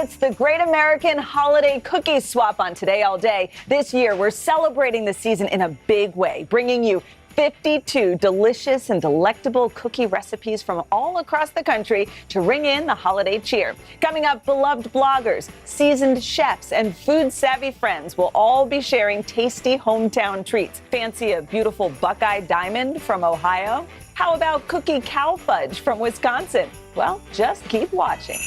It's the Great American Holiday Cookie Swap on Today All Day. This year, we're celebrating the season in a big way, bringing you 52 delicious and delectable cookie recipes from all across the country to ring in the holiday cheer. Coming up, beloved bloggers, seasoned chefs, and food-savvy friends will all be sharing tasty hometown treats. Fancy a beautiful Buckeye Diamond from Ohio? How about cookie cow fudge from Wisconsin? Well, just keep watching.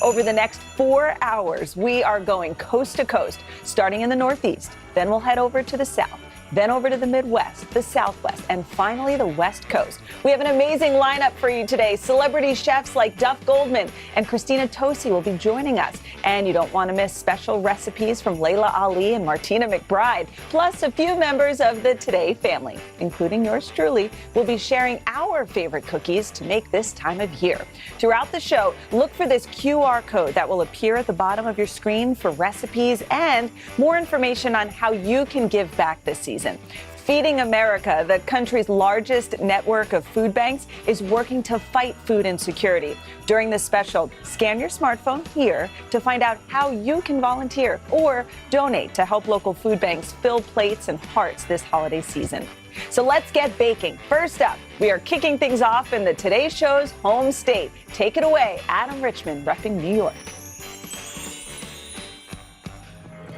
Over the next 4 hours, we are going coast to coast, starting in the Northeast. Then we'll head over to the South. Then over to the Midwest, the Southwest, and finally the West Coast. We have an amazing lineup for you today. Celebrity chefs like Duff Goldman and Christina Tosi will be joining us. And you don't want to miss special recipes from Layla Ali and Martina McBride. Plus, a few members of the Today family, including yours truly, will be sharing our favorite cookies to make this time of year. Throughout the show, look for this QR code that will appear at the bottom of your screen for recipes and more information on how you can give back this season. Feeding America, the country's largest network of food banks, is working to fight food insecurity. During this special, scan your smartphone here to find out how you can volunteer or donate to help local food banks fill plates and hearts this holiday season. So let's get baking. First up, we are kicking things off in the Today Show's home state. Take it away, Adam Richman, repping New York.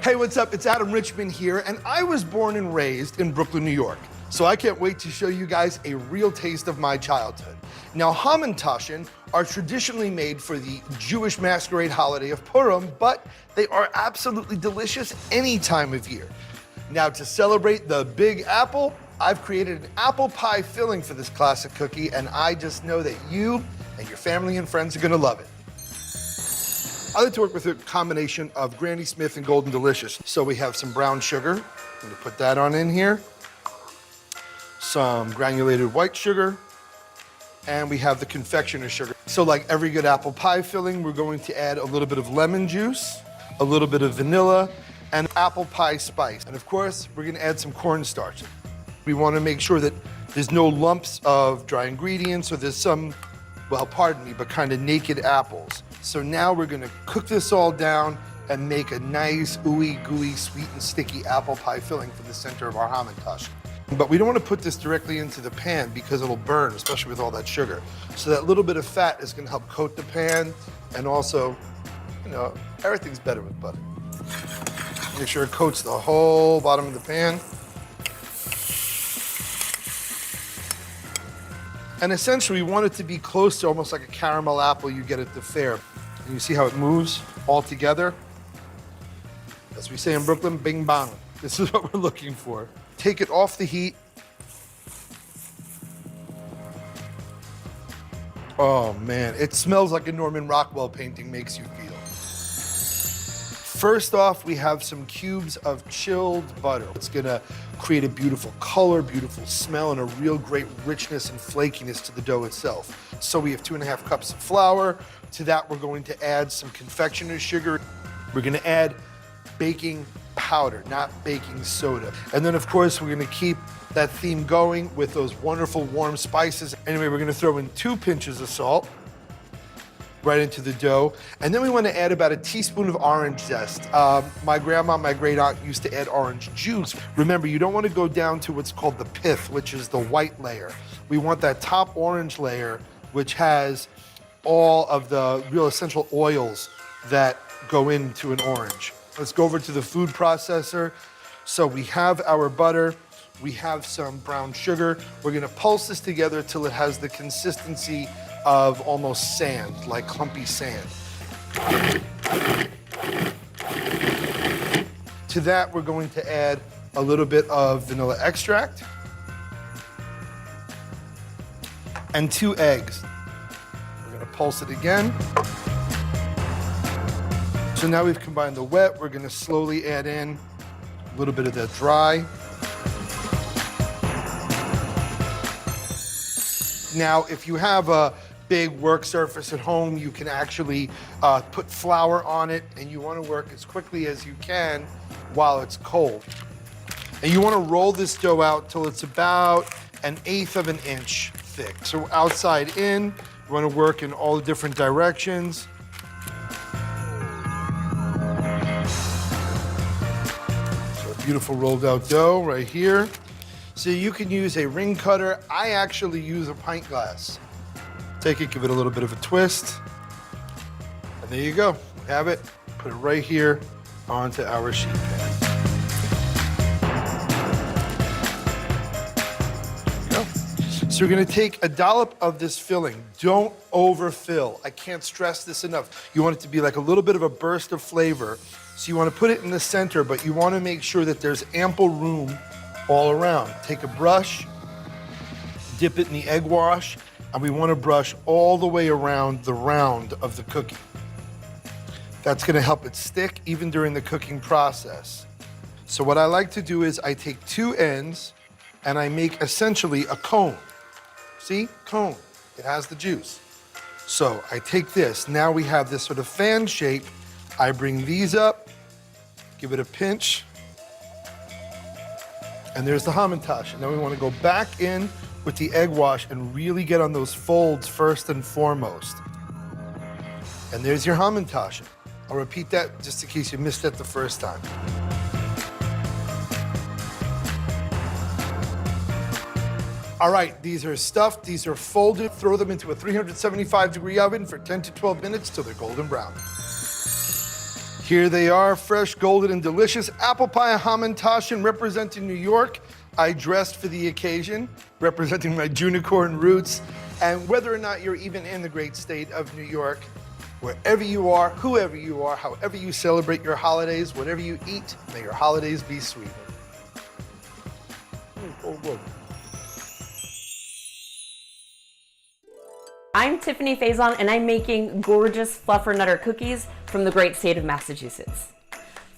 Hey, what's up? It's Adam Richman here, and I was born and raised in Brooklyn, New York. So I can't wait to show you guys a real taste of my childhood. Now, Hamantaschen are traditionally made for the Jewish masquerade holiday of Purim, but they are absolutely delicious any time of year. Now, to celebrate the Big Apple, I've created an apple pie filling for this classic cookie, and I just know that you and your family and friends are gonna love it. I like to work with a combination of Granny Smith and Golden Delicious. So we have some brown sugar. I'm gonna put that on in here. Some granulated white sugar. And we have the confectioner's sugar. So like every good apple pie filling, we're going to add a little bit of lemon juice, a little bit of vanilla, and apple pie spice. And of course, we're gonna add some cornstarch. We wanna make sure that there's no lumps of dry ingredients or there's some, well, pardon me, but kind of naked apples. So now we're gonna cook this all down and make a nice, ooey gooey, sweet and sticky apple pie filling for the center of our Hamantaschen. But we don't wanna put this directly into the pan because it'll burn, especially with all that sugar. So that little bit of fat is gonna help coat the pan, and also, you know, everything's better with butter. Make sure it coats the whole bottom of the pan. And essentially, we want it to be close to almost like a caramel apple you get at the fair. And you see how it moves all together? As we say in Brooklyn, bing bang. This is what we're looking for. Take it off the heat. Oh man, it smells like a Norman Rockwell painting makes you feel. First off, we have some cubes of chilled butter. It's gonna create a beautiful color, beautiful smell, and a real great richness and flakiness to the dough itself. So we have 2.5 cups of flour. To that, we're going to add some confectioner's sugar. We're gonna add baking powder, not baking soda. And then of course, we're gonna keep that theme going with those wonderful warm spices. Anyway, we're gonna throw in 2 pinches of salt right into the dough. And then we want to add about a teaspoon of orange zest. My grandma, my great aunt used to add orange juice. Remember, you don't want to go down to what's called the pith, which is the white layer. We want that top orange layer, which has all of the real essential oils that go into an orange. Let's go over to the food processor. So we have our butter, we have some brown sugar. We're gonna pulse this together till it has the consistency of almost sand, like clumpy sand. To that, we're going to add a little bit of vanilla extract and 2 eggs. We're gonna pulse it again. So now we've combined the wet, we're gonna slowly add in a little bit of the dry. Now, if you have a big work surface at home, you can actually put flour on it, and you want to work as quickly as you can while it's cold. And you want to roll this dough out till it's about 1/8 of an inch thick. So outside in, you want to work in all the different directions. Beautiful rolled out dough right here. So you can use a ring cutter. I actually use a pint glass. Take it, give it a little bit of a twist. And there you go. We have it. Put it right here onto our sheet pan. There you go. So we're gonna take a dollop of this filling. Don't overfill. I can't stress this enough. You want it to be like a little bit of a burst of flavor. So you want to put it in the center, but you want to make sure that there's ample room all around. Take a brush, dip it in the egg wash, and we want to brush all the way around the round of the cookie. That's going to help it stick even during the cooking process. So what I like to do is I take two ends and I make essentially a cone. See? Cone. It has the juice. So I take this. Now we have this sort of fan shape. I bring these up, give it a pinch, and there's the Hamantash. And then we want to go back in with the egg wash and really get on those folds first and foremost. And there's your Hamantash. I'll repeat that just in case you missed it the first time. All right, these are stuffed, these are folded. Throw them into a 375-degree oven for 10 to 12 minutes till they're golden brown. Here they are, fresh, golden, and delicious. Apple pie Hamantaschen representing New York. I dressed for the occasion, representing my Junicorn roots. And whether or not you're even in the great state of New York, wherever you are, whoever you are, however you celebrate your holidays, whatever you eat, may your holidays be sweet. I'm Tiffany Faison, and I'm making gorgeous Fluffernutter cookies from the great state of Massachusetts.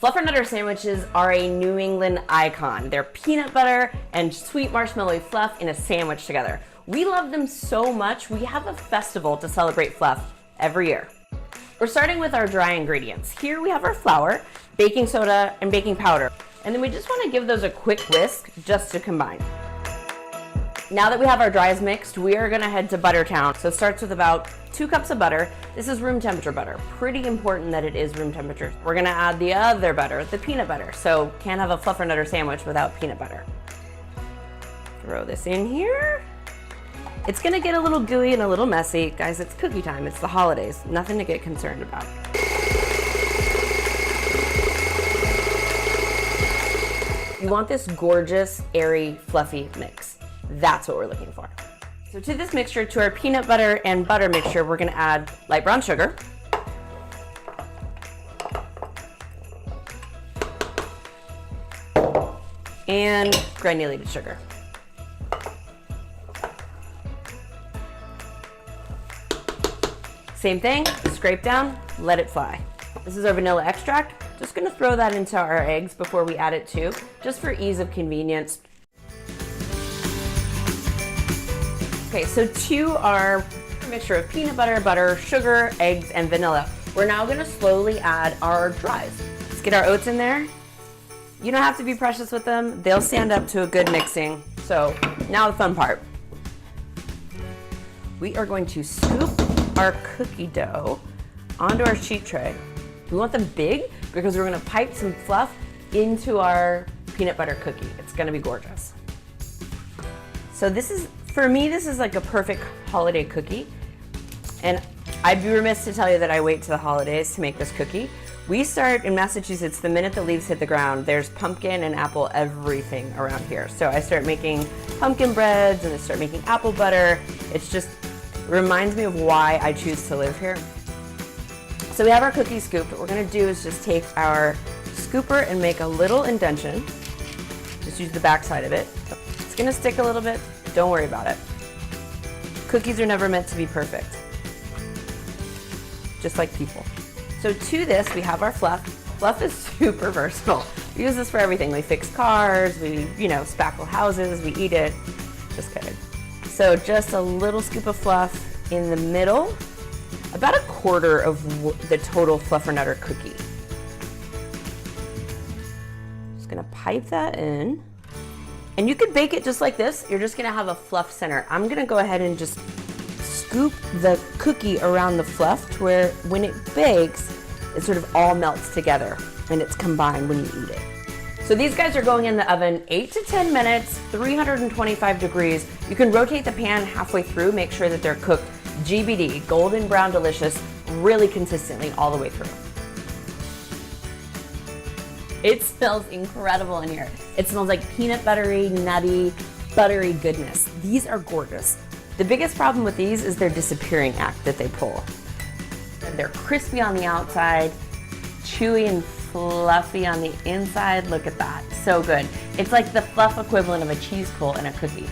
Fluffernutter sandwiches are a New England icon. They're peanut butter and sweet marshmallow fluff in a sandwich together. We love them so much, we have a festival to celebrate fluff every year. We're starting with our dry ingredients. Here we have our flour, baking soda, and baking powder. And then we just want to give those a quick whisk just to combine. Now that we have our dries mixed, we are gonna head to Buttertown. So it starts with about 2 cups of butter. This is room temperature butter. Pretty important that it is room temperature. We're gonna add the other butter, the peanut butter. So can't have a Fluffernutter sandwich without peanut butter. Throw this in here. It's gonna get a little gooey and a little messy. Guys, it's cookie time, it's the holidays. Nothing to get concerned about. You want this gorgeous, airy, fluffy mix. That's what we're looking for. So to this mixture, to our peanut butter and butter mixture, we're gonna add light brown sugar, and granulated sugar. Same thing, scrape down, let it fly. This is our vanilla extract. Just gonna throw that into our eggs before we add it too, just for ease of convenience. Okay, so to our mixture of peanut butter, butter, sugar, eggs, and vanilla, we're now gonna slowly add our dries. Let's get our oats in there. You don't have to be precious with them. They'll stand up to a good mixing. So now the fun part. We are going to scoop our cookie dough onto our sheet tray. We want them big because we're gonna pipe some fluff into our peanut butter cookie. It's gonna be gorgeous. So this is, for me, this is like a perfect holiday cookie. And I'd be remiss to tell you that I wait to the holidays to make this cookie. We start in Massachusetts the minute the leaves hit the ground. There's pumpkin and apple everything around here. So I start making pumpkin breads and I start making apple butter. It's just reminds me of why I choose to live here. So we have our cookie scooped. What we're gonna do is just take our scooper and make a little indention. Just use the back side of it. It's gonna stick a little bit. Don't worry about it. Cookies are never meant to be perfect. Just like people. So to this, we have our fluff. Fluff is super versatile. We use this for everything. We fix cars, we, spackle houses, we eat it. Just kidding. So just a little scoop of fluff in the middle, about 1/4 of the total Fluffernutter cookie. Just gonna pipe that in. And you could bake it just like this. You're just gonna have a fluff center. I'm gonna go ahead and just scoop the cookie around the fluff to where when it bakes, it sort of all melts together and it's combined when you eat it. So these guys are going in the oven 8 to 10 minutes, 325 degrees. You can rotate the pan halfway through, make sure that they're cooked GBD, golden brown delicious, really consistently all the way through. It smells incredible in here. It smells like peanut buttery, nutty, buttery goodness. These are gorgeous. The biggest problem with these is their disappearing act that they pull. They're crispy on the outside, chewy and fluffy on the inside. Look at that, so good. It's like the fluff equivalent of a cheese pull in a cookie.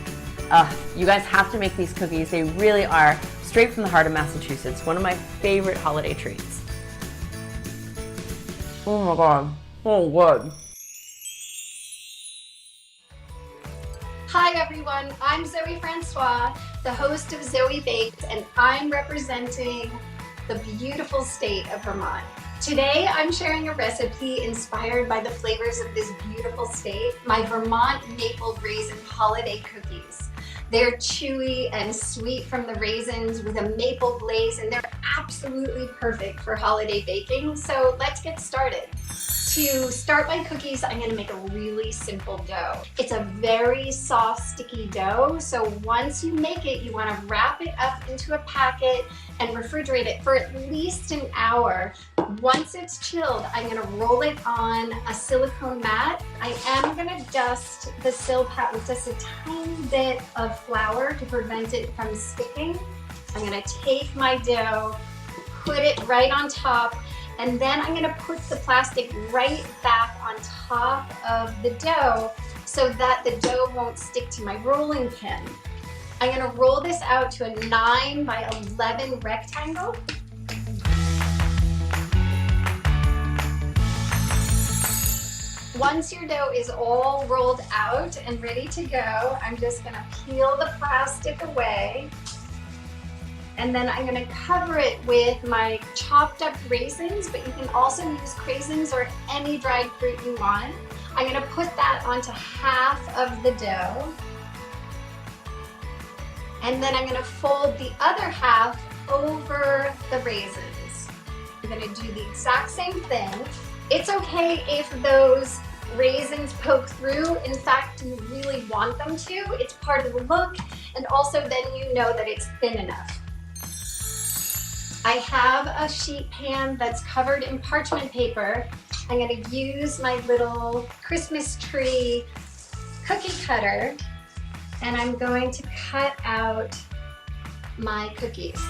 You guys have to make these cookies. They really are straight from the heart of Massachusetts. One of my favorite holiday treats. Oh my God, so good. Hi everyone, I'm Zoe Francois, the host of Zoe Bakes, and I'm representing the beautiful state of Vermont. Today I'm sharing a recipe inspired by the flavors of this beautiful state, my Vermont maple raisin holiday cookies. They're chewy and sweet from the raisins with a maple glaze, and they're absolutely perfect for holiday baking. So let's get started. To start my cookies, I'm gonna make a really simple dough. It's a very soft, sticky dough, so once you make it, you wanna wrap it up into a packet and refrigerate it for at least an hour. Once it's chilled, I'm gonna roll it on a silicone mat. I am gonna dust the sill pat with just a tiny bit of flour to prevent it from sticking. I'm gonna take my dough, put it right on top, and then I'm gonna put the plastic right back on top of the dough so that the dough won't stick to my rolling pin. I'm gonna roll this out to a 9 by 11 rectangle. Once your dough is all rolled out and ready to go, I'm just gonna peel the plastic away. And then I'm gonna cover it with my chopped up raisins, but you can also use craisins or any dried fruit you want. I'm gonna put that onto half of the dough. And then I'm gonna fold the other half over the raisins. I'm gonna do the exact same thing. It's okay if those raisins poke through. In fact, you really want them to. It's part of the look, and also then you know that it's thin enough. I have a sheet pan that's covered in parchment paper. I'm gonna use my little Christmas tree cookie cutter, and I'm going to cut out my cookies.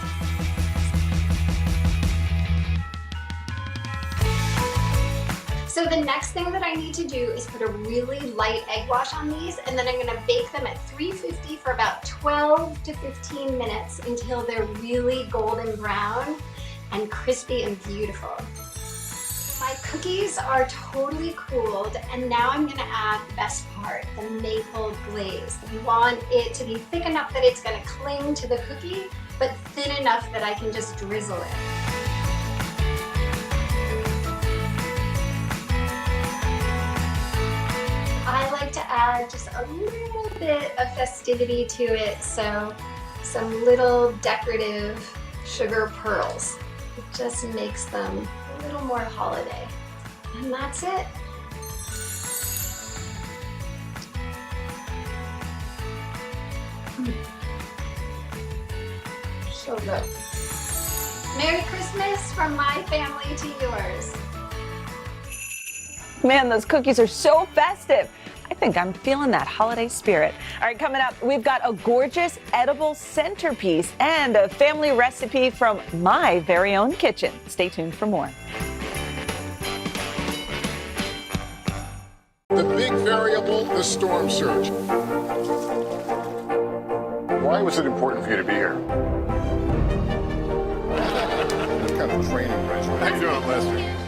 So the next thing that I need to do is put a really light egg wash on these, and then I'm gonna bake them at 350 for about 12 to 15 minutes until they're really golden brown and crispy and beautiful. My cookies are totally cooled, and now I'm gonna add the best part, the maple glaze. You want it to be thick enough that it's gonna cling to the cookie, but thin enough that I can just drizzle it. I like to add just a little bit of festivity to it, so some little decorative sugar pearls. It just makes them a little more holiday. And that's it. So good. Merry Christmas from my family to yours. Man, those cookies are so festive. I think I'm feeling that holiday spirit. All right, coming up, we've got a gorgeous edible centerpiece and a family recipe from my very own kitchen. Stay tuned for more. The big variable, the storm surge. Why was it important for you to be here? What kind of training regimen? How you doing, Lester?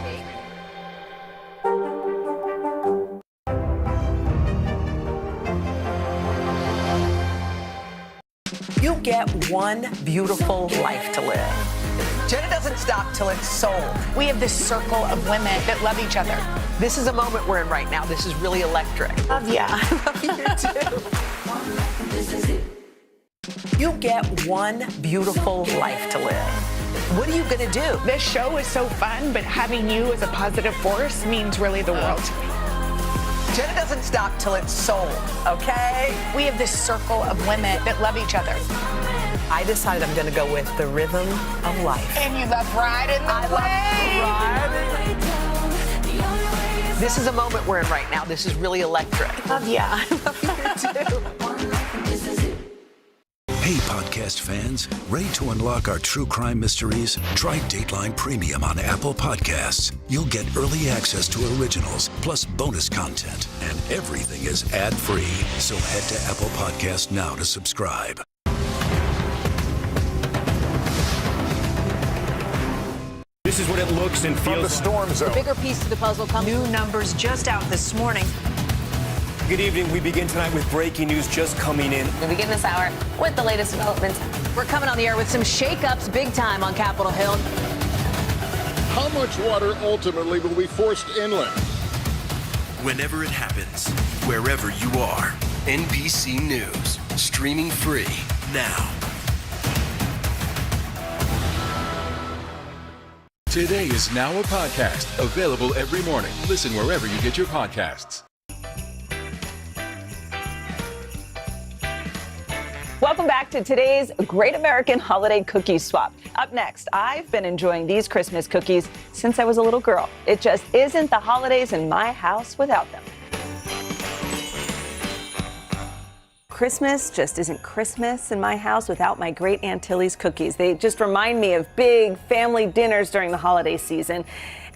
You get one beautiful life to live. Jenna doesn't stop till it's sold. We have this circle of women that love each other. This is a moment we're in right now. This is really electric. Love ya. I love you too. You get one beautiful life to live. What are you gonna do? This show is so fun, but having you as a positive force means really the world to me. Jenna doesn't stop till it's sold, okay? We have this circle of women that love each other. I decided I'm gonna go with the rhythm of life. And you love riding the wave. This is a moment we're in right now. This is really electric. Love ya. I love you too. Hey, podcast fans, ready to unlock our true crime mysteries? Try Dateline Premium on Apple Podcasts. You'll get early access to originals, plus bonus content, and everything is ad-free. So head to Apple Podcasts now to subscribe. This is what it looks and feels From the storm zone. Bigger piece to the puzzle comes. New numbers just out this morning. Good evening. We begin tonight with breaking news just coming in. We begin this hour with the latest developments. We're coming on the air with some shakeups big time on Capitol Hill. How much water ultimately will be forced inland? Whenever it happens, wherever you are, NBC News, streaming free now. Today is now a podcast, available every morning. Listen wherever you get your podcasts. Welcome back to today's Great American Holiday Cookie Swap. Up next, I've been enjoying these Christmas cookies since I was a little girl. It just isn't the holidays in my house without them. Christmas just isn't Christmas in my house without my great Aunt Tilly's cookies. They just remind me of big family dinners during the holiday season.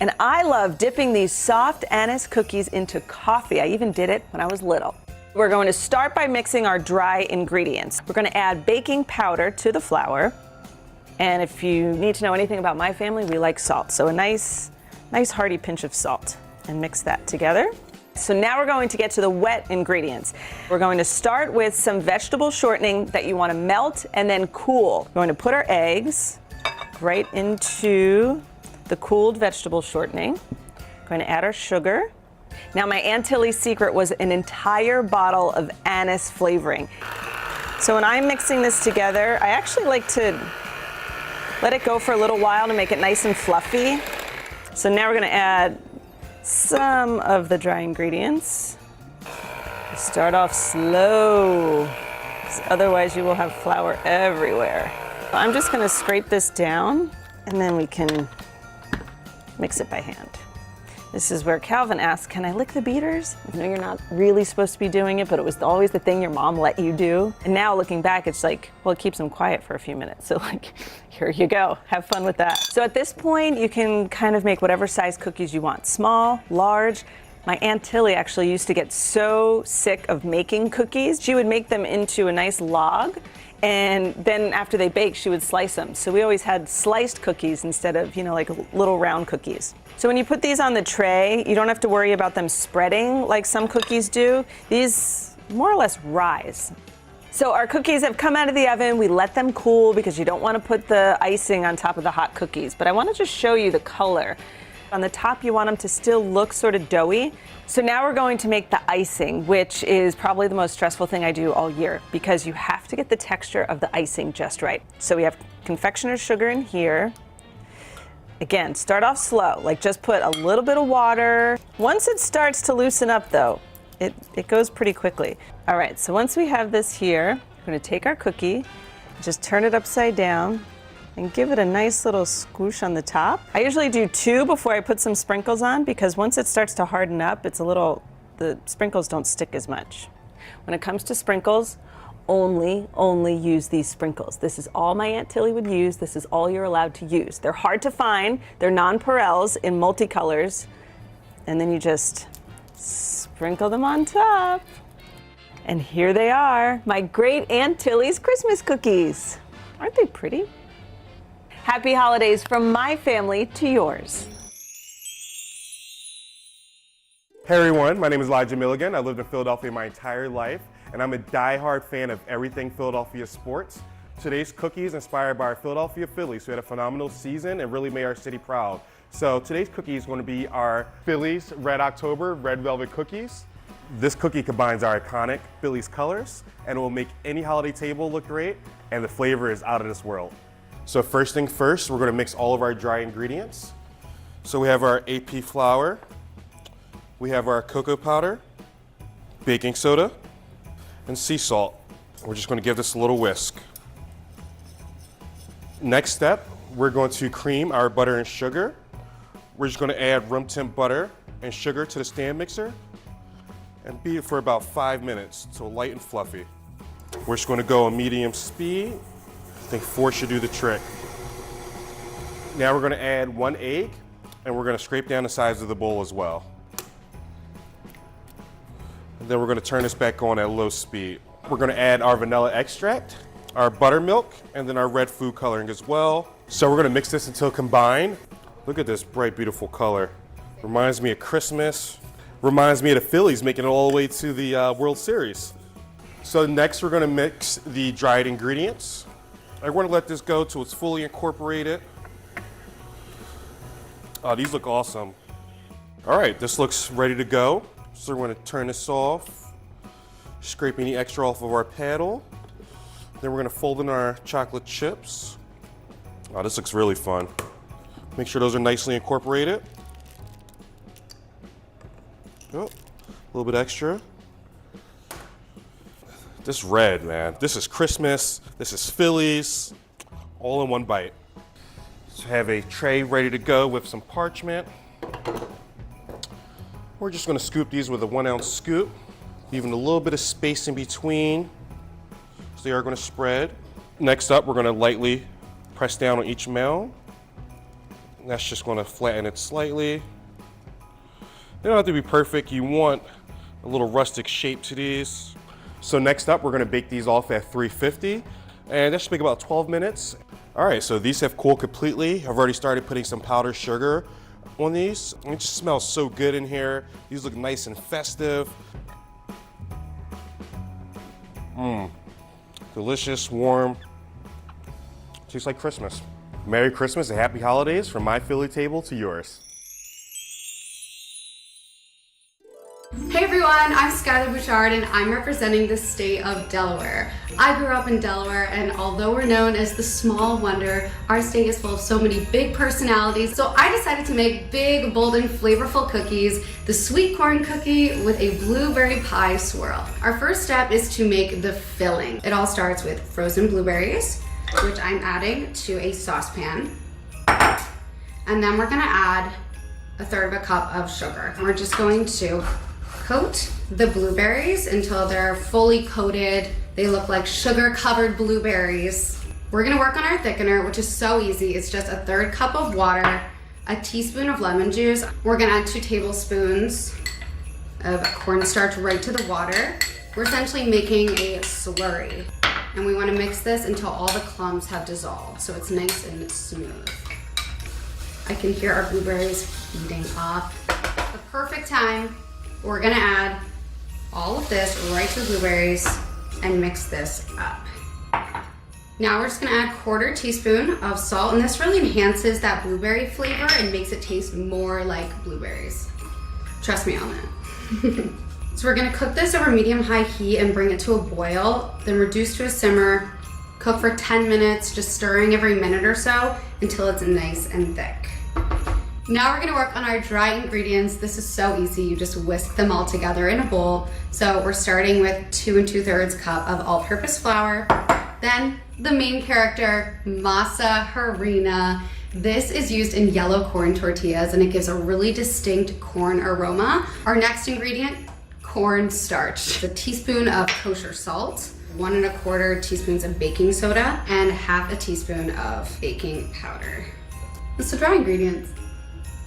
And I love dipping these soft anise cookies into coffee. I even did it when I was little. We're going to start by mixing our dry ingredients. We're going to add baking powder to the flour. And if you need to know anything about my family, we like salt. So a nice hearty pinch of salt, and mix that together. So now we're going to get to the wet ingredients. We're going to start with some vegetable shortening that you want to melt and then cool. We're going to put our eggs right into the cooled vegetable shortening. We're going to add our sugar. Now my Aunt Tilly's secret was an entire bottle of anise flavoring. So when I'm mixing this together, I actually like to let it go for a little while to make it nice and fluffy. So now we're going to add some of the dry ingredients. Start off slow, 'cause otherwise you will have flour everywhere. I'm just going to scrape this down, and then we can mix it by hand. This is where Calvin asked, can I lick the beaters? I know you're not really supposed to be doing it, but it was always the thing your mom let you do. And now looking back, it's like, well, it keeps them quiet for a few minutes. So like, here you go, have fun with that. So at this point, you can kind of make whatever size cookies you want, small, large. My Aunt Tilly actually used to get so sick of making cookies. She would make them into a nice log, and then after they baked, she would slice them. So we always had sliced cookies instead of, like little round cookies. So when you put these on the tray, you don't have to worry about them spreading like some cookies do. These more or less rise. So our cookies have come out of the oven. We let them cool because you don't want to put the icing on top of the hot cookies. But I want to just show you the color. On the top, you want them to still look sort of doughy. So now we're going to make the icing, which is probably the most stressful thing I do all year because you have to get the texture of the icing just right. So we have confectioner's sugar in here. Again, start off slow, like just put a little bit of water. Once it starts to loosen up though, it goes pretty quickly. All right, so once we have this here, we're gonna take our cookie, just turn it upside down, and give it a nice little squish on the top. I usually do 2 before I put some sprinkles on because once it starts to harden up, the sprinkles don't stick as much. When it comes to sprinkles, only use these sprinkles. This is all my Aunt Tilly would use. This is all you're allowed to use. They're hard to find. They're nonpareils in multicolors. And then you just sprinkle them on top. And here they are, my great Aunt Tilly's Christmas cookies. Aren't they pretty? Happy holidays from my family to yours. Hey everyone, my name is Elijah Milligan. I lived in Philadelphia my entire life, and I'm a die-hard fan of everything Philadelphia sports. Today's cookies inspired by our Philadelphia Phillies, who had a phenomenal season and really made our city proud. So today's cookie is going to be our Phillies Red October Red Velvet Cookies. This cookie combines our iconic Phillies colors, and it will make any holiday table look great, and the flavor is out of this world. So first thing first, we're going to mix all of our dry ingredients. So we have our AP flour, we have our cocoa powder, baking soda, and sea salt. We're just going to give this a little whisk. Next step, we're going to cream our butter and sugar. We're just going to add room temp butter and sugar to the stand mixer and beat it for about 5 minutes until light and fluffy. We're just going to go on medium speed. I think 4 should do the trick. Now we're going to add 1 egg, and we're going to scrape down the sides of the bowl as well. And then we're going to turn this back on at low speed. We're going to add our vanilla extract, our buttermilk, and then our red food coloring as well. So we're going to mix this until combined. Look at this bright, beautiful color. Reminds me of Christmas. Reminds me of the Phillies making it all the way to the World Series. So next we're going to mix the dried ingredients. I want to let this go till it's fully incorporated. Oh, these look awesome. All right, this looks ready to go. So we're going to turn this off, scrape any extra off of our paddle. Then we're going to fold in our chocolate chips. Oh, this looks really fun. Make sure those are nicely incorporated. Oh, a little bit extra. This red, man. This is Christmas. This is Phillies. All in one bite. So have a tray ready to go with some parchment. We're just going to scoop these with a 1 ounce scoop, leaving a little bit of space in between. So they are going to spread. Next up, we're going to lightly press down on each mound. And that's just going to flatten it slightly. They don't have to be perfect. You want a little rustic shape to these. So next up, we're going to bake these off at 350, and that should take about 12 minutes. All right, so these have cooled completely. I've already started putting some powdered sugar on these. It just smells so good in here. These look nice and festive. Delicious, warm. Tastes like Christmas. Merry Christmas and Happy Holidays from my Philly table to yours. Hey everyone, I'm Skylar Bouchard and I'm representing the state of Delaware. I grew up in Delaware, and although we're known as the small wonder, our state is full of so many big personalities. So I decided to make big, bold, and flavorful cookies, the sweet corn cookie with a blueberry pie swirl. Our first step is to make the filling. It all starts with frozen blueberries, which I'm adding to a saucepan. And then we're gonna add 1/3 cup of sugar. We're just going to coat the blueberries until they're fully coated. They look like sugar-covered blueberries. We're gonna work on our thickener, which is so easy. It's just 1/3 cup of water, a teaspoon of lemon juice. We're gonna add 2 tablespoons of cornstarch right to the water. We're essentially making a slurry. And we wanna mix this until all the clumps have dissolved, so it's nice and smooth. I can hear our blueberries heating up. The perfect time. We're gonna add all of this right to the blueberries and mix this up. Now we're just gonna add 1/4 teaspoon of salt, and this really enhances that blueberry flavor and makes it taste more like blueberries. Trust me on that. So we're gonna cook this over medium-high heat and bring it to a boil, then reduce to a simmer, cook for 10 minutes, just stirring every minute or so until it's nice and thick. Now we're gonna work on our dry ingredients. This is so easy. You just whisk them all together in a bowl. So we're starting with 2 2/3 cup of all-purpose flour. Then the main character, masa harina. This is used in yellow corn tortillas, and it gives a really distinct corn aroma. Our next ingredient, cornstarch. A teaspoon of kosher salt, 1 1/4 teaspoons of baking soda, and 1/2 teaspoon of baking powder. That's the dry ingredients.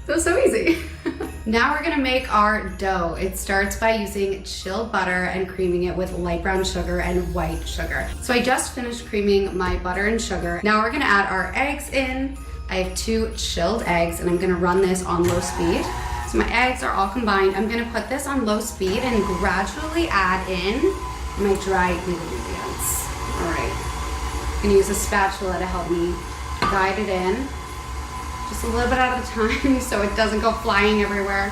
That was so easy. Now we're gonna make our dough. It starts by using chilled butter and creaming it with light brown sugar and white sugar. So I just finished creaming my butter and sugar. Now we're gonna add our eggs in. I have 2 chilled eggs, and I'm gonna run this on low speed. So my eggs are all combined. I'm gonna put this on low speed and gradually add in my dry ingredients. All right, I'm gonna use a spatula to help me guide it in. Just a little bit at a time so it doesn't go flying everywhere.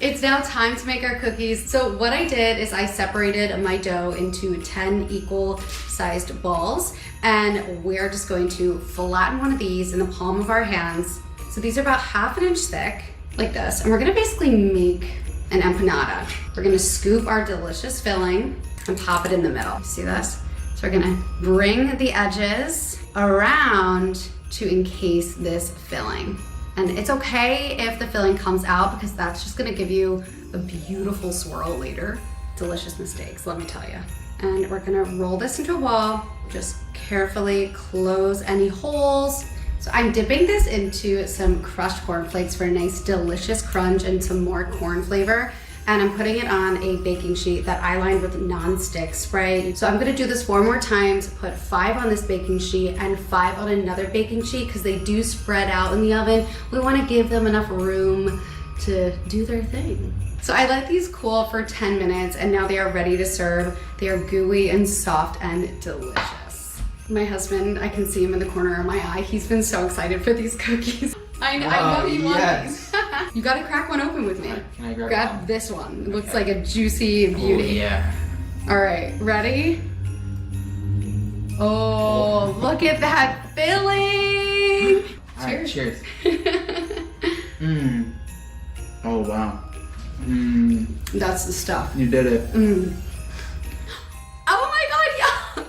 It's now time to make our cookies. So what I did is I separated my dough into 10 equal sized balls, and we're just going to flatten one of these in the palm of our hands. So these are about 1/2 inch thick, like this, and we're gonna basically make an empanada. We're gonna scoop our delicious filling and pop it in the middle. See this? So we're gonna bring the edges around to encase this filling. And it's okay if the filling comes out because that's just gonna give you a beautiful swirl later. Delicious mistakes, let me tell you. And we're gonna roll this into a ball. Just carefully close any holes. So I'm dipping this into some crushed cornflakes for a nice delicious crunch and some more corn flavor. And I'm putting it on a baking sheet that I lined with non-stick spray. So I'm gonna do this 4 more times, put 5 on this baking sheet and 5 on another baking sheet because they do spread out in the oven. We wanna give them enough room to do their thing. So I let these cool for 10 minutes and now they are ready to serve. They are gooey and soft and delicious. My husband, I can see him in the corner of my eye. He's been so excited for these cookies. I know he wants these. You gotta crack one open with me. Can I grab one? this one. It looks like a juicy beauty. Oh, yeah. All right, ready? Oh, look at that filling. All right, Cheers. Mmm. Oh, wow. That's the stuff. You did it. Oh my God, yeah.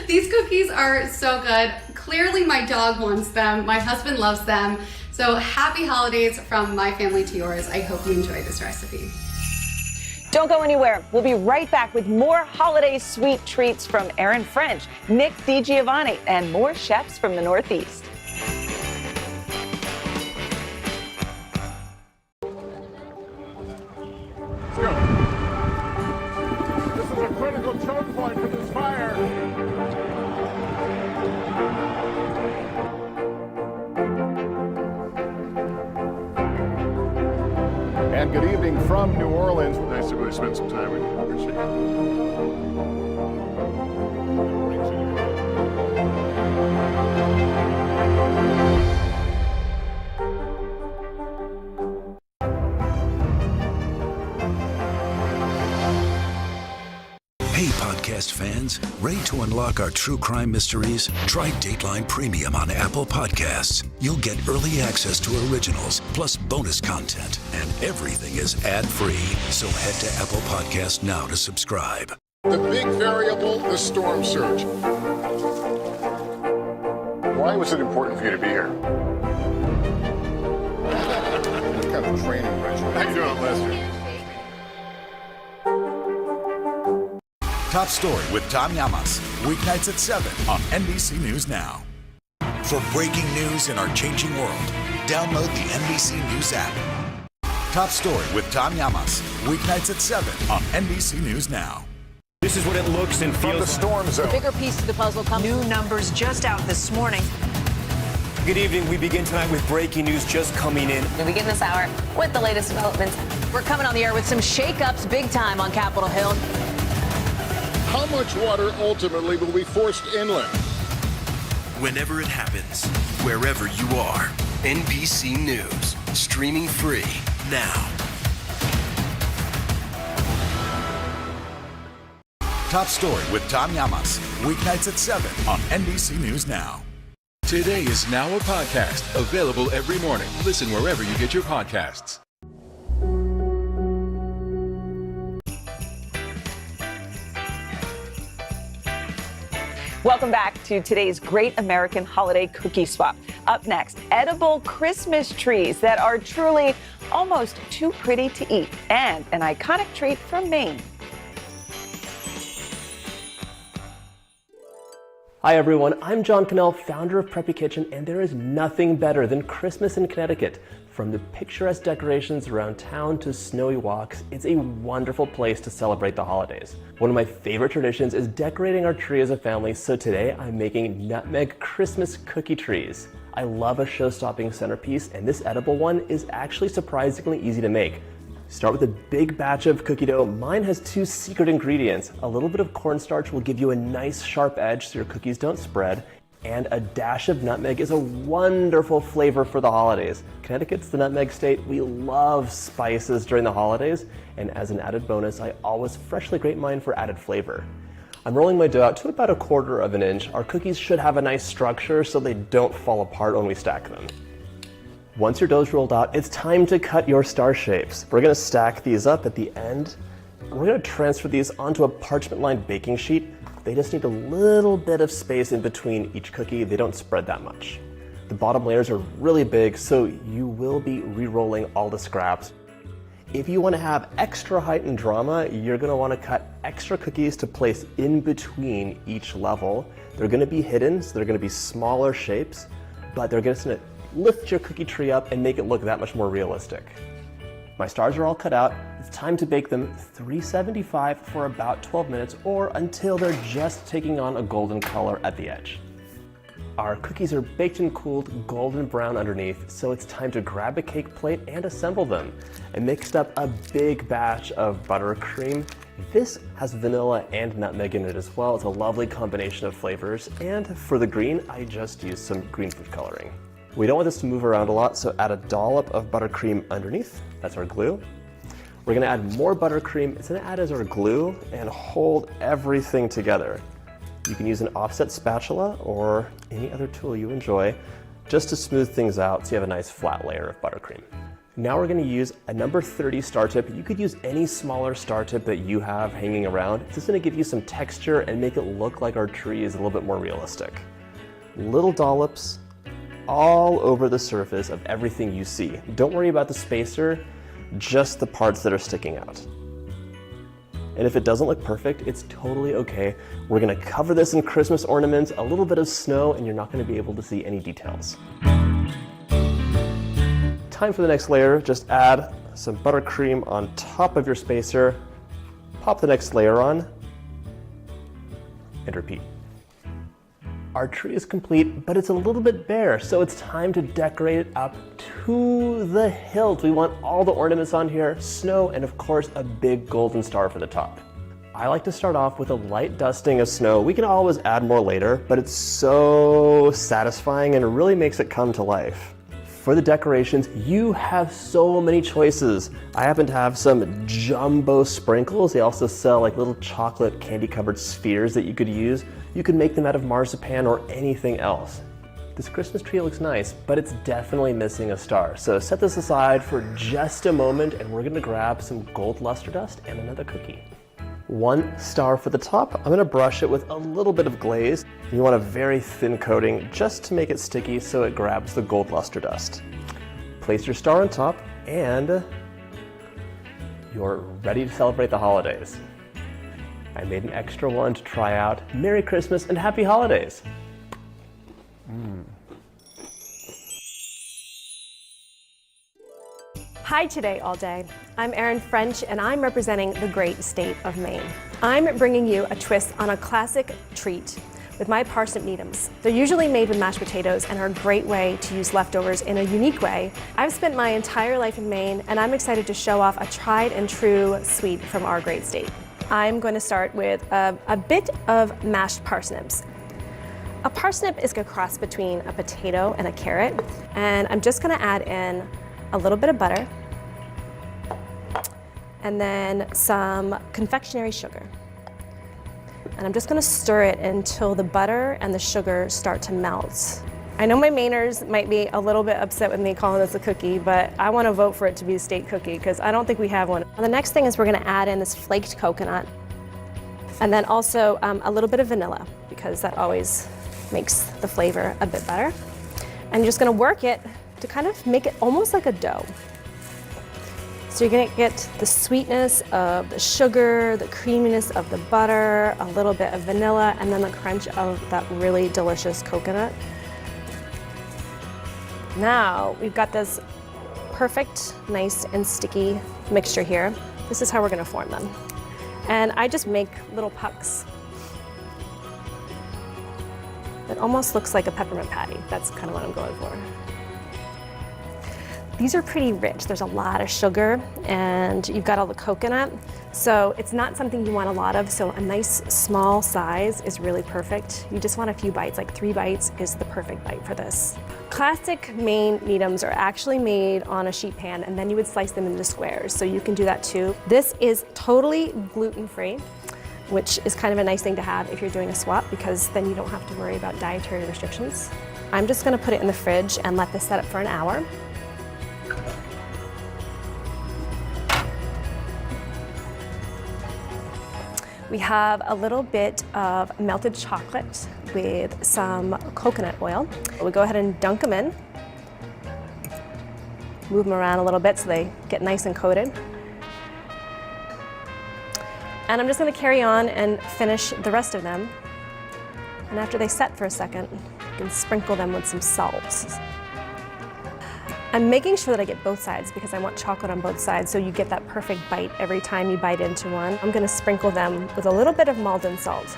These cookies are so good. Clearly my dog wants them. My husband loves them. So happy holidays from my family to yours. I hope you enjoy this recipe. Don't go anywhere. We'll be right back with more holiday sweet treats from Aaron French, Nick DiGiovanni, and more chefs from the Northeast. Let's go. This is a critical choke point for this fire. And good evening from New Orleans. Nice to really spend some time with you. Appreciate Hey, podcast fans, ready to unlock our true crime mysteries? Try Dateline Premium on Apple Podcasts. You'll get early access to originals, plus bonus content, and everything is ad-free. So head to Apple Podcasts now to subscribe. The big variable, the storm surge. Why was it important for you to be here? What kind of training regimen? How you doing, Lester? Top Story with Tom Llamas, weeknights at 7 on NBC News Now. For breaking news in our changing world, download the NBC News app. Top Story with Tom Llamas, weeknights at 7 on NBC News Now. This is what it looks and feels. From the storm zone. The bigger piece to the puzzle comes. New numbers just out this morning. Good evening. We begin tonight with breaking news just coming in. We begin this hour with the latest developments. We're coming on the air with some shakeups big time on Capitol Hill. How much water ultimately will be forced inland? Whenever it happens, wherever you are, NBC News, streaming free now. Top Story with Tom Llamas, weeknights at 7 on NBC News Now. Today is now a podcast, available every morning. Listen wherever you get your podcasts. Welcome back to today's Great American Holiday Cookie Swap. Up next, edible Christmas trees that are truly almost too pretty to eat, and an iconic treat from Maine. Hi everyone, I'm John Cannell, founder of Preppy Kitchen, and there is nothing better than Christmas in Connecticut. From the picturesque decorations around town to snowy walks, it's a wonderful place to celebrate the holidays. One of my favorite traditions is decorating our tree as a family, so today I'm making nutmeg Christmas cookie trees. I love a show-stopping centerpiece, and this edible one is actually surprisingly easy to make. Start with a big batch of cookie dough. Mine has 2 secret ingredients. A little bit of cornstarch will give you a nice sharp edge so your cookies don't spread, and a dash of nutmeg is a wonderful flavor for the holidays. Connecticut's the nutmeg state. We love spices during the holidays, and as an added bonus, I always freshly grate mine for added flavor. I'm rolling my dough out to about 1/4 inch. Our cookies should have a nice structure so they don't fall apart when we stack them. Once your dough's rolled out, it's time to cut your star shapes. We're gonna stack these up at the end. We're gonna transfer these onto a parchment-lined baking sheet. They just need a little bit of space in between each cookie. They don't spread that much. The bottom layers are really big, so you will be re-rolling all the scraps. If you wanna have extra height and drama, you're gonna wanna cut extra cookies to place in between each level. They're gonna be hidden, so they're gonna be smaller shapes, but they're just gonna lift your cookie tree up and make it look that much more realistic. My stars are all cut out. It's time to bake them 375 for about 12 minutes or until they're just taking on a golden color at the edge. Our cookies are baked and cooled golden brown underneath, so it's time to grab a cake plate and assemble them. I mixed up a big batch of buttercream. This has vanilla and nutmeg in it as well. It's a lovely combination of flavors. And for the green, I just used some green food coloring. We don't want this to move around a lot, so add a dollop of buttercream underneath. That's our glue. We're gonna add more buttercream. It's gonna add as our glue and hold everything together. You can use an offset spatula or any other tool you enjoy just to smooth things out so you have a nice flat layer of buttercream. Now we're gonna use a number 30 star tip. You could use any smaller star tip that you have hanging around. It's just gonna give you some texture and make it look like our tree is a little bit more realistic. Little dollops all over the surface of everything you see. Don't worry about the spacer, just the parts that are sticking out. And if it doesn't look perfect, it's totally okay. We're gonna cover this in Christmas ornaments, a little bit of snow, and you're not gonna be able to see any details. Time for the next layer. Just add some buttercream on top of your spacer, pop the next layer on, and repeat. Our tree is complete, but it's a little bit bare, so it's time to decorate it up to the hilt. We want all the ornaments on here, snow, and of course, a big golden star for the top. I like to start off with a light dusting of snow. We can always add more later, but it's so satisfying and it really makes it come to life. For the decorations, you have so many choices. I happen to have some jumbo sprinkles. They also sell like little chocolate candy covered spheres that you could use. You can make them out of marzipan or anything else. This Christmas tree looks nice, but it's definitely missing a star. So set this aside for just a moment and we're gonna grab some gold luster dust and another cookie. 1 star for the top. I'm gonna brush it with a little bit of glaze. You want a very thin coating just to make it sticky so it grabs the gold luster dust. Place your star on top and you're ready to celebrate the holidays. I made an extra one to try out. Merry Christmas and Happy Holidays. Hi today, all day. I'm Erin French and I'm representing the great state of Maine. I'm bringing you a twist on a classic treat with my parsnip needums. They're usually made with mashed potatoes and are a great way to use leftovers in a unique way. I've spent my entire life in Maine and I'm excited to show off a tried and true sweet from our great state. I'm going to start with a bit of mashed parsnips. A parsnip is a cross between a potato and a carrot, and I'm just going to add in a little bit of butter and then some confectionery sugar. And I'm just going to stir it until the butter and the sugar start to melt. I know my Mainers might be a little bit upset with me calling this a cookie, but I want to vote for it to be a state cookie because I don't think we have one. And the next thing is we're going to add in this flaked coconut and then also a little bit of vanilla because that always makes the flavor a bit better. And you're just going to work it to kind of make it almost like a dough. So you're going to get the sweetness of the sugar, the creaminess of the butter, a little bit of vanilla, and then the crunch of that really delicious coconut. Now we've got this perfect, nice and sticky mixture here. This is how we're going to form them. And I just make little pucks. It almost looks like a peppermint patty. That's kind of what I'm going for. These are pretty rich. There's a lot of sugar and you've got all the coconut. So it's not something you want a lot of. So a nice small size is really perfect. You just want a few bites, like 3 bites is the perfect bite for this. Classic Maine needums are actually made on a sheet pan and then you would slice them into squares. So you can do that too. This is totally gluten-free, which is kind of a nice thing to have if you're doing a swap because then you don't have to worry about dietary restrictions. I'm just gonna put it in the fridge and let this set up for an hour. We have a little bit of melted chocolate with some coconut oil. We'll go ahead and dunk them in. Move them around a little bit so they get nice and coated. And I'm just going to carry on and finish the rest of them. And after they set for a second, you can sprinkle them with some salt. I'm making sure that I get both sides because I want chocolate on both sides so you get that perfect bite every time you bite into one. I'm going to sprinkle them with a little bit of Maldon salt.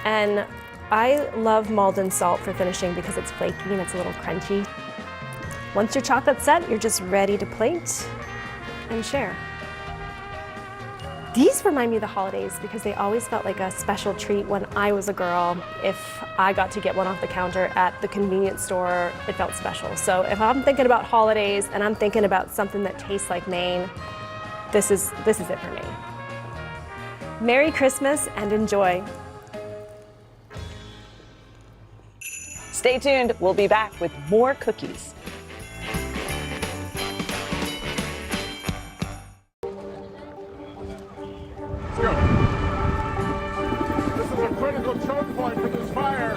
And I love Maldon salt for finishing because it's flaky and it's a little crunchy. Once your chocolate's set, you're just ready to plate and share. These remind me of the holidays because they always felt like a special treat when I was a girl. If I got to get one off the counter at the convenience store, it felt special. So if I'm thinking about holidays and I'm thinking about something that tastes like Maine, this is it for me. Merry Christmas and enjoy. Stay tuned. We'll be back with more cookies. This is a critical choke point for this fire.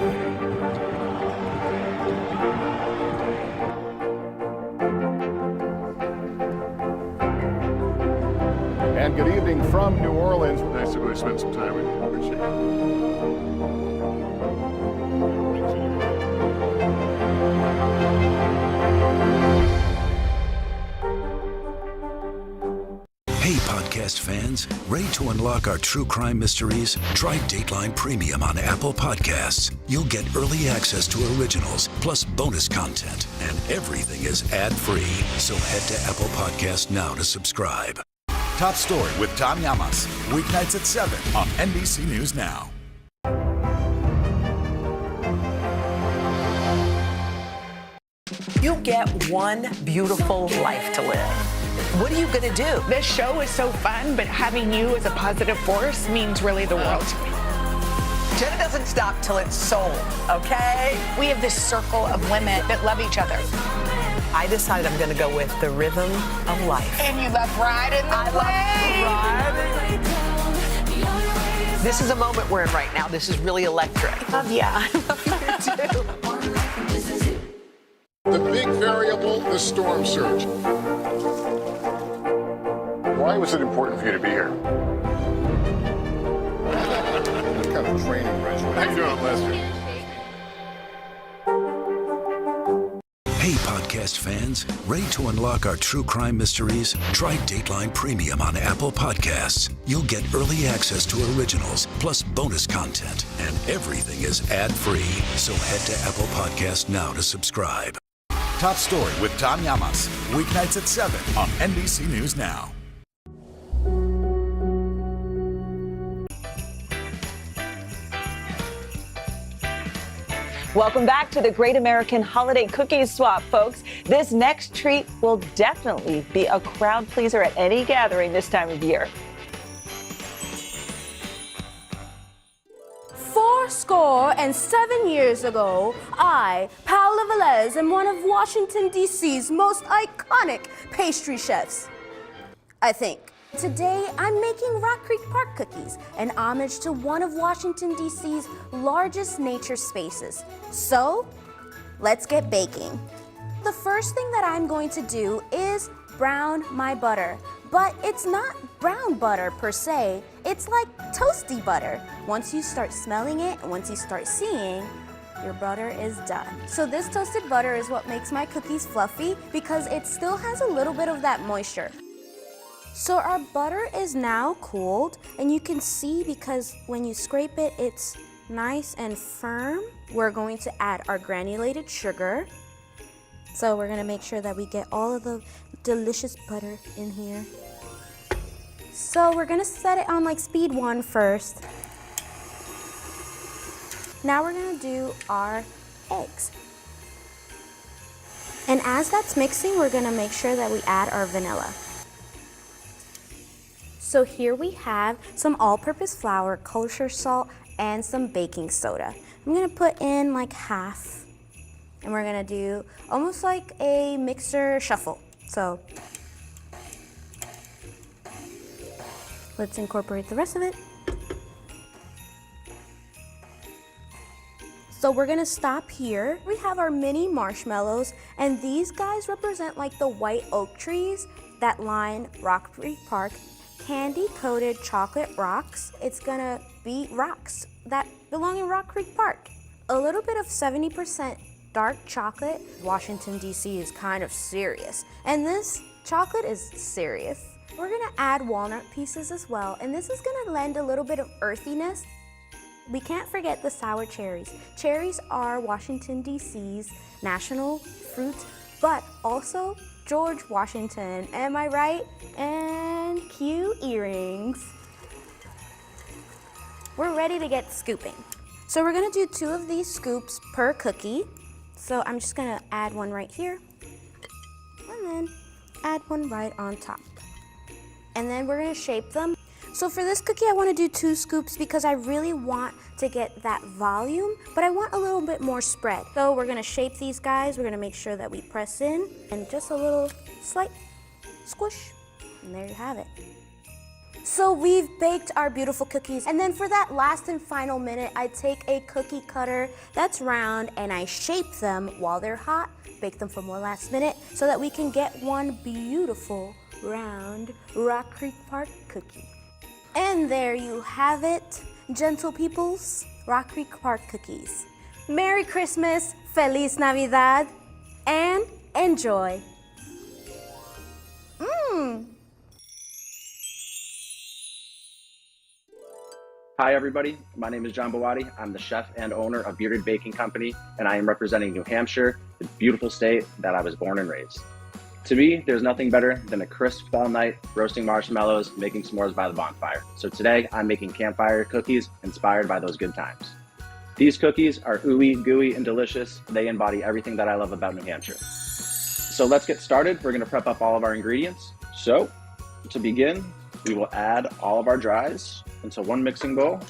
And good evening from New Orleans. Nice to really spend some time with you. Appreciate Hey, podcast fans, ready to unlock our true crime mysteries? Try Dateline Premium on Apple Podcasts. You'll get early access to originals, plus bonus content, and everything is ad-free. So head to Apple Podcasts now to subscribe. Top Story with Tom Llamas, weeknights at 7 on NBC News Now. You get one beautiful life to live. What are you going to do? This show is so fun, but having you as a positive force means really the world to me. Jenna doesn't stop till it's sold, okay? We have this circle of women that love each other. I decided I'm going to go with the rhythm of life. And you love riding the wave. This is a moment we're in right now. This is really electric. Love ya. I love you too. The big variable, the storm surge. Why was it important for you to be here? What kind of training regimen? How you doing, Lester? Hey, podcast fans, ready to unlock our true crime mysteries? Try Dateline Premium on Apple Podcasts. You'll get early access to originals, plus bonus content, and everything is ad-free. So head to Apple Podcasts now to subscribe. Top Story with Tom Llamas, weeknights at 7 on NBC News Now. Welcome back to the Great American Holiday Cookie Swap, folks. This next treat will definitely be a crowd pleaser at any gathering this time of year. 87 years ago, I, Paola Velez, am one of Washington, D.C.'s most iconic pastry chefs. I think. Today, I'm making Rock Creek Park cookies, an homage to one of Washington, D.C.'s largest nature spaces. So, let's get baking. The first thing that I'm going to do is brown my butter. But it's not brown butter per se, it's like toasty butter. Once you start smelling it, and once you start seeing, your butter is done. So this toasted butter is what makes my cookies fluffy because it still has a little bit of that moisture. So our butter is now cooled, and you can see because when you scrape it, it's nice and firm. We're going to add our granulated sugar. So we're gonna make sure that we get all of the delicious butter in here. So we're gonna set it on like speed 1 first. Now we're gonna do our eggs. And as that's mixing, we're gonna make sure that we add our vanilla. So here we have some all-purpose flour, kosher salt, and some baking soda. I'm gonna put in like half, and we're gonna do almost like a mixer shuffle. So let's incorporate the rest of it. So we're gonna stop here. We have our mini marshmallows, and these guys represent like the white oak trees that line Rock Creek Park. Candy-coated chocolate rocks. It's gonna be rocks that belong in Rock Creek Park. A little bit of 70% dark chocolate. Washington, D.C. is kind of serious, and this chocolate is serious. We're gonna add walnut pieces as well, and this is gonna lend a little bit of earthiness. We can't forget the sour cherries. Cherries are Washington, D.C.'s national fruit, but also George Washington, am I right? And cute earrings. We're ready to get scooping. So we're gonna do 2 of these scoops per cookie. So I'm just gonna add one right here, and then add one right on top. And then we're gonna shape them. So for this cookie, I wanna do 2 scoops because I really want to get that volume, but I want a little bit more spread. So we're gonna shape these guys. We're gonna make sure that we press in and just a little slight squish, and there you have it. So we've baked our beautiful cookies, and then for that last and final minute, I take a cookie cutter that's round and I shape them while they're hot, bake them for more last minute so that we can get one beautiful round Rock Creek Park cookie. And there you have it, gentle peoples, Rock Creek Park cookies. Merry Christmas, Feliz Navidad, and enjoy. Hi everybody, my name is John Bawadi. I'm the chef and owner of Bearded Baking Company, and I am representing New Hampshire, the beautiful state that I was born and raised. To me, there's nothing better than a crisp fall night, roasting marshmallows, making s'mores by the bonfire. So today, I'm making campfire cookies inspired by those good times. These cookies are ooey, gooey, and delicious. They embody everything that I love about New Hampshire. So let's get started. We're gonna prep up all of our ingredients. So, to begin, we will add all of our dries into one mixing bowl.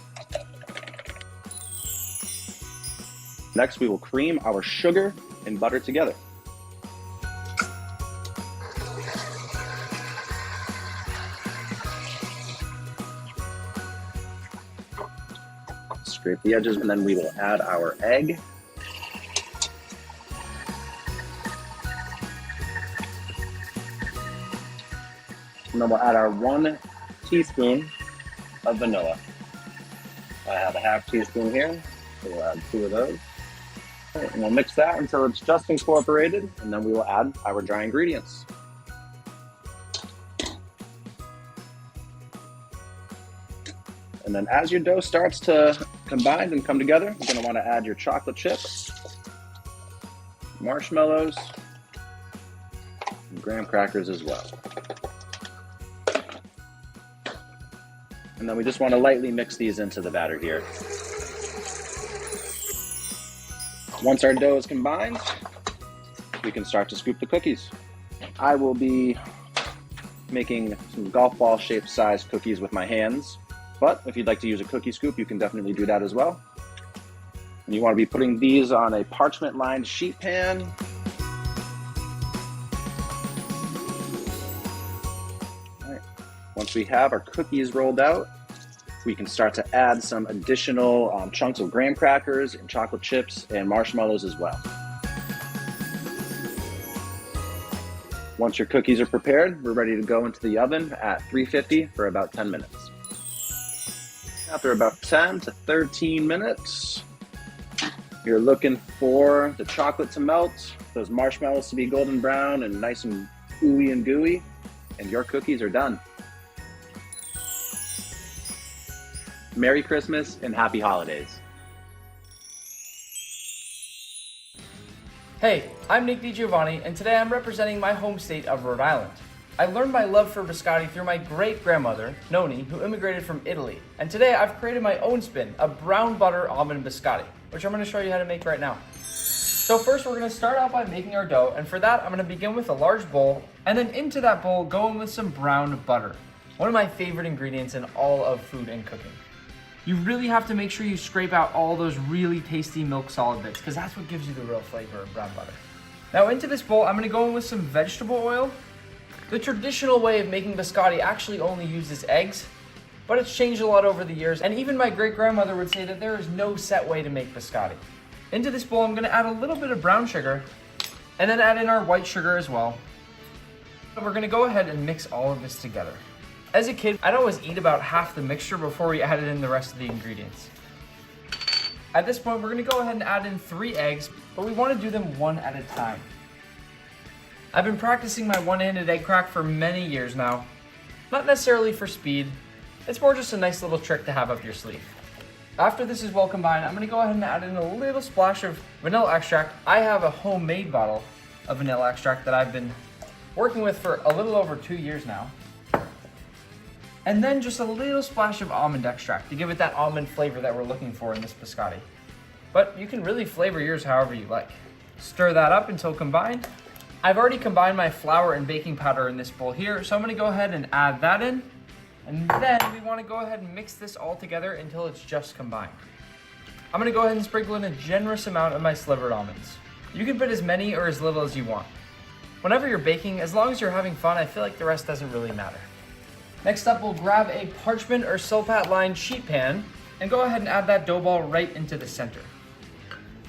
Next, we will cream our sugar and butter together. Scrape the edges, and then we will add our egg. And then we'll add our 1 teaspoon of vanilla. I have a half teaspoon here, so we'll add 2 of those. Okay, and we'll mix that until it's just incorporated, and then we will add our dry ingredients. And then as your dough starts to combine and come together, you're gonna wanna add your chocolate chips, marshmallows, and graham crackers as well. And then we just wanna lightly mix these into the batter here. Once our dough is combined, we can start to scoop the cookies. I will be making some golf ball shaped size cookies with my hands. But if you'd like to use a cookie scoop, you can definitely do that as well. And you want to be putting these on a parchment lined sheet pan. All right. Once we have our cookies rolled out, we can start to add some additional chunks of graham crackers and chocolate chips and marshmallows as well. Once your cookies are prepared, we're ready to go into the oven at 350 for about 10 minutes. After about 10 to 13 minutes, you're looking for the chocolate to melt, those marshmallows to be golden brown and nice and ooey and gooey, and your cookies are done. Merry Christmas and happy holidays. Hey, I'm Nick DiGiovanni, and today I'm representing my home state of Rhode Island. I learned my love for biscotti through my great-grandmother, Noni, who immigrated from Italy. And today I've created my own spin, a brown butter almond biscotti, which I'm going to show you how to make right now. So first we're going to start out by making our dough, and for that I'm going to begin with a large bowl, and then into that bowl go in with some brown butter, one of my favorite ingredients in all of food and cooking. You really have to make sure you scrape out all those really tasty milk solid bits, because that's what gives you the real flavor of brown butter. Now into this bowl I'm going to go in with some vegetable oil. The traditional way of making biscotti actually only uses eggs, but it's changed a lot over the years, and even my great-grandmother would say that there is no set way to make biscotti. Into this bowl, I'm gonna add a little bit of brown sugar and then add in our white sugar as well. And we're gonna go ahead and mix all of this together. As a kid, I'd always eat about half the mixture before we added in the rest of the ingredients. At this point, we're gonna go ahead and add in 3 eggs, but we wanna do them one at a time. I've been practicing my one-handed egg crack for many years now. Not necessarily for speed, it's more just a nice little trick to have up your sleeve. After this is well combined, I'm gonna go ahead and add in a little splash of vanilla extract. I have a homemade bottle of vanilla extract that I've been working with for a little over 2 years now. And then just a little splash of almond extract to give it that almond flavor that we're looking for in this biscotti. But you can really flavor yours however you like. Stir that up until combined. I've already combined my flour and baking powder in this bowl here, so I'm gonna go ahead and add that in. And then we wanna go ahead and mix this all together until it's just combined. I'm gonna go ahead and sprinkle in a generous amount of my slivered almonds. You can put as many or as little as you want. Whenever you're baking, as long as you're having fun, I feel like the rest doesn't really matter. Next up, we'll grab a parchment or silpat lined sheet pan and go ahead and add that dough ball right into the center.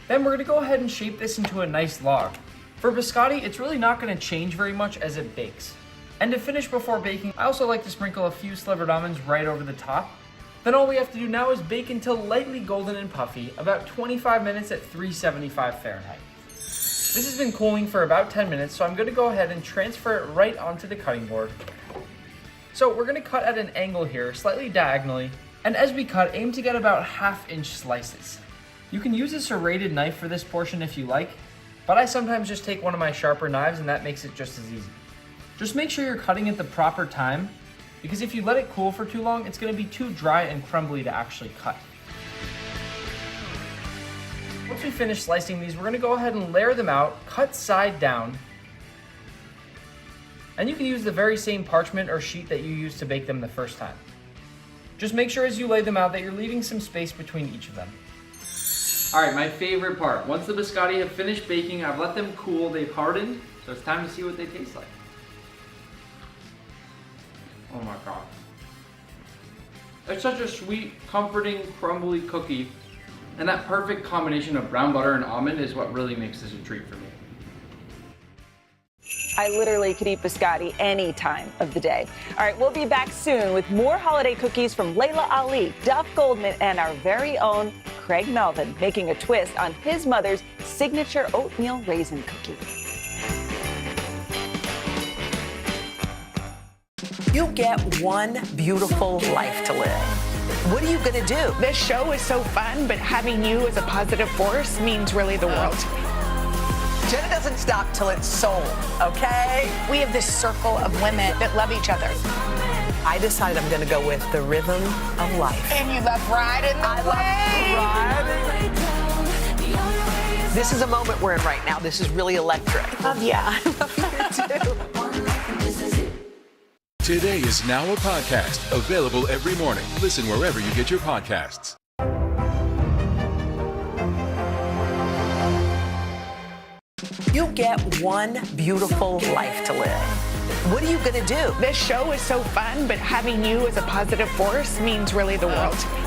Then we're gonna go ahead and shape this into a nice log. For biscotti, it's really not gonna change very much as it bakes. And to finish before baking, I also like to sprinkle a few slivered almonds right over the top. Then all we have to do now is bake until lightly golden and puffy, about 25 minutes at 375 Fahrenheit. This has been cooling for about 10 minutes, so I'm gonna go ahead and transfer it right onto the cutting board. So we're gonna cut at an angle here, slightly diagonally, and as we cut, aim to get about 1/2-inch slices. You can use a serrated knife for this portion if you like, but I sometimes just take one of my sharper knives and that makes it just as easy. Just make sure you're cutting at the proper time, because if you let it cool for too long, it's gonna be too dry and crumbly to actually cut. Once we finish slicing these, we're gonna go ahead and layer them out, cut side down, and you can use the very same parchment or sheet that you used to bake them the first time. Just make sure as you lay them out that you're leaving some space between each of them. All right, my favorite part. Once the biscotti have finished baking, I've let them cool, they've hardened, so it's time to see what they taste like. Oh my God. It's such a sweet, comforting, crumbly cookie, and that perfect combination of brown butter and almond is what really makes this a treat for me. I literally could eat biscotti any time of the day. All right, we'll be back soon with more holiday cookies from Layla Ali, Duff Goldman, and our very own Craig Melvin, making a twist on his mother's signature oatmeal raisin cookie. You get one beautiful life to live. What are you gonna do? This show is so fun, but having you as a positive force means really the world to me. Jenna doesn't stop till it's sold, okay? We have this circle of women that love each other. I decided I'm gonna go with the rhythm of life. And you love riding the wave. This is a moment we're in right now. This is really electric. Love ya. I love you too. Today is now a podcast, available every morning. Listen wherever you get your podcasts. You get one beautiful life to live. What are you gonna do? This show is so fun, but having you as a positive force means really the world to me.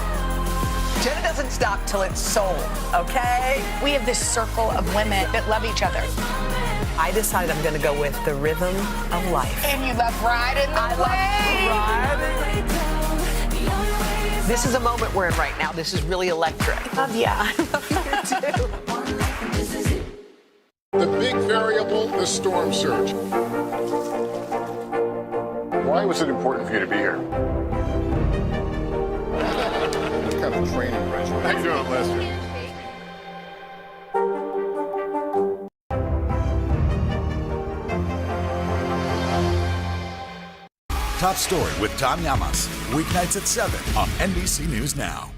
Jenna doesn't stop till it's sold, okay? We have this circle of women that love each other. I decided I'm gonna go with the rhythm of life. And you love riding the wave. This is a moment we're in right now. This is really electric. Love ya. I love you too. The big variable, the storm surge. Why was it important for you to be here? What kind of training regimen? How you doing, Lester? Top Story with Tom Llamas, weeknights at 7 on NBC News Now.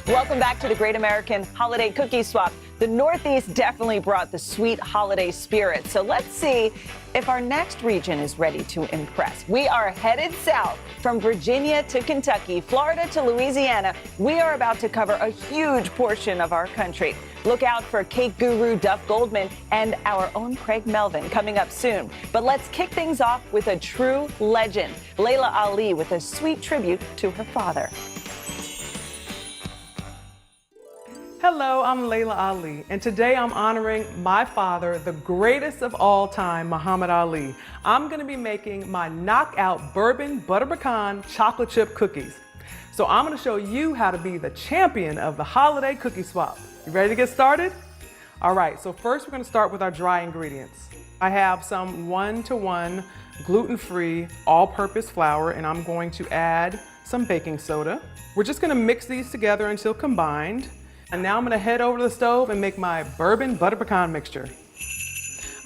Welcome back to the Great American Holiday Cookie Swap. The Northeast definitely brought the sweet holiday spirit. So let's see if our next region is ready to impress. We are headed south from Virginia to Kentucky, Florida to Louisiana. We are about to cover a huge portion of our country. Look out for cake guru Duff Goldman and our own Craig Melvin coming up soon. But let's kick things off with a true legend, Layla Ali, with a sweet tribute to her father. Hello, I'm Layla Ali, and today I'm honoring my father, the greatest of all time, Muhammad Ali. I'm gonna be making my knockout bourbon butter pecan chocolate chip cookies. So I'm gonna show you how to be the champion of the holiday cookie swap. You ready to get started? All right, so first we're gonna start with our dry ingredients. I have some 1-to-1 gluten-free all-purpose flour, and I'm going to add some baking soda. We're just gonna mix these together until combined. And now I'm gonna head over to the stove and make my bourbon butter pecan mixture.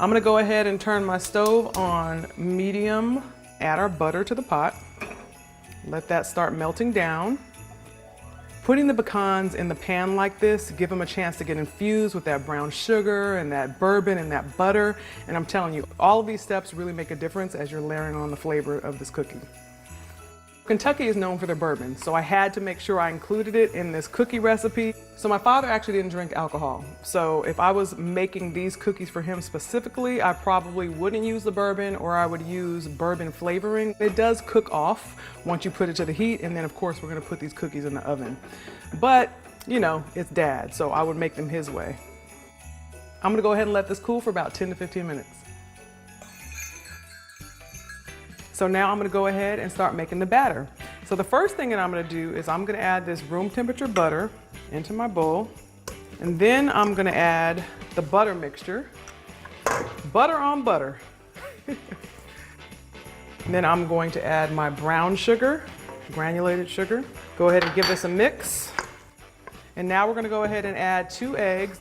I'm gonna go ahead and turn my stove on medium, add our butter to the pot. Let that start melting down. Putting the pecans in the pan like this, give them a chance to get infused with that brown sugar and that bourbon and that butter. And I'm telling you, all of these steps really make a difference as you're layering on the flavor of this cookie. Kentucky is known for their bourbon, so I had to make sure I included it in this cookie recipe. So my father actually didn't drink alcohol. So if I was making these cookies for him specifically, I probably wouldn't use the bourbon, or I would use bourbon flavoring. It does cook off once you put it to the heat, and then of course we're gonna put these cookies in the oven. But, you know, it's Dad, so I would make them his way. I'm gonna go ahead and let this cool for about 10 to 15 minutes. So now I'm gonna go ahead and start making the batter. So the first thing that I'm gonna do is I'm gonna add this room temperature butter into my bowl. And then I'm gonna add the butter mixture. Butter on butter. And then I'm going to add my brown sugar, granulated sugar. Go ahead and give this a mix. And now we're gonna go ahead and add 2 eggs,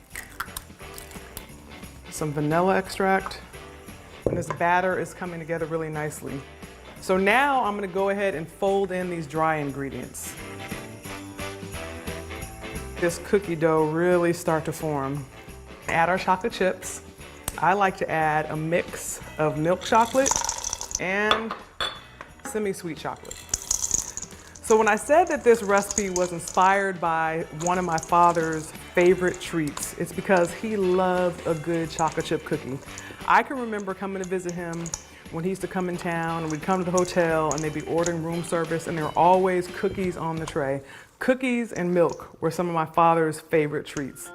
some vanilla extract. And this batter is coming together really nicely. So now I'm gonna go ahead and fold in these dry ingredients. This cookie dough really start to form. Add our chocolate chips. I like to add a mix of milk chocolate and semi-sweet chocolate. So when I said that this recipe was inspired by one of my father's favorite treats, it's because he loved a good chocolate chip cookie. I can remember coming to visit him when he used to come in town, and we'd come to the hotel and they'd be ordering room service, and there were always cookies on the tray. Cookies and milk were some of my father's favorite treats.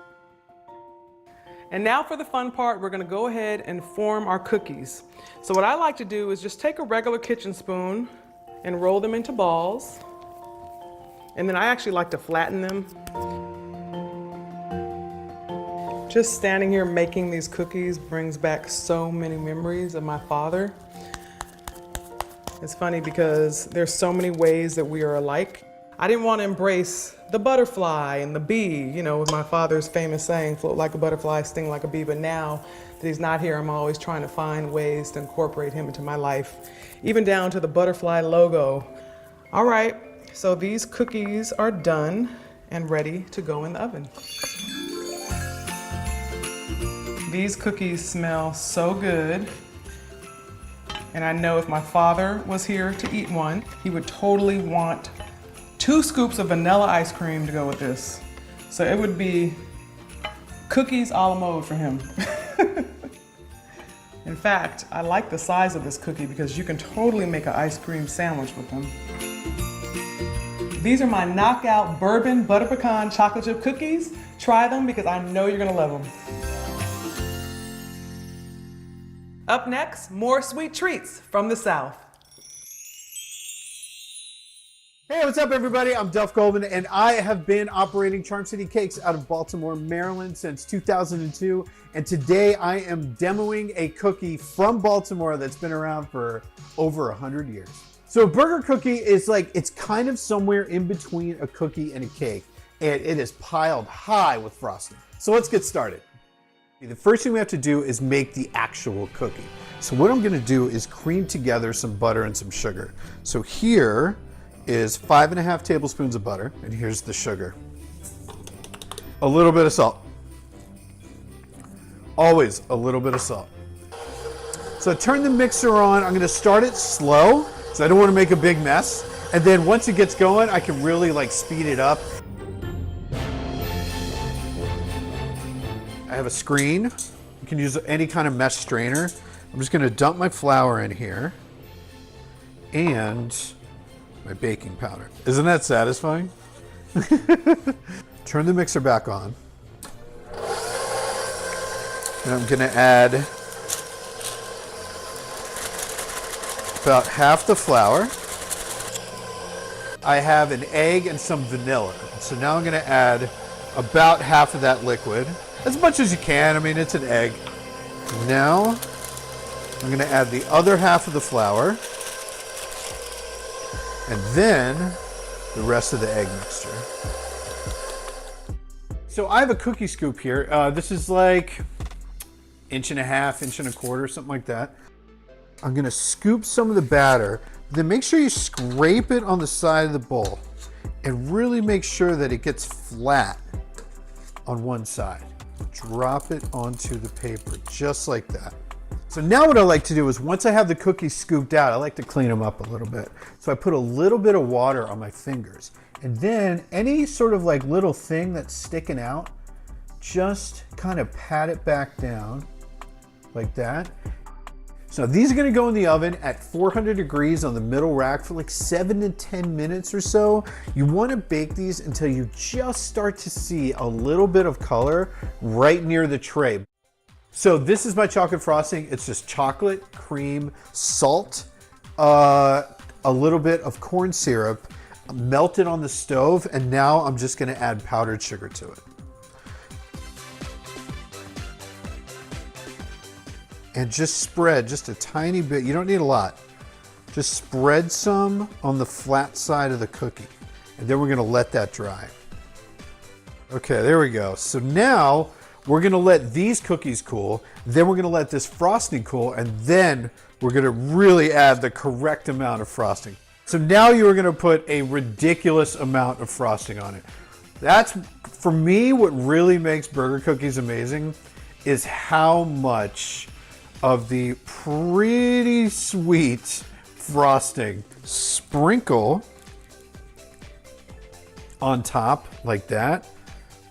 And now for the fun part, we're gonna go ahead and form our cookies. So what I like to do is just take a regular kitchen spoon and roll them into balls. And then I actually like to flatten them. Just standing here making these cookies brings back so many memories of my father. It's funny because there's so many ways that we are alike. I didn't want to embrace the butterfly and the bee, you know, with my father's famous saying, float like a butterfly, sting like a bee. But now that he's not here, I'm always trying to find ways to incorporate him into my life, even down to the butterfly logo. All right, so these cookies are done and ready to go in the oven. These cookies smell so good. And I know if my father was here to eat one, he would totally want 2 scoops of vanilla ice cream to go with this. So it would be cookies a la mode for him. In fact, I like the size of this cookie because you can totally make an ice cream sandwich with them. These are my knockout bourbon butter pecan chocolate chip cookies. Try them because I know you're gonna love them. Up next, more sweet treats from the South. Hey, what's up, everybody? I'm Duff Goldman, and I have been operating Charm City Cakes out of Baltimore, Maryland since 2002. And today I am demoing a cookie from Baltimore that's been around for over 100 years. So a burger cookie is like, it's kind of somewhere in between a cookie and a cake, and it is piled high with frosting. So let's get started. The first thing we have to do is make the actual cookie. So what I'm gonna do is cream together some butter and some sugar. So here is 5.5 tablespoons of butter, and here's the sugar. A little bit of salt. Always a little bit of salt. So turn the mixer on. I'm gonna start it slow, so I don't wanna make a big mess. And then once it gets going, I can really like speed it up. I have a screen. You can use any kind of mesh strainer. I'm just gonna dump my flour in here and my baking powder. Isn't that satisfying? Turn the mixer back on. And I'm gonna add about half the flour. I have an egg and some vanilla. So now I'm gonna add about half of that liquid. As much as you can, I mean, it's an egg. Now, I'm gonna add the other half of the flour. And then, the rest of the egg mixture. So I have a cookie scoop here. This is like 1.5 inches, 1.25 inches, something like that. I'm gonna scoop some of the batter, then make sure you scrape it on the side of the bowl and really make sure that it gets flat on one side. Drop it onto the paper, just like that. So now what I like to do is once I have the cookies scooped out, I like to clean them up a little bit. So I put a little bit of water on my fingers. And then any sort of like little thing that's sticking out, just kind of pat it back down like that. So these are gonna go in the oven at 400 degrees on the middle rack for like 7 to 10 minutes or so. You wanna bake these until you just start to see a little bit of color right near the tray. So this is my chocolate frosting. It's just chocolate, cream, salt, a little bit of corn syrup, melted on the stove, and now I'm just gonna add powdered sugar to it. And just spread just a tiny bit. You don't need a lot. Just spread some on the flat side of the cookie. And then we're gonna let that dry. Okay, there we go. So now we're gonna let these cookies cool. Then we're gonna let this frosting cool. And then we're gonna really add the correct amount of frosting. So now you're gonna put a ridiculous amount of frosting on it. That's, for me, what really makes burger cookies amazing is how much of the pretty sweet frosting sprinkle on top like that,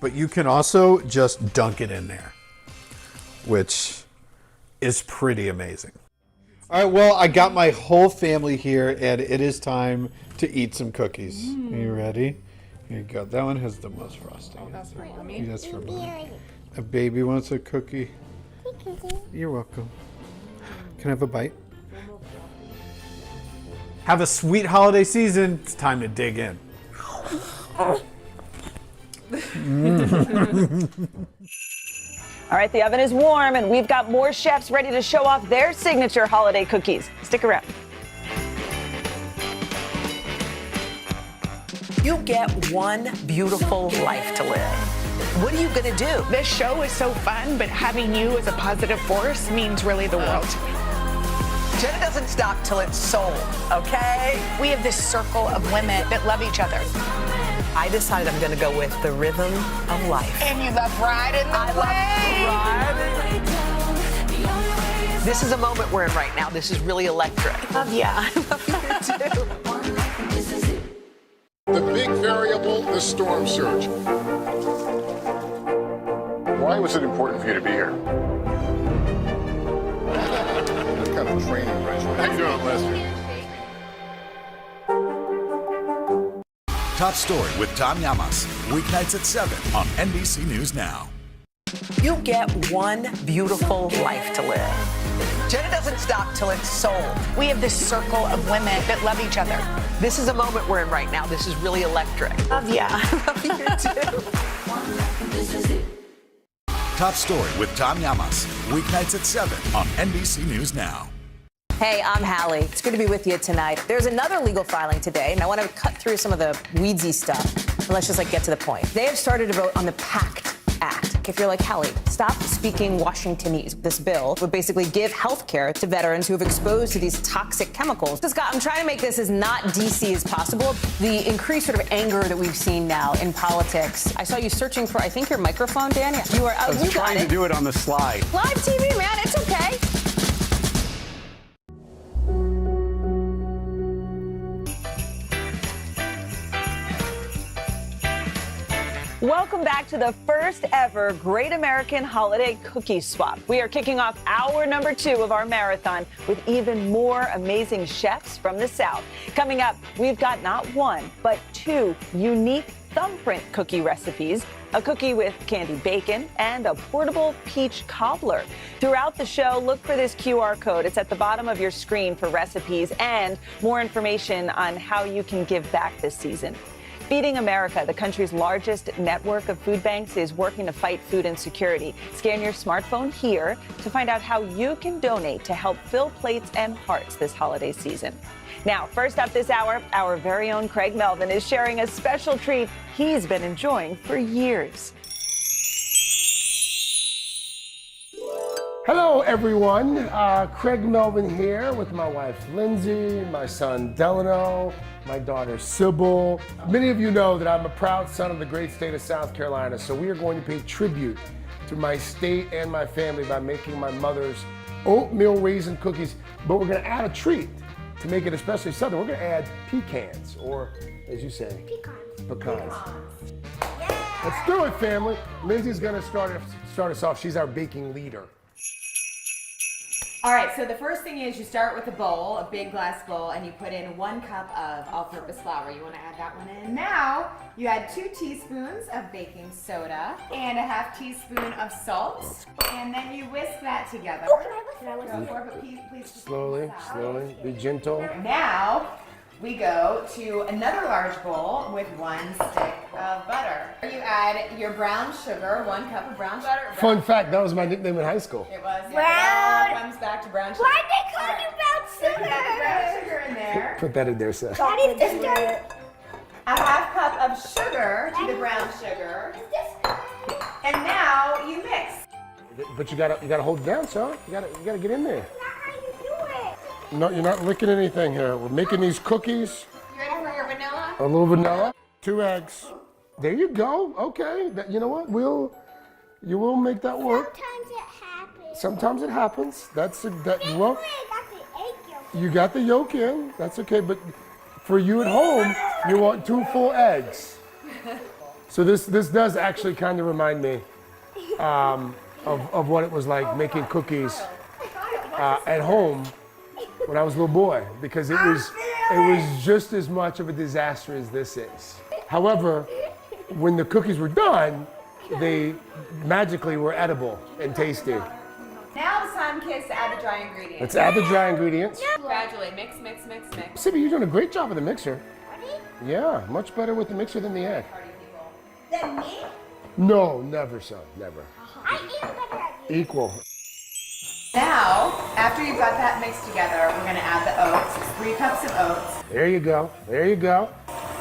but you can also just dunk it in there, which is pretty amazing. All right, well, I got my whole family here and it is time to eat some cookies. Are you ready? Here you go. That one has the most frosting. Oh, that's for mommy. That's for mommy. A baby wants a cookie. You're welcome. Can I have a bite? Have a sweet holiday season. It's time to dig in. All right, the oven is warm and we've got more chefs ready to show off their signature holiday cookies. Stick around. You get one beautiful life to live. What are you gonna do? This show is so fun, but having you as a positive force means really the world. Jenna doesn't stop till it's sold, okay? We have this circle of women that love each other. I decided I'm gonna go with the rhythm of life. And you love riding the wave. This is a moment we're in right now. This is really electric. Love ya. I love you too. The big variable, the storm surge. Why was it important for you to be here? What kind of training regimen? How you doing, Lester? Top Story with Tom Llamas, weeknights at 7 on NBC News Now. You get one beautiful life to live. Jenna doesn't stop till it's sold. We have this circle of women that love each other. This is a moment we're in right now. This is really electric. Love ya. I love you too. Top Story with Tom Llamas, weeknights at 7 on NBC News Now. Hey, I'm Hallie. It's good to be with you tonight. There's another legal filing today, and I want to cut through some of the weedsy stuff. And let's just get to the point. They have started to vote on the PACT Act. If you're like Hallie, stop speaking Washingtonese. This bill would basically give health care to veterans who have exposed to these toxic chemicals. So Scott, I'm trying to make this as not DC as possible. The increased sort of anger that we've seen now in politics. I saw you searching for, I think, your microphone, Dan. You are. I was trying to do it on the slide. Live TV, man. It's okay. Welcome back to the first ever Great American Holiday Cookie Swap. We are kicking off hour number 2 of our marathon with even more amazing chefs from the South. Coming up, we've got not one, but 2 unique thumbprint cookie recipes, a cookie with candied bacon, and a portable peach cobbler. Throughout the show, look for this QR code. It's at the bottom of your screen for recipes and more information on how you can give back this season. Feeding America, the country's largest network of food banks, is working to fight food insecurity. Scan your smartphone here to find out how you can donate to help fill plates and hearts this holiday season. Now, first up this hour, our very own Craig Melvin is sharing a special treat he's been enjoying for years. Hello, everyone. Craig Melvin here with my wife, Lindsay, my son, Delano, my daughter, Sybil. Many of you know that I'm a proud son of the great state of South Carolina, so we are going to pay tribute to my state and my family by making my mother's oatmeal raisin cookies, but we're going to add a treat to make it especially southern. We're going to add pecans, or as you say, pecans. Let's do it, family. Lindsay's going to start us off. She's our baking leader. All right, so the first thing is you start with a bowl, a big glass bowl, and you put in 1 cup of all-purpose flour. You want to add that one in. Now, you add 2 teaspoons of baking soda and a ½ teaspoon of salt, and then you whisk that together. Oh, can I whisk it? Go for it, but please Slowly, be gentle. Now, we go to another large bowl with 1 stick of butter. You add your brown sugar, 1 cup of brown butter. Fun fact, that was my nickname in high school. It was. Yeah, it all comes back to brown sugar. Why'd they call you brown So you put the brown sugar in there. Put that in there, Seth. A ½ cup of sugar to the brown sugar. And now you mix. But you gotta hold it down, son. You gotta get in there. That's how you do it. No, you're not licking anything here. We're making these cookies. You ready for your vanilla? A little vanilla, 2 eggs. There you go. Okay. You know what? You will make that work. Sometimes it happens. Well, you got the yolk in. That's okay. But for you at home, you want 2 full eggs. So this does actually kind of remind me of what it was like making cookies at home when I was a little boy, because it was just as much of a disaster as this is. However, when the cookies were done, they magically were edible and tasty. Now it's time, kids, to add the dry ingredients. Let's add the dry ingredients. Gradually, mix, mix, mix, mix. Sibby, you're doing a great job with the mixer. Yeah, much better with the mixer than the egg. Than me? No, never, son, never. I am better at you. Equal. Now, after you've got that mixed together, we're going to add the oats. It's 3 cups of oats. There you go. There you go.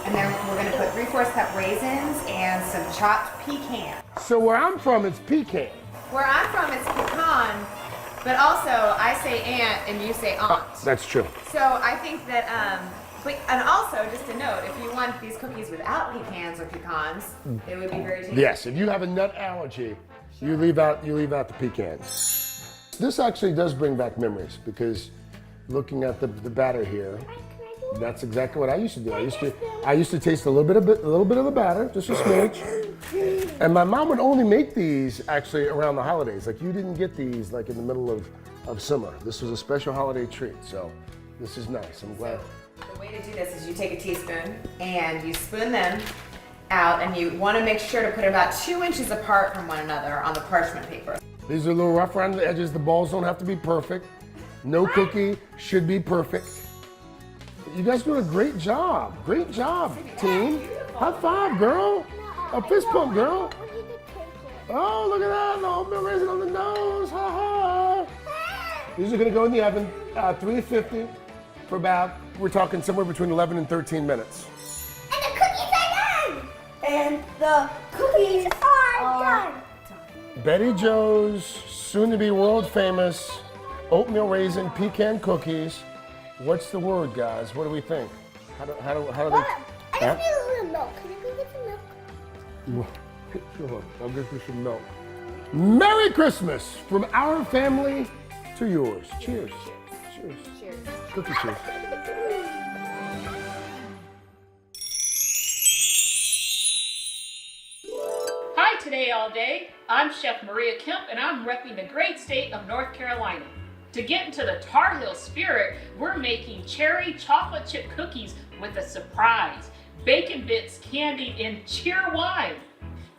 And then we're going to put 3/4 cup raisins and some chopped pecan. So where I'm from, it's pecan. Where I'm from, it's pecan, but also I say aunt and you say aunt. That's true. So I think that, and also just a note, if you want these cookies without pecans or pecans, they would be very tasty. Yes, if you have a nut allergy, you leave out the pecans. This actually does bring back memories, because looking at the batter here, that's exactly what I used to do. I used to taste a little bit of the batter, just a smidge. And my mom would only make these actually around the holidays. Like, you didn't get these like in the middle of summer. This was a special holiday treat. So this is nice. I'm glad. The way to do this is you take a teaspoon and you spoon them out, and you want to make sure to put it about 2 inches apart from one another on the parchment paper. These are a little rough around the edges. The balls don't have to be perfect. No cookie should be perfect. You guys doing a great job. Great job, team. High five, girl. A fist pump, girl. Oh, look at that. The oatmeal raisin on the nose. Ha ha. These are going to go in the oven, 350 for about, we're talking somewhere between 11 and 13 minutes. And the cookies are done. And the cookies are done. Betty Joe's soon-to-be world-famous oatmeal raisin pecan cookies. What's the word, guys? What do we think? How do they? I just need a little milk. Can I go get some milk? Sure, I'll get you some milk. Merry Christmas from our family to yours. Cheers. Cheers. Cheers. Cookie cheers. Hi, Today All Day. I'm Chef Maria Kemp, and I'm repping the great state of North Carolina. To get into the Tar Heel spirit, we're making cherry chocolate chip cookies with a surprise. Bacon bits candied in cheer wine.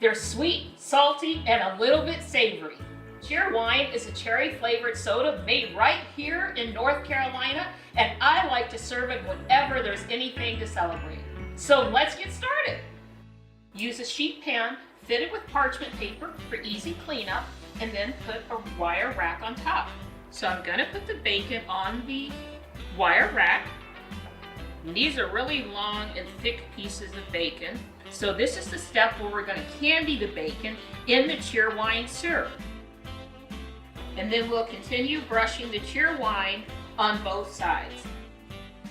They're sweet, salty, and a little bit savory. Cheer wine is a cherry flavored soda made right here in North Carolina, and I like to serve it whenever there's anything to celebrate. So let's get started. Use a sheet pan fitted with parchment paper for easy cleanup, and then put a wire rack on top. So I'm gonna put the bacon on the wire rack. And these are really long and thick pieces of bacon. So this is the step where we're gonna candy the bacon in the cheer wine syrup. And then we'll continue brushing the cheer wine on both sides.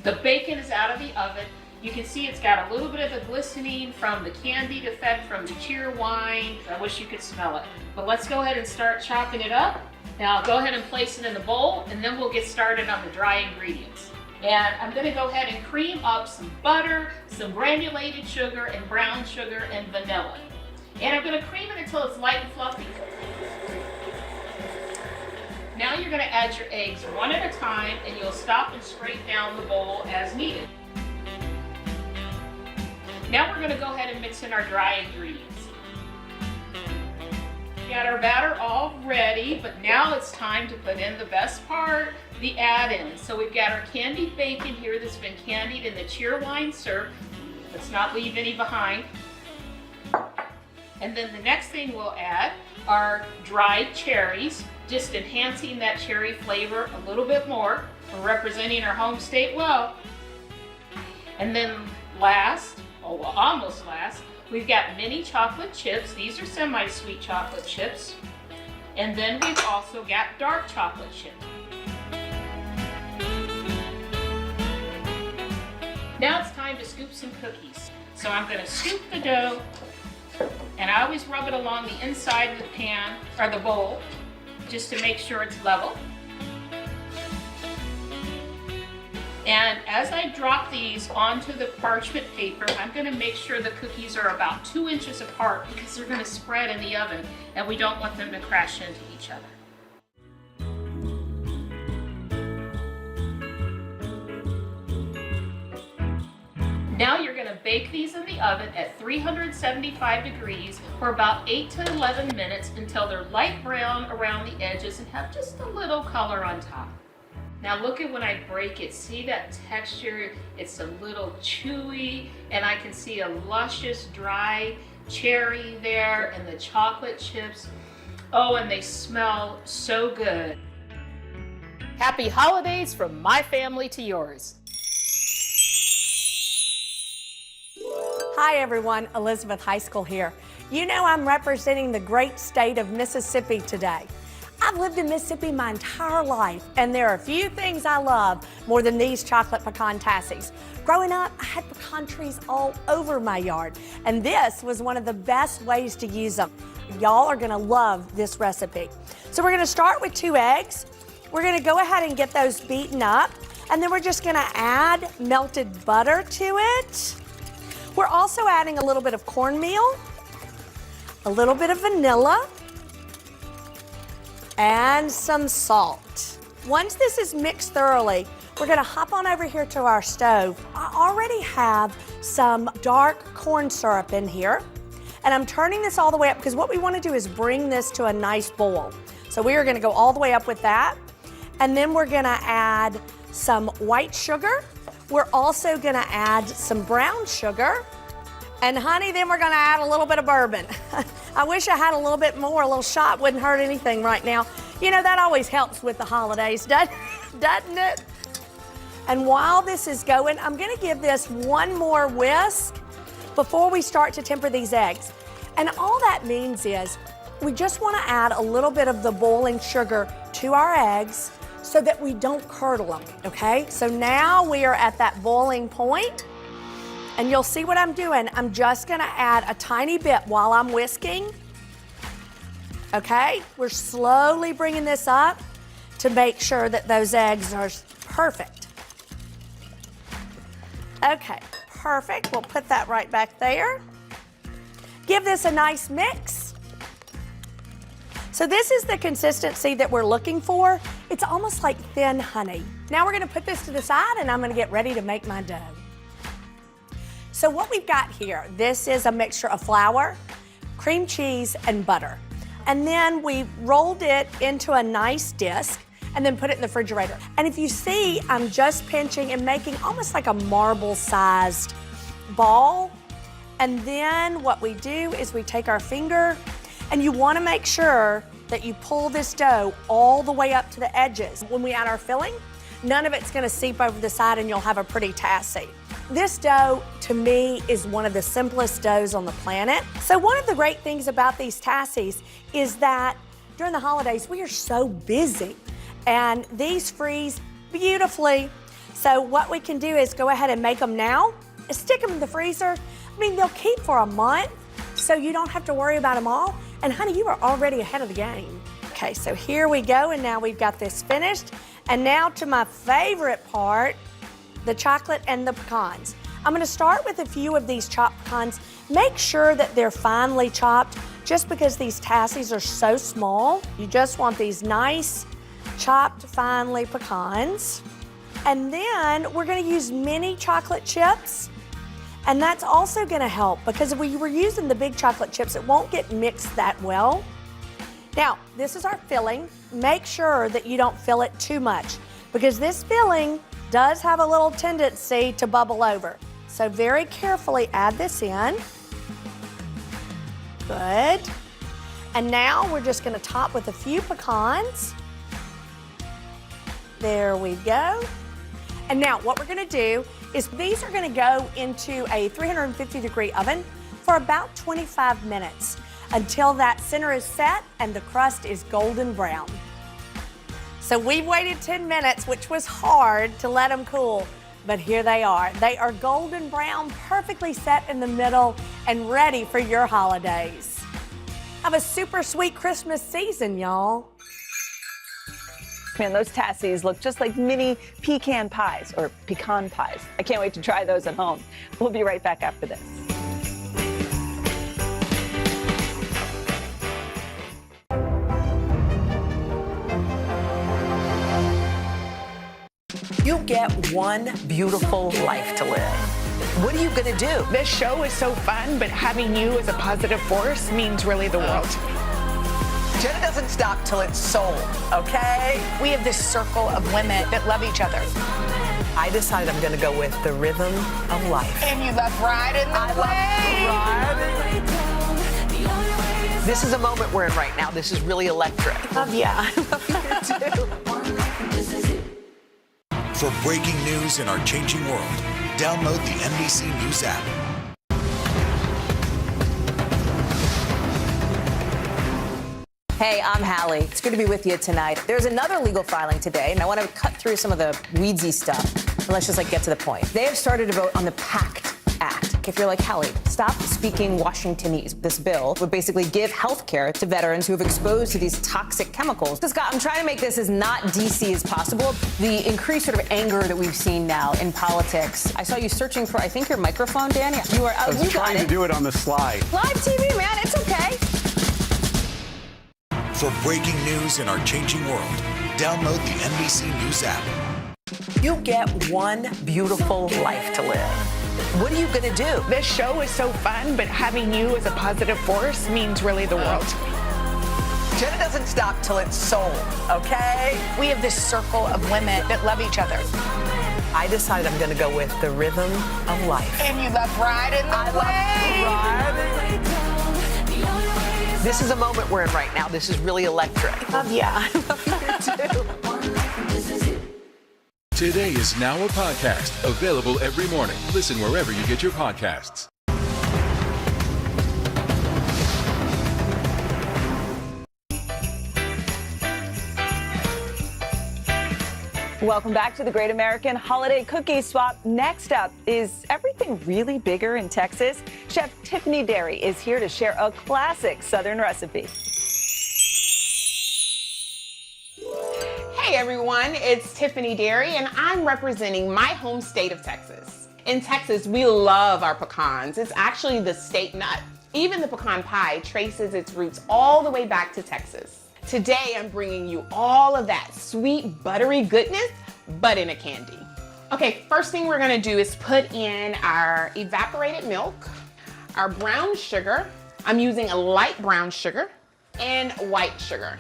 The bacon is out of the oven. You can see it's got a little bit of the glistening from the candied effect from the cheer wine. I wish you could smell it. But let's go ahead and start chopping it up. Now go ahead and place it in the bowl, and then we'll get started on the dry ingredients. And I'm gonna go ahead and cream up some butter, some granulated sugar, and brown sugar, and vanilla. And I'm gonna cream it until it's light and fluffy. Now you're gonna add your eggs one at a time, and you'll stop and scrape down the bowl as needed. Now we're gonna go ahead and mix in our dry ingredients. We got our batter all ready, but now it's time to put in the best part, the add-in. So we've got our candied bacon here that's been candied in the cheer wine syrup. Let's not leave any behind. And then the next thing we'll add are dried cherries, just enhancing that cherry flavor a little bit more. We're representing our home state well. And then last, almost last, we've got mini chocolate chips. These are semi-sweet chocolate chips. And then we've also got dark chocolate chips. Now it's time to scoop some cookies. So I'm gonna scoop the dough, and I always rub it along the inside of the pan, or the bowl, just to make sure it's level. And as I drop these onto the parchment paper, I'm gonna make sure the cookies are about 2 inches apart because they're gonna spread in the oven, and we don't want them to crash into each other. Now you're gonna bake these in the oven at 375 degrees for about 8 to 11 minutes until they're light brown around the edges and have just a little color on top. Now look at when I break it, see that texture? It's a little chewy, and I can see a luscious dry cherry there and the chocolate chips. Oh, and they smell so good. Happy holidays from my family to yours. Hi everyone, Elizabeth High School here. You know I'm representing the great state of Mississippi today. I've lived in Mississippi my entire life, and there are a few things I love more than these chocolate pecan tassies. Growing up, I had pecan trees all over my yard, and this was one of the best ways to use them. Y'all are gonna love this recipe. So we're gonna start with 2 eggs. We're gonna go ahead and get those beaten up, and then we're just gonna add melted butter to it. We're also adding a little bit of cornmeal, a little bit of vanilla, and some salt. Once this is mixed thoroughly, we're gonna hop on over here to our stove. I already have some dark corn syrup in here, and I'm turning this all the way up because what we wanna do is bring this to a nice boil. So we are gonna go all the way up with that, and then we're gonna add some white sugar. We're also gonna add some brown sugar, and honey, then we're gonna add a little bit of bourbon. I wish I had a little bit more, a little shot wouldn't hurt anything right now. You know, that always helps with the holidays, doesn't it? And while this is going, I'm gonna give this one more whisk before we start to temper these eggs. And all that means is We just want to add a little bit of the boiling sugar to our eggs so that we don't curdle them, okay? So now we are at that boiling point, and you'll see what I'm doing. I'm just gonna add a tiny bit while I'm whisking, okay? We're slowly bringing this up to make sure that those eggs are perfect. Okay, perfect. We'll put that right back there. Give this a nice mix. So this is the consistency that we're looking for. It's almost like thin honey. Now we're gonna put this to the side and I'm gonna get ready to make my dough. So what we've got here, this is a mixture of flour, cream cheese, and butter. And then we rolled it into a nice disc and then put it in the refrigerator. And if you see, I'm just pinching and making almost like a marble-sized ball. And then what we do is we take our finger, and you want to make sure that you pull this dough all the way up to the edges. When we add our filling, none of it's going to seep over the side and you'll have a pretty tassie. This dough, to me, is one of the simplest doughs on the planet. So one of the great things about these tassies is that during the holidays, we are so busy, and these freeze beautifully. So what we can do is go ahead and make them now, stick them in the freezer. I mean, they'll keep for a month, so you don't have to worry about them all. And honey, you are already ahead of the game. Okay, so here we go, and now we've got this finished. And now to my favorite part, the chocolate and the pecans. I'm gonna start with a few of these chopped pecans. Make sure that they're finely chopped, just because these tassies are so small. You just want these nice, chopped finely pecans. And then we're gonna use mini chocolate chips. And that's also gonna help, because if we were using the big chocolate chips, it won't get mixed that well. Now, this is our filling. Make sure that you don't fill it too much, because this filling does have a little tendency to bubble over. So very carefully add this in. Good. And now we're just gonna top with a few pecans. There we go. And now what we're gonna do is these are gonna go into a 350-degree oven for about 25 minutes until that center is set and the crust is golden brown. So we've waited 10 minutes, which was hard to let them cool, but here they are. They are golden brown, perfectly set in the middle, and ready for your holidays. Have a super sweet Christmas season, y'all. Man, those tassies look just like mini pecan pies or pecan pies. I can't wait to try those at home. We'll be right back after this. You get one beautiful life to live. What are you gonna do? This show is so fun, but having you as a positive force means really the world. Jenna doesn't stop till it's sold, okay? We have this circle of women that love each other. I decided I'm gonna go with the rhythm of life. And you love riding the wave. This is a moment we're in right now. This is really electric. Yeah. I love you too. For breaking news in our changing world, download the NBC News app. Hey, I'm Hallie. It's good to be with you tonight. There's another legal filing today, and I want to cut through some of the weedsy stuff. And let's just get to the point. They have started to vote on the PACT Act. If you're like Hallie, stop speaking Washingtonese. This bill would basically give health care to veterans who have exposed to these toxic chemicals. So Scott, I'm trying to make this as not DC as possible. The increased sort of anger that we've seen now in politics. I saw you searching for, I think, your microphone, Danny. You are. I was trying to do it on the slide. Live TV, man. It's okay. For breaking news in our changing world, download the NBC News app. You get one beautiful life to live. What are you gonna do? This show is so fun, but having you as a positive force means really the world. Jenna doesn't stop till it's sold, okay? We have this circle of women that love each other. I decided I'm gonna go with the rhythm of life. And you love riding the wave. This is a moment we're in right now. This is really electric. Yeah. I love you too. Today is now a podcast, available every morning. Listen wherever you get your podcasts. Welcome back to the Great American Holiday Cookie Swap. Next up, is everything really bigger in Texas? Chef Tiffany Derry is here to share a classic Southern recipe. Hey everyone, it's Tiffany Derry and I'm representing my home state of Texas. In Texas, we love our pecans. It's actually the state nut. Even the pecan pie traces its roots all the way back to Texas. Today, I'm bringing you all of that sweet, buttery goodness, but in a candy. Okay, first thing we're gonna do is put in our evaporated milk, our brown sugar. I'm using a light brown sugar and white sugar.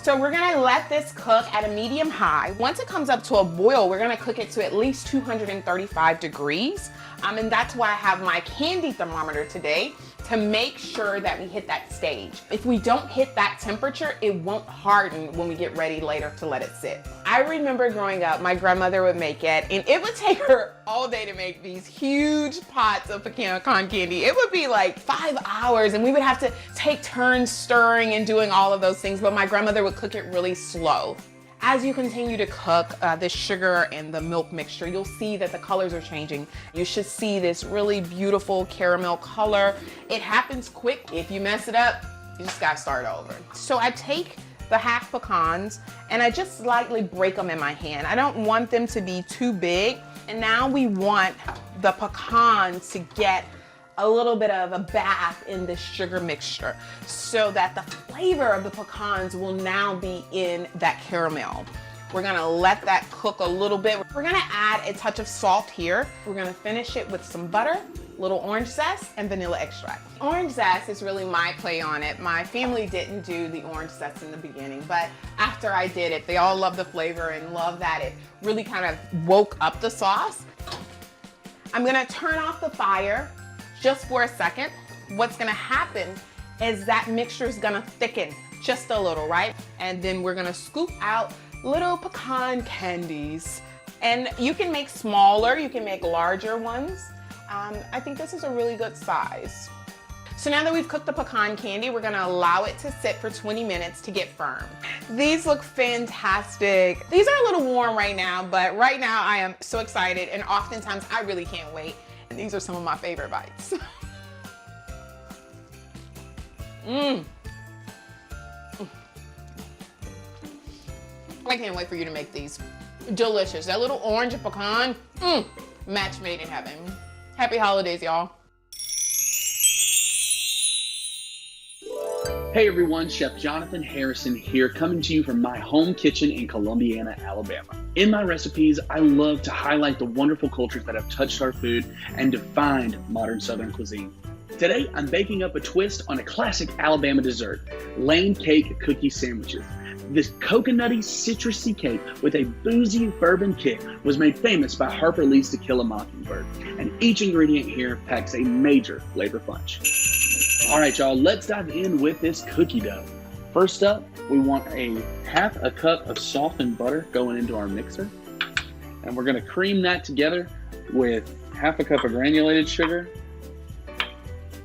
So we're gonna let this cook at a medium high. Once it comes up to a boil, we're gonna cook it to at least 235 degrees. And that's why I have my candy thermometer today, to make sure that we hit that stage. If we don't hit that temperature, it won't harden when we get ready later to let it sit. I remember growing up, my grandmother would make it, and it would take her all day to make these huge pots of pecan candy. It would be like 5 hours, and we would have to take turns stirring and doing all of those things, but my grandmother would cook it really slow. As you continue to cook the sugar and the milk mixture, you'll see that the colors are changing. You should see this really beautiful caramel color. It happens quick. If you mess it up, you just gotta start over. So I take the half pecans and I just slightly break them in my hand. I don't want them to be too big. And now we want the pecans to get a little bit of a bath in this sugar mixture so that the flavor of the pecans will now be in that caramel. We're gonna let that cook a little bit. We're gonna add a touch of salt here. We're gonna finish it with some butter, little orange zest, and vanilla extract. Orange zest is really my play on it. My family didn't do the orange zest in the beginning, but after I did it, they all love the flavor and love that it really kind of woke up the sauce. I'm gonna turn off the fire just for a second. What's gonna happen is that mixture is gonna thicken just a little, right? And then we're gonna scoop out little pecan candies. And you can make smaller, you can make larger ones. I think this is a really good size. So now that we've cooked the pecan candy, we're gonna allow it to sit for 20 minutes to get firm. These look fantastic. These are a little warm right now, but right now I am so excited, and oftentimes I really can't wait. And these are some of my favorite bites. I can't wait for you to make these. Delicious. That little orange and pecan, match made in heaven. Happy holidays, y'all. Hey everyone, Chef Jonathan Harrison here, coming to you from my home kitchen in Columbiana, Alabama. In my recipes, I love to highlight the wonderful cultures that have touched our food and defined modern Southern cuisine. Today, I'm baking up a twist on a classic Alabama dessert, lane cake cookie sandwiches. This coconutty, citrusy cake with a boozy bourbon kick was made famous by Harper Lee's To Kill a Mockingbird, and each ingredient here packs a major flavor punch. All right, y'all, let's dive in with this cookie dough. First up, we want half a cup of softened butter going into our mixer. And we're gonna cream that together with half a cup of granulated sugar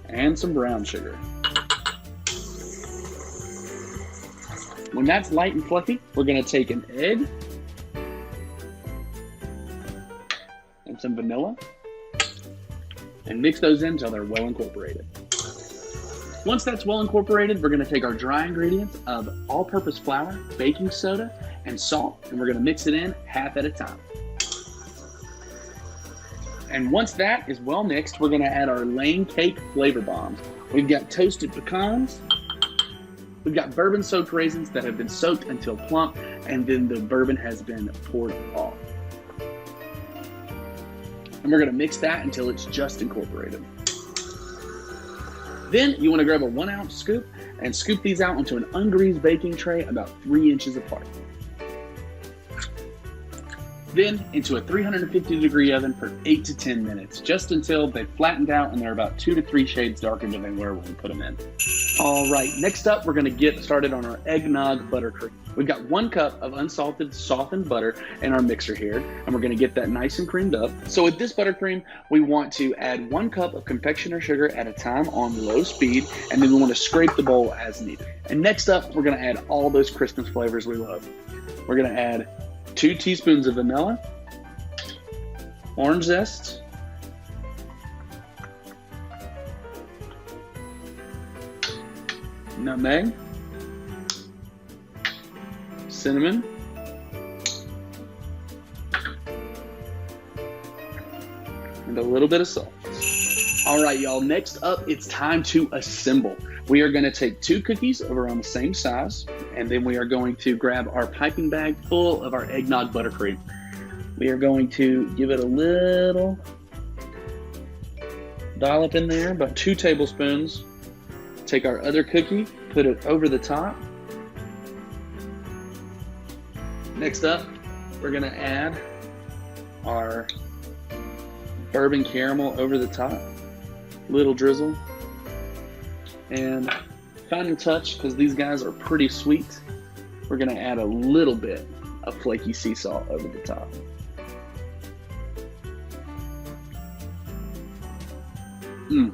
and some brown sugar. When that's light and fluffy, we're gonna take an egg and some vanilla and mix those in until they're well incorporated. Once that's well incorporated, we're gonna take our dry ingredients of all-purpose flour, baking soda, and salt, and we're gonna mix it in half at a time. And once that is well mixed, we're gonna add our lane cake flavor bombs. We've got toasted pecans, we've got bourbon-soaked raisins that have been soaked until plump, and then the bourbon has been poured off. And we're gonna mix that until it's just incorporated. Then you want to grab a 1 ounce scoop and scoop these out onto an ungreased baking tray about 3 inches apart. Then into a 350 degree oven for 8 to 10 minutes, just until they've flattened out and they're about 2 to 3 shades darker than they were when we put them in. All right, next up, we're gonna get started on our eggnog buttercream. We've got 1 cup of unsalted softened butter in our mixer here, and we're gonna get that nice and creamed up. So with this buttercream, we want to add 1 cup of confectioner sugar at a time on low speed, and then we wanna scrape the bowl as needed. And next up, we're gonna add all those Christmas flavors we love. We're gonna add 2 teaspoons of vanilla, orange zest, nutmeg, cinnamon, and a little bit of salt. All right, y'all, next up, it's time to assemble. We are gonna take 2 cookies of around the same size, and then we are going to grab our piping bag full of our eggnog buttercream. We are going to give it a little dollop in there, about 2 tablespoons. Take our other cookie, put it over the top. Next up, we're gonna add our bourbon caramel over the top. Little drizzle. And final touch, because these guys are pretty sweet, we're gonna add a little bit of flaky sea salt over the top. You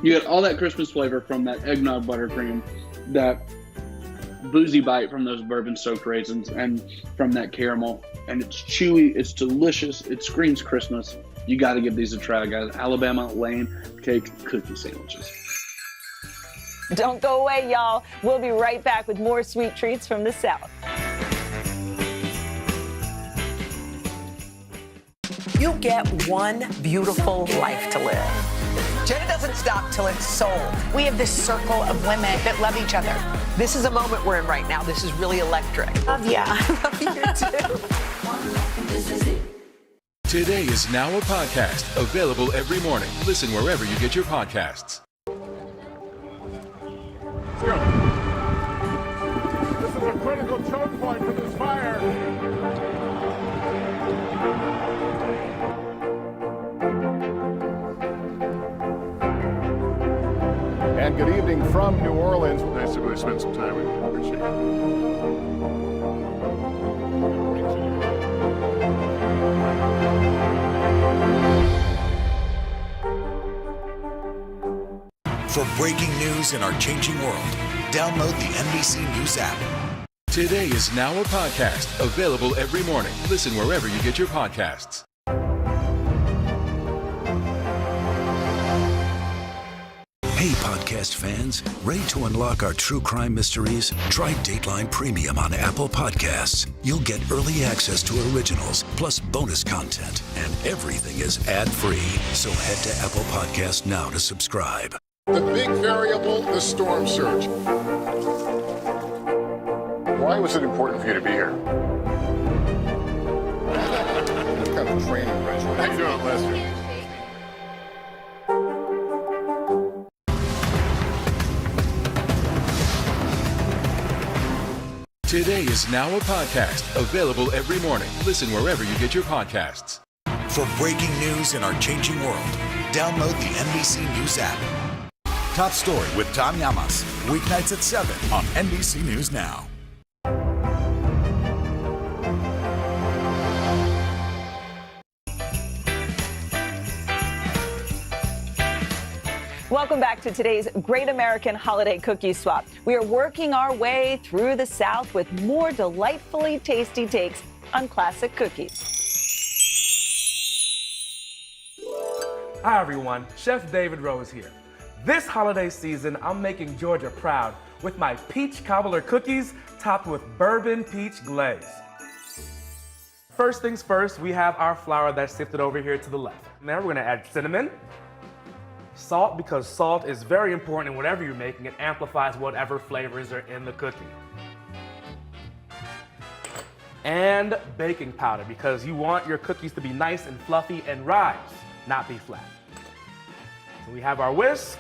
get all that Christmas flavor from that eggnog buttercream, that boozy bite from those bourbon soaked raisins, and from that caramel. And it's chewy, it's delicious, it screams Christmas. You got to give these a try, guys. Alabama Lane Cake Cookie Sandwiches. Don't go away, y'all. We'll be right back with more sweet treats from the South. You get one beautiful life to live. Jenna doesn't stop till it's sold. We have this circle of women that love each other. This is a moment we're in right now. This is really electric. Love ya. Love you too. Today is now a podcast available every morning. Listen wherever you get your podcasts. Let's go. This is a critical choke point for this fire. And good evening from New Orleans. Nice to really spend some time with you. Appreciate it. For breaking news in our changing world, download the NBC News app. Today is now a podcast available every morning. Listen wherever you get your podcasts. Hey, podcast fans, ready to unlock our true crime mysteries? Try Dateline Premium on Apple Podcasts. You'll get early access to originals, plus bonus content, and everything is ad-free. So head to Apple Podcasts now to subscribe. The big variable, the storm surge. Why was it important for you to be here? What kind of training regimen? How you doing, Lester? Today is now a podcast available every morning. Listen wherever you get your podcasts. For breaking news in our changing world, download the NBC News app. Top Story with Tom Llamas, weeknights at 7 on NBC News Now. Welcome back to today's Great American Holiday Cookie Swap. We are working our way through the South with more delightfully tasty takes on classic cookies. Hi everyone, Chef David Rose here. This holiday season, I'm making Georgia proud with my peach cobbler cookies topped with bourbon peach glaze. First things first, we have our flour that's sifted over here to the left. Now we're gonna add cinnamon, salt, because salt is very important in whatever you're making. It amplifies whatever flavors are in the cookie. And baking powder, because you want your cookies to be nice and fluffy and rise, not be flat. So we have our whisk.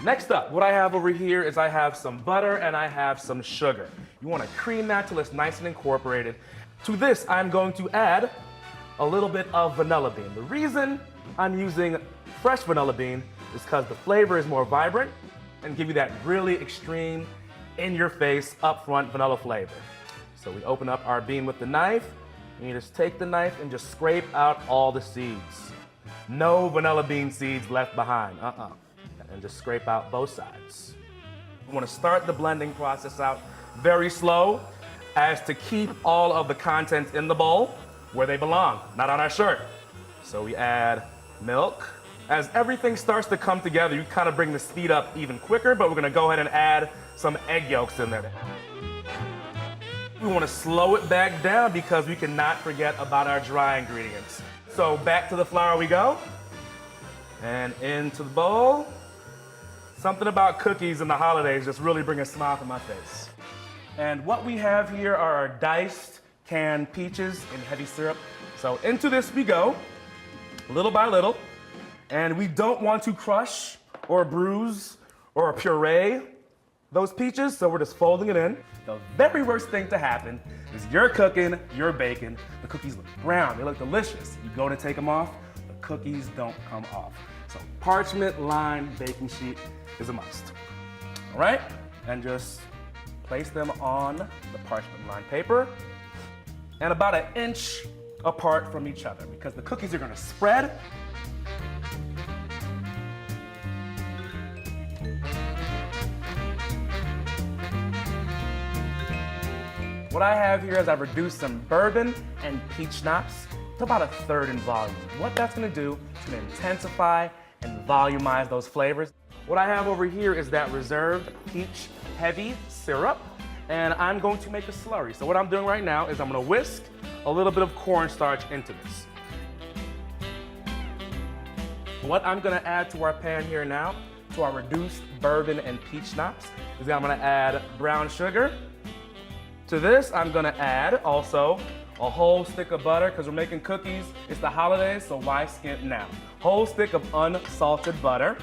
Next up, what I have over here is I have some butter and I have some sugar. You want to cream that till it's nice and incorporated. To this, I'm going to add a little bit of vanilla bean. The reason I'm using fresh vanilla bean is because the flavor is more vibrant and give you that really extreme, in-your-face, upfront vanilla flavor. So we open up our bean with the knife, and you just take the knife and just scrape out all the seeds. No vanilla bean seeds left behind, And just scrape out both sides. You want to start the blending process out very slow. as to keep all of the contents in the bowl where they belong, not on our shirt. So we add milk. As everything starts to come together, you kind of bring the speed up even quicker, but we're gonna go ahead and add some egg yolks in there. We wanna slow it back down because we cannot forget about our dry ingredients. So back to the flour we go, and into the bowl. Something about cookies in the holidays just really bring a smile to my face. And what we have here are our diced canned peaches in heavy syrup. So into this we go, little by little. And we don't want to crush or bruise or puree those peaches, so we're just folding it in. The very worst thing to happen is you're cooking, you're baking, the cookies look brown, they look delicious. You go to take them off, the cookies don't come off. So parchment lined baking sheet is a must. All right, and just place them on the parchment lined paper and about 1 inch apart from each other because the cookies are gonna spread. What I have here is I've reduced some bourbon and peach schnapps to about 1/3 in volume. What that's gonna do is gonna intensify and volumize those flavors. What I have over here is that reserved peach heavy syrup, and I'm going to make a slurry. So what I'm doing right now is I'm gonna whisk a little bit of cornstarch into this. What I'm gonna add to our pan here now, to our reduced bourbon and peach schnapps, is that I'm gonna add brown sugar. To this, I'm gonna add also a whole stick of butter, because we're making cookies. It's the holidays, so why skimp now? Whole stick of unsalted butter.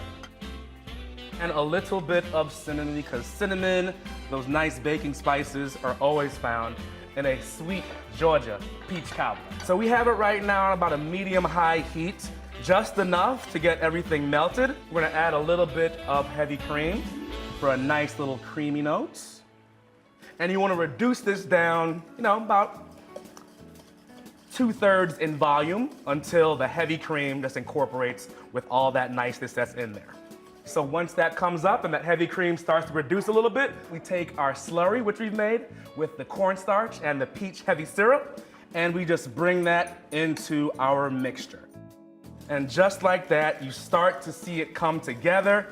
And a little bit of cinnamon, because cinnamon, those nice baking spices, are always found in a sweet Georgia peach cobbler. So we have it right now at about a medium-high heat, just enough to get everything melted. We're gonna add a little bit of heavy cream for a nice little creamy note. And you wanna reduce this down, about 2/3 in volume until the heavy cream just incorporates with all that niceness that's in there. So once that comes up and that heavy cream starts to reduce a little bit, we take our slurry, which we've made with the cornstarch and the peach heavy syrup, and we just bring that into our mixture. And just like that, you start to see it come together.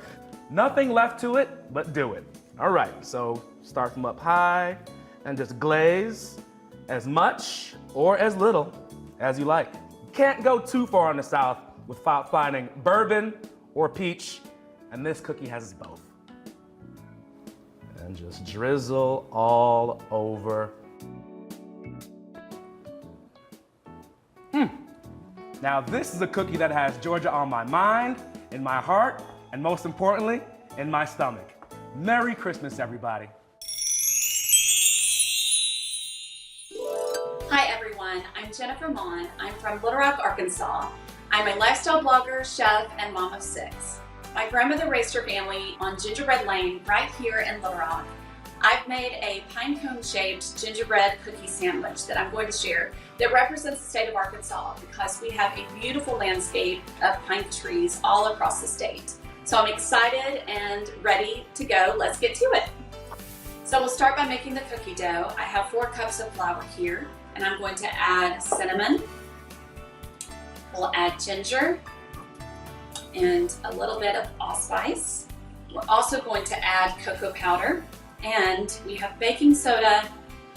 Nothing left to it, but do it. All right, so start from up high and just glaze as much or as little as you like. You can't go too far on the south without finding bourbon or peach, and this cookie has both. And just drizzle all over. Now this is a cookie that has Georgia on my mind, in my heart, and most importantly, in my stomach. Merry Christmas, everybody. Hi everyone, I'm Jennifer Mon. I'm from Little Rock, Arkansas. I'm a lifestyle blogger, chef, and mom of 6. My grandmother raised her family on Gingerbread Lane right here in Little Rock. I've made a pine cone shaped gingerbread cookie sandwich that I'm going to share that represents the state of Arkansas because we have a beautiful landscape of pine trees all across the state. So I'm excited and ready to go. Let's get to it. So we'll start by making the cookie dough. I have 4 cups of flour here, and I'm going to add cinnamon. We'll add ginger and a little bit of allspice. We're also going to add cocoa powder, and we have baking soda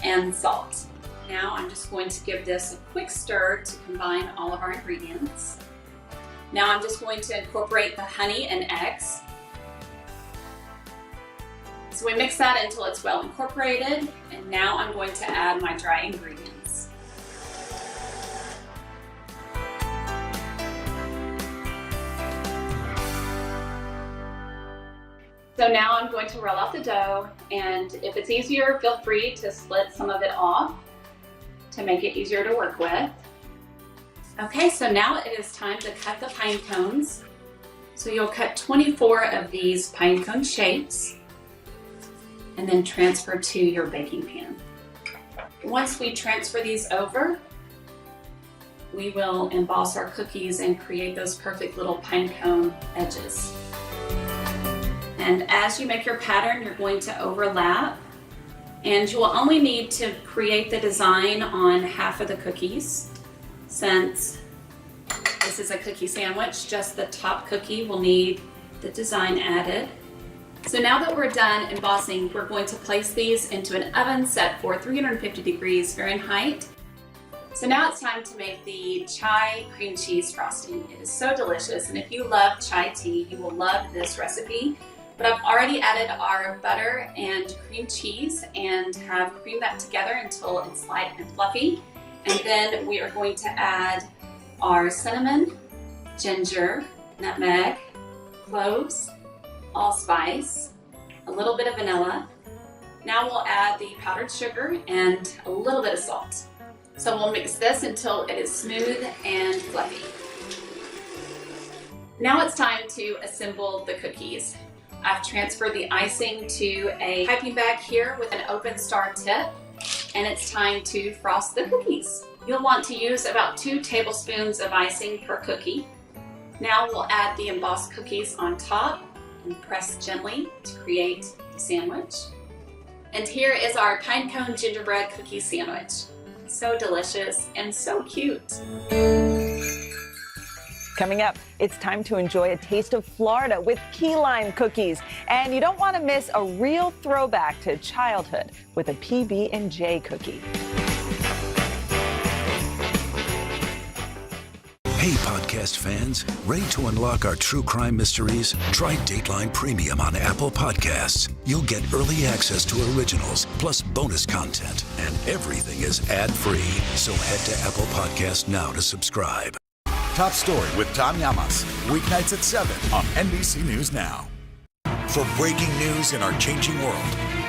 and salt. Now I'm just going to give this a quick stir to combine all of our ingredients. Now I'm just going to incorporate the honey and eggs. So we mix that until it's well incorporated, and now I'm going to add my dry ingredients. So now I'm going to roll out the dough, and if it's easier, feel free to split some of it off to make it easier to work with. Okay, so now it is time to cut the pine cones. So you'll cut 24 of these pine cone shapes and then transfer to your baking pan. Once we transfer these over, we will emboss our cookies and create those perfect little pine cone edges. And as you make your pattern, you're going to overlap And you will only need to create the design on half of the cookies. Since this is a cookie sandwich, just the top cookie will need the design added. So now that we're done embossing, we're going to place these into an oven set for 350 degrees Fahrenheit. So now it's time to make the chai cream cheese frosting. It is so delicious, and if you love chai tea, you will love this recipe. But I've already added our butter and cream cheese and have creamed that together until it's light and fluffy. And then we are going to add our cinnamon, ginger, nutmeg, cloves, allspice, a little bit of vanilla. Now we'll add the powdered sugar and a little bit of salt. So we'll mix this until it is smooth and fluffy. Now it's time to assemble the cookies. I've transferred the icing to a piping bag here with an open star tip, and it's time to frost the cookies. You'll want to use about 2 tablespoons of icing per cookie. Now we'll add the embossed cookies on top and press gently to create the sandwich. And here is our pine cone gingerbread cookie sandwich. So delicious and so cute. Coming up, it's time to enjoy a taste of Florida with key lime cookies. And you don't want to miss a real throwback to childhood with a PB&J cookie. Hey, podcast fans, ready to unlock our true crime mysteries? Try Dateline Premium on Apple Podcasts. You'll get early access to originals, plus bonus content, and everything is ad-free. So head to Apple Podcasts now to subscribe. Top Story with Tom Llamas, weeknights at 7 on NBC News Now. For breaking news in our changing world,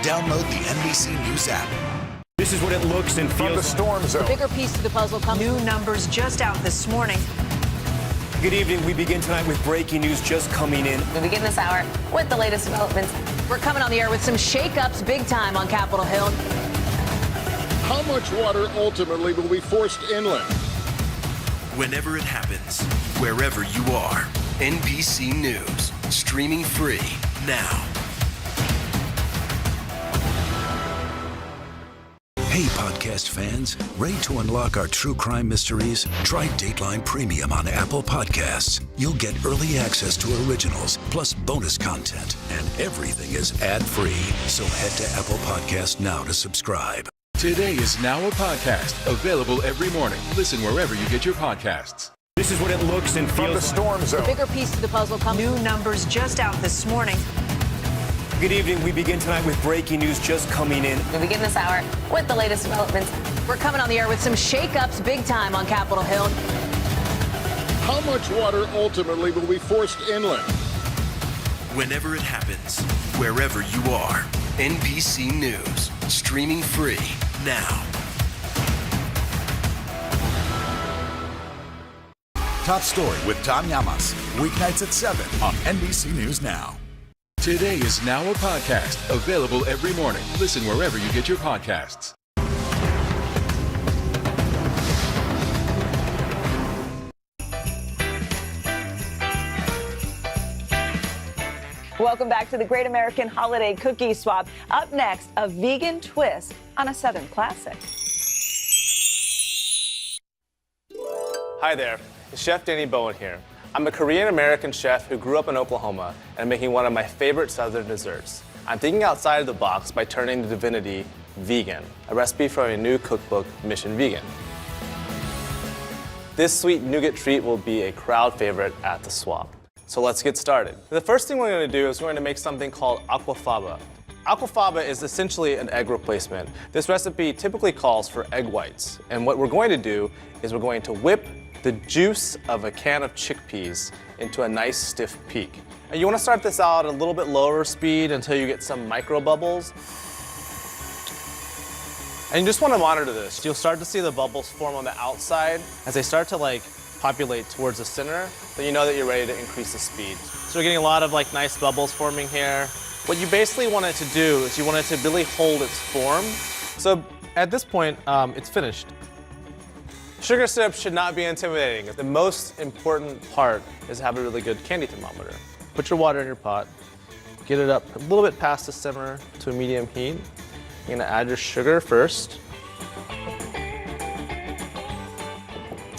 download the NBC News app. This is what it looks and feels From the storm zone. The bigger piece to the puzzle comes. New numbers just out this morning. Good evening. We begin tonight with breaking news just coming in. We begin this hour with the latest developments. We're coming on the air with some shakeups big time on Capitol Hill. How much water ultimately will be forced inland? Whenever it happens, wherever you are, NBC News, streaming free now. Hey, podcast fans, ready to unlock our true crime mysteries? Try Dateline Premium on Apple Podcasts. You'll get early access to originals, plus bonus content, and everything is ad-free. So head to Apple Podcasts now to subscribe. Today is now a podcast, available every morning. Listen wherever you get your podcasts. This is what it looks and feels From the storm zone. The bigger piece to the puzzle comes. New numbers just out this morning. Good evening. We begin tonight with breaking news just coming in. We begin this hour with the latest developments. We're coming on the air with some shakeups big time on Capitol Hill. How much water ultimately will be forced inland? Whenever it happens, wherever you are, NBC News, streaming free now. Top Story with Tom Llamas, weeknights at 7 on NBC News Now. Today is now a podcast, available every morning. Listen wherever you get your podcasts. Welcome back to the Great American Holiday Cookie Swap. Up next, a vegan twist on a Southern classic. Hi there, it's Chef Danny Bowen here. I'm a Korean-American chef who grew up in Oklahoma and I'm making one of my favorite Southern desserts. I'm thinking outside of the box by turning the divinity vegan, a recipe from a new cookbook, Mission Vegan. This sweet nougat treat will be a crowd favorite at the swap. So let's get started. The first thing we're going to do is we're going to make something called aquafaba. Aquafaba is essentially an egg replacement. This recipe typically calls for egg whites. And what we're going to do is we're going to whip the juice of a can of chickpeas into a nice stiff peak. And you want to start this out at a little bit lower speed until you get some micro bubbles. And you just want to monitor this. You'll start to see the bubbles form on the outside. As they start to populate towards the center, then you know that you're ready to increase the speed. So we're getting a lot of nice bubbles forming here. What you basically want it to do is you want it to really hold its form. So at this point, it's finished. Sugar syrup should not be intimidating. The most important part is to have a really good candy thermometer. Put your water in your pot, get it up a little bit past the simmer to a medium heat, You're gonna add your sugar first.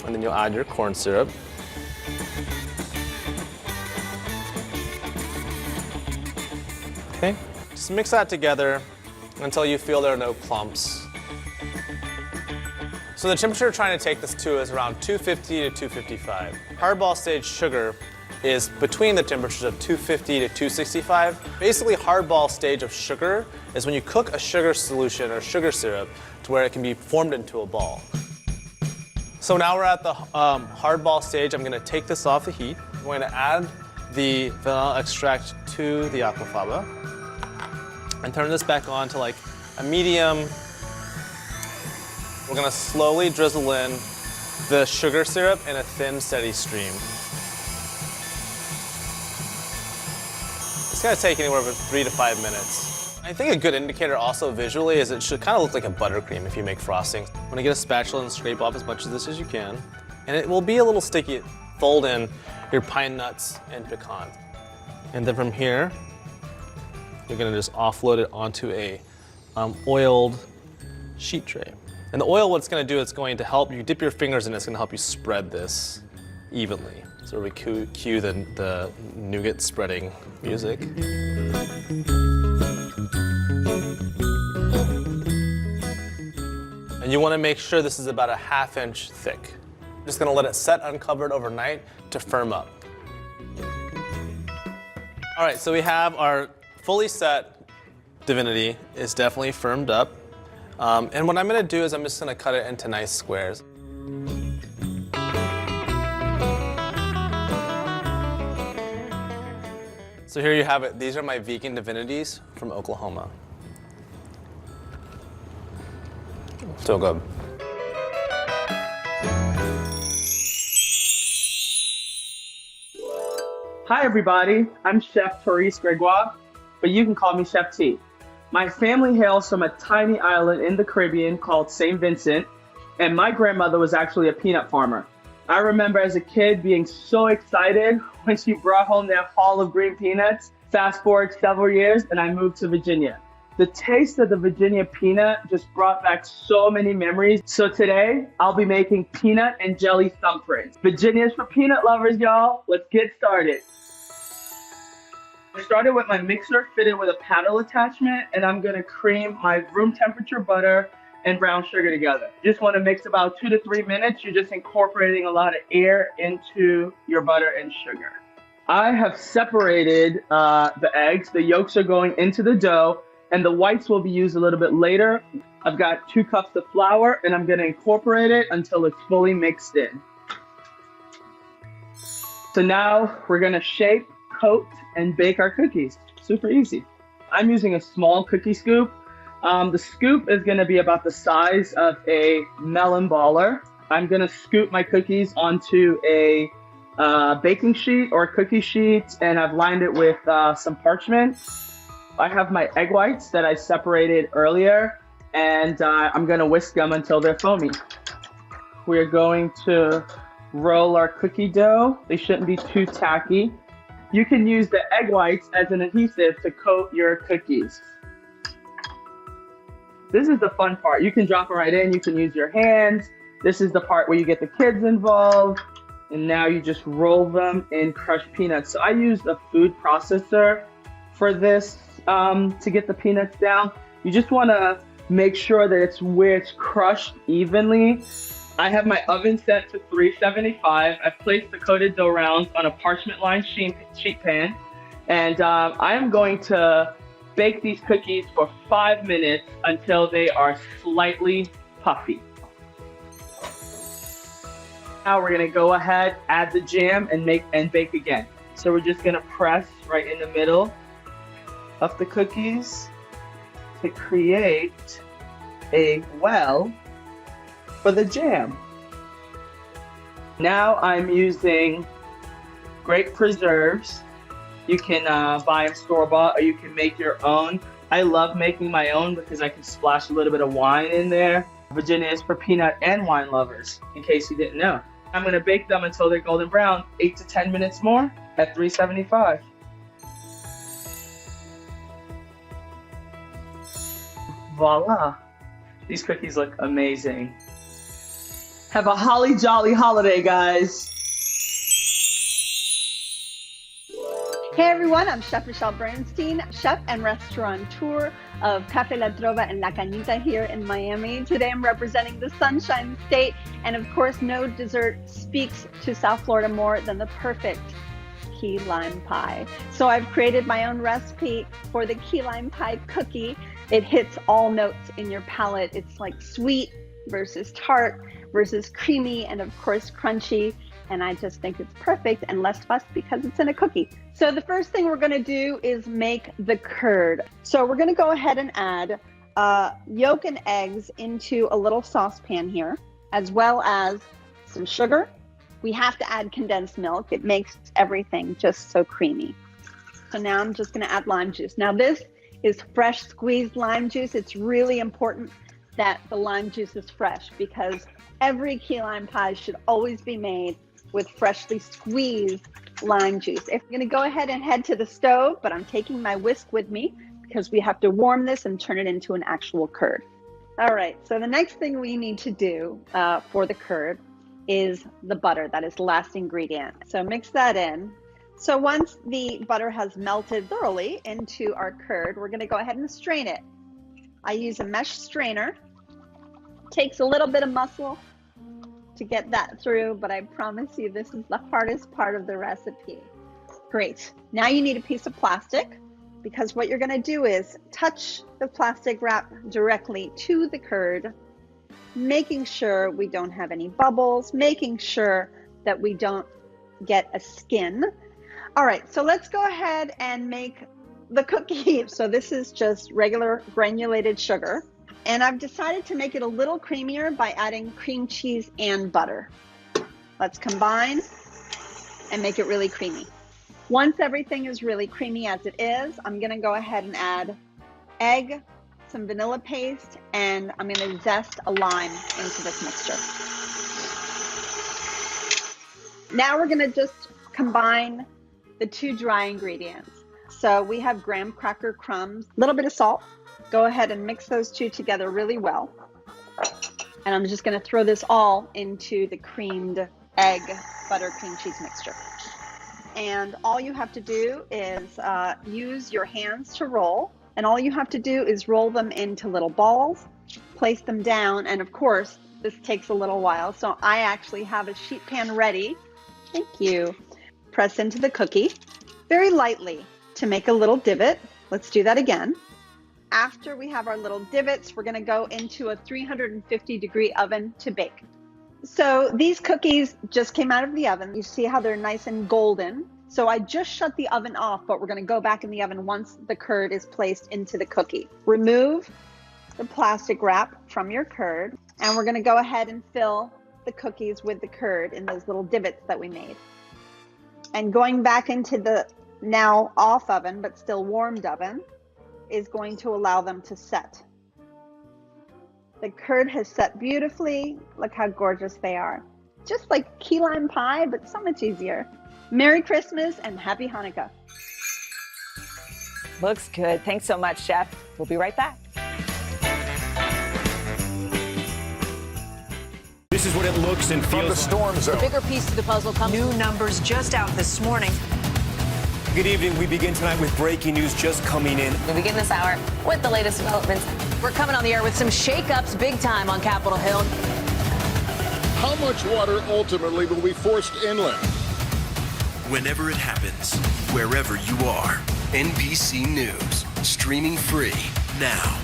And then you'll add your corn syrup. Okay, just mix that together until you feel there are no clumps. So the temperature we're trying to take this to is around 250 to 255. Hardball stage sugar is between the temperatures of 250 to 265. Basically, hardball stage of sugar is when you cook a sugar solution or sugar syrup to where it can be formed into a ball. So now we're at the hardball stage. I'm gonna take this off the heat. I'm going to add the vanilla extract to the aquafaba and turn this back on to like a medium. We're gonna slowly drizzle in the sugar syrup in a thin, steady stream. It's gonna take anywhere from 3 to 5 minutes. I think a good indicator also visually is it should kind of look like a buttercream if you make frosting. I'm gonna get a spatula and scrape off as much of this as you can. And it will be a little sticky. Fold in your pine nuts and pecan. And then from here, you're gonna just offload it onto a oiled sheet tray. And the oil, what it's gonna do, it's going to help you dip your fingers in, it's gonna help you spread this evenly. So we cue the nougat spreading music. And you wanna make sure this is about a ½ inch thick. Just gonna let it set uncovered overnight to firm up. All right, so we have our fully set divinity. It's definitely firmed up. And what I'm gonna do is I'm just gonna cut it into nice squares. So here you have it. These are my vegan divinities from Oklahoma. So good. Hi everybody, I'm Chef Therese Gregoire, but you can call me Chef T. My family hails from a tiny island in the Caribbean called St. Vincent, and my grandmother was actually a peanut farmer. I remember as a kid being so excited when she brought home that haul of green peanuts. Fast forward several years and I moved to Virginia. The taste of the Virginia peanut just brought back so many memories. So today, I'll be making peanut and jelly thumbprints. Virginia's for peanut lovers, y'all. Let's get started. I started with my mixer fitted with a paddle attachment, and I'm gonna cream my room temperature butter and brown sugar together. Just wanna mix about 2 to 3 minutes. You're just incorporating a lot of air into your butter and sugar. I have separated the eggs. The yolks are going into the dough, and the whites will be used a little bit later. I've got 2 cups of flour, and I'm gonna incorporate it until it's fully mixed in. So now we're gonna shape, coat, and bake our cookies. Super easy. I'm using a small cookie scoop. The scoop is gonna be about the size of a melon baller. I'm gonna scoop my cookies onto a baking sheet or cookie sheet, and I've lined it with some parchment. I have my egg whites that I separated earlier, and I'm gonna whisk them until they're foamy. We're going to roll our cookie dough. They shouldn't be too tacky. You can use the egg whites as an adhesive to coat your cookies. This is the fun part. You can drop it right in. You can use your hands. This is the part where you get the kids involved. And now you just roll them in crushed peanuts. So I used a food processor for this to get the peanuts down. You just want to make sure that it's where it's crushed evenly. I have my oven set to 375. I've placed the coated dough rounds on a parchment-lined sheet pan. And I am going to bake these cookies for 5 minutes until they are slightly puffy. Now we're gonna go ahead, add the jam, and bake again. So we're just gonna press right in the middle of the cookies to create a well for the jam. Now I'm using grape preserves. You can buy them store-bought, or you can make your own. I love making my own because I can splash a little bit of wine in there. Virginia is for peanut and wine lovers, in case you didn't know. I'm gonna bake them until they're golden brown, 8 to 10 minutes more at 375. Voila. These cookies look amazing. Have a holly jolly holiday, guys. Hey everyone, I'm Chef Michelle Bernstein, chef and restaurateur of Café La Trova and La Cañita here in Miami. Today I'm representing the Sunshine State, and of course no dessert speaks to South Florida more than the perfect key lime pie. So I've created my own recipe for the key lime pie cookie. It hits all notes in your palate. It's like sweet versus tart versus creamy and of course crunchy. And I just think it's perfect and less fuss because it's in a cookie. So the first thing we're gonna do is make the curd. So we're gonna go ahead and add yolk and eggs into a little saucepan here, as well as some sugar. We have to add condensed milk. It makes everything just so creamy. So now I'm just gonna add lime juice. Now this is fresh squeezed lime juice. It's really important that the lime juice is fresh because every key lime pie should always be made with freshly squeezed lime juice. If you're gonna go ahead and head to the stove, but I'm taking my whisk with me because we have to warm this and turn it into an actual curd. All right, so the next thing we need to do for the curd is the butter. That is the last ingredient. So mix that in. So once the butter has melted thoroughly into our curd, we're gonna go ahead and strain it. I use a mesh strainer. Takes a little bit of muscle to get that through, but I promise you this is the hardest part of the recipe. Great. Now you need a piece of plastic because what you're gonna do is touch the plastic wrap directly to the curd, making sure we don't have any bubbles, making sure that we don't get a skin. All right, so let's go ahead and make the cookie. So this is just regular granulated sugar. And I've decided to make it a little creamier by adding cream cheese and butter. Let's combine and make it really creamy. Once everything is really creamy as it is, I'm gonna go ahead and add egg, some vanilla paste, and I'm gonna zest a lime into this mixture. Now we're gonna just combine the two dry ingredients. So we have graham cracker crumbs, a little bit of salt. Go ahead and mix those two together really well. And I'm just gonna throw this all into the creamed egg, butter, cream cheese mixture. And all you have to do is use your hands to roll. And all you have to do is roll them into little balls, place them down. And of course, this takes a little while. So I actually have a sheet pan ready. Thank you. Press into the cookie very lightly to make a little divot. Let's do that again. After we have our little divots, we're gonna go into a 350-degree oven to bake. So these cookies just came out of the oven. You see how they're nice and golden. So I just shut the oven off, but we're gonna go back in the oven once the curd is placed into the cookie. Remove the plastic wrap from your curd, and we're gonna go ahead and fill the cookies with the curd in those little divots that we made. And going back into the now off oven, but still warmed oven, is going to allow them to set. The curd has set beautifully. Look how gorgeous they are. Just like key lime pie, but so much easier. Merry Christmas and Happy Hanukkah. Looks good. Thanks so much, Chef. We'll be right back. This is what it looks and feels From the storm zone. The bigger piece to the puzzle comes. New numbers just out this morning. Good evening. We begin tonight with breaking news just coming in. We begin this hour with the latest developments. We're coming on the air with some shakeups big time on Capitol Hill. How much water ultimately will be forced inland? Whenever it happens, wherever you are, NBC News, streaming free now.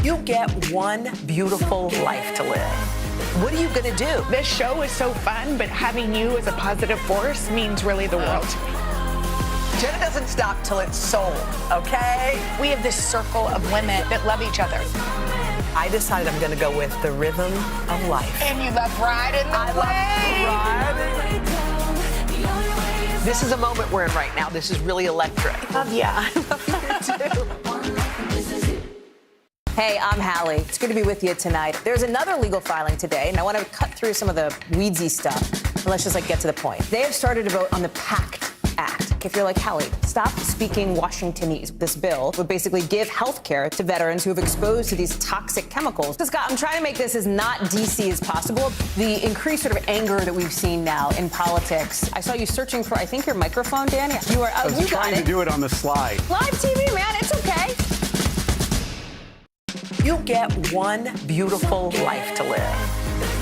You get one beautiful life to live. What are you gonna do? This show is so fun, but having you as a positive force means really the world to me. Jenna doesn't stop till it's sold, okay? We have this circle of women that love each other. I decided I'm gonna go with the rhythm of life. And you love riding the wave. This is a moment we're in right now. This is really electric. Yeah. I love you too. Hey, I'm Hallie. It's good to be with you tonight. There's another legal filing today, and I want to cut through some of the weedsy stuff. Let's just get to the point. They have started to vote on the PACT Act. back if you're like Hallie. Stop speaking Washingtonese. This bill would basically give health care to veterans who have exposed to these toxic chemicals. So Scott, I'm trying to make this as not DC as possible. The increased sort of anger that we've seen now in politics. I saw you searching for, I think, your microphone, Dan. You are. I was trying to do it on the slide. Live TV, man. It's okay. You get one beautiful life to live.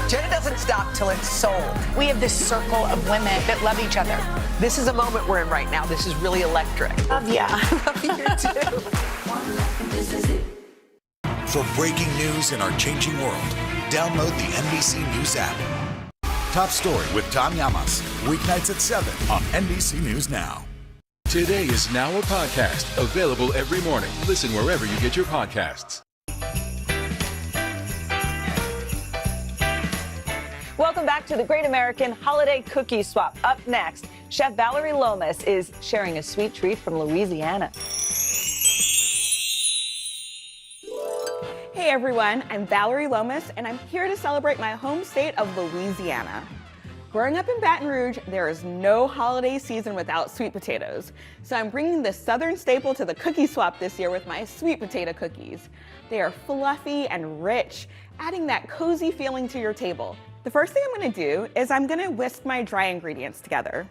Jenna doesn't stop till it's sold. We have this circle of women that love each other. This is a moment we're in right now. This is really electric. Love ya. Love you too. For breaking news in our changing world, download the NBC News app. Top Story with Tom Llamas, weeknights at 7 on NBC News Now. Today is now a podcast, available every morning. Listen wherever you get your podcasts. Welcome back to the Great American Holiday Cookie Swap. Up next, Chef Valerie Lomas is sharing a sweet treat from Louisiana. Hey everyone, I'm Valerie Lomas, and I'm here to celebrate my home state of Louisiana. Growing up in Baton Rouge, there is no holiday season without sweet potatoes. So I'm bringing this southern staple to the cookie swap this year with my sweet potato cookies. They are fluffy and rich, adding that cozy feeling to your table. The first thing I'm gonna do is I'm gonna whisk my dry ingredients together.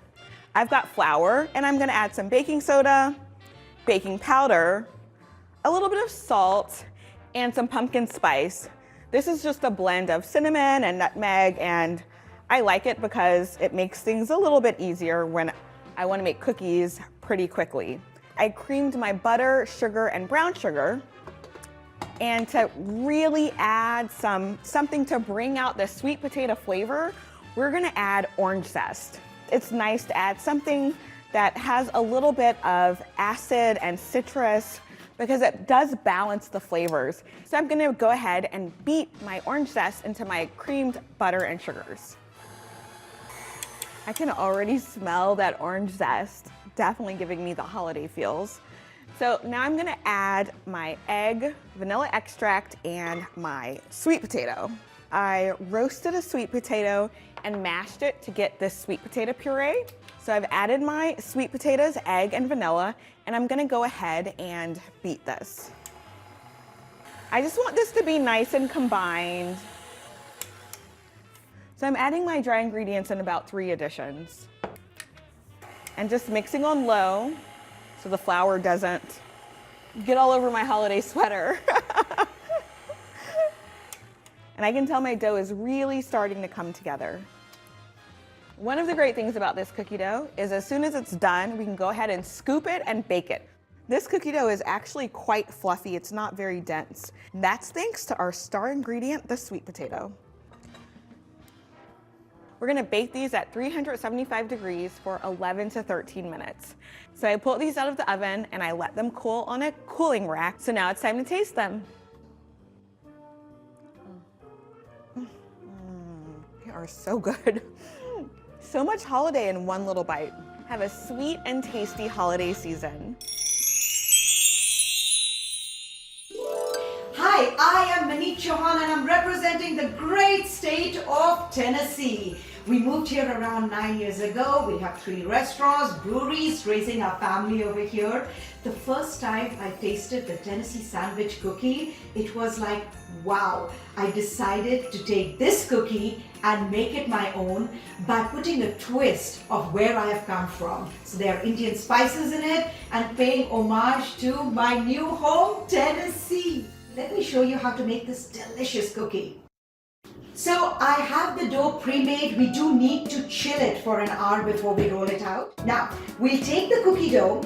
I've got flour, and I'm gonna add some baking soda, baking powder, a little bit of salt, and some pumpkin spice. This is just a blend of cinnamon and nutmeg, and I like it because it makes things a little bit easier when I wanna make cookies pretty quickly. I creamed my butter, sugar, and brown sugar. And to really add something to bring out the sweet potato flavor, we're gonna add orange zest. It's nice to add something that has a little bit of acid and citrus because it does balance the flavors. So I'm gonna go ahead and beat my orange zest into my creamed butter and sugars. I can already smell that orange zest, definitely giving me the holiday feels. So now I'm gonna add my egg, vanilla extract, and my sweet potato. I roasted a sweet potato and mashed it to get this sweet potato puree. So I've added my sweet potatoes, egg, and vanilla, and I'm gonna go ahead and beat this. I just want this to be nice and combined. So I'm adding my dry ingredients in about 3 additions. And just mixing on low, so the flour doesn't get all over my holiday sweater. And I can tell my dough is really starting to come together. One of the great things about this cookie dough is as soon as it's done, we can go ahead and scoop it and bake it. This cookie dough is actually quite fluffy. It's not very dense. And that's thanks to our star ingredient, the sweet potato. We're gonna bake these at 375 degrees for 11 to 13 minutes. So I pulled these out of the oven and I let them cool on a cooling rack. So now it's time to taste them. They are so good. So much holiday in one little bite. Have a sweet and tasty holiday season. Hi, I am Manique Chauhan and I'm representing the great state of Tennessee. We moved here around 9 years ago. We have 3 restaurants, breweries, raising our family over here. The first time I tasted the Tennessee sandwich cookie, it was like, wow. I decided to take this cookie and make it my own by putting a twist of where I have come from. So there are Indian spices in it and paying homage to my new home, Tennessee. Let me show you how to make this delicious cookie. So I have the dough pre-made. We do need to chill it for an hour before we roll it out. Now, we'll take the cookie dough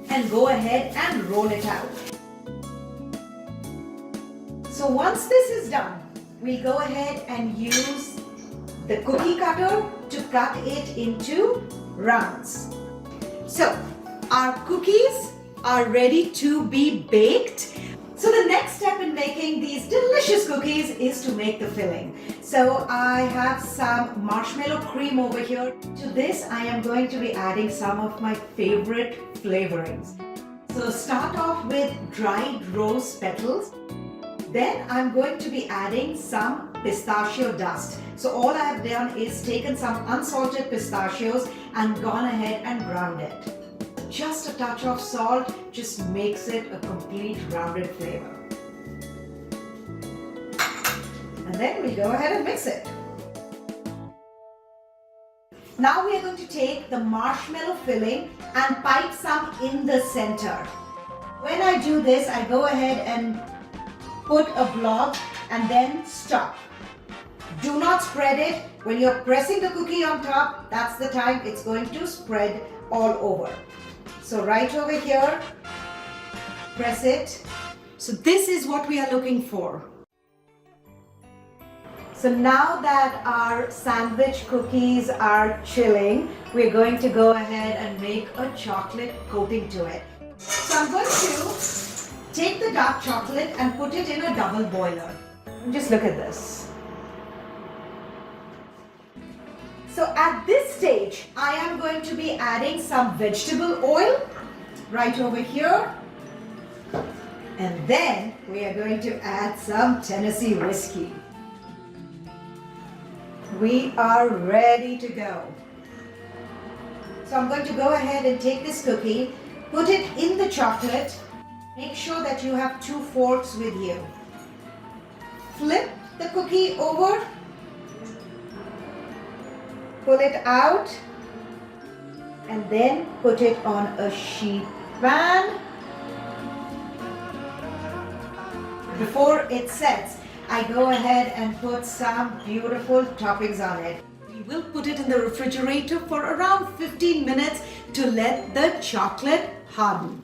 and go ahead and roll it out. So once this is done, we go ahead and use the cookie cutter to cut it into rounds. So our cookies are ready to be baked. So the next step in making these delicious cookies is to make the filling. So I have some marshmallow cream over here. To this, I am going to be adding some of my favorite flavorings. So start off with dried rose petals. Then I'm going to be adding some pistachio dust. So all I have done is taken some unsalted pistachios and gone ahead and ground it. just a touch of salt just makes it a complete rounded flavor. And then we go ahead and mix it. Now we are going to take the marshmallow filling and pipe some in the center. When I do this, I go ahead and put a blob and then stop. Do not spread it. When you're pressing the cookie on top, that's the time it's going to spread all over. So right over here, press it. So this is what we are looking for. So now that our sandwich cookies are chilling, we're going to go ahead and make a chocolate coating to it. So I'm going to take the dark chocolate and put it in a double boiler. Just look at this. So at this stage, I am going to be adding some vegetable oil right over here. And then we are going to add some Tennessee whiskey. We are ready to go. So I'm going to go ahead and take this cookie, put it in the chocolate. Make sure that you have 2 forks with you. Flip the cookie over. Pull it out. And then put it on a sheet pan. Before it sets, I go ahead and put some beautiful toppings on it. We will put it in the refrigerator for around 15 minutes to let the chocolate harden.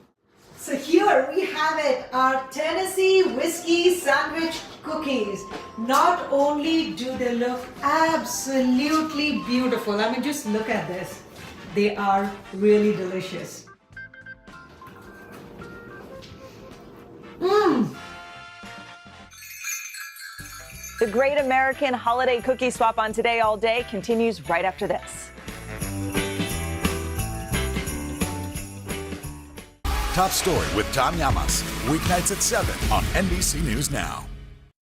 So here we have it, our Tennessee whiskey sandwich cookies. Not only do they look absolutely beautiful, I mean just look at this. They are really delicious. The Great American Holiday Cookie Swap on Today All Day continues right after this. Top Story with Tom Llamas, weeknights at 7 on NBC News Now.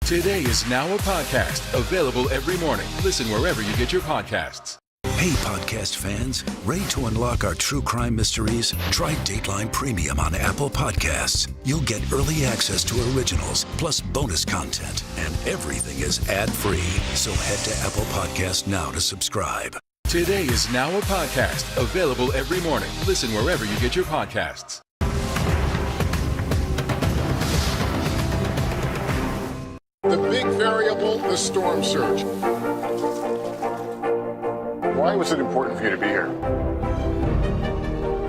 Today is now a podcast available every morning. Listen wherever you get your podcasts. Hey, podcast fans, ready to unlock our true crime mysteries? Try Dateline Premium on Apple Podcasts. You'll get early access to originals, plus bonus content, and everything is ad-free. So head to Apple Podcasts now to subscribe. Today is now a podcast available every morning. Listen wherever you get your podcasts. The big variable, the storm surge. Why was it important for you to be here?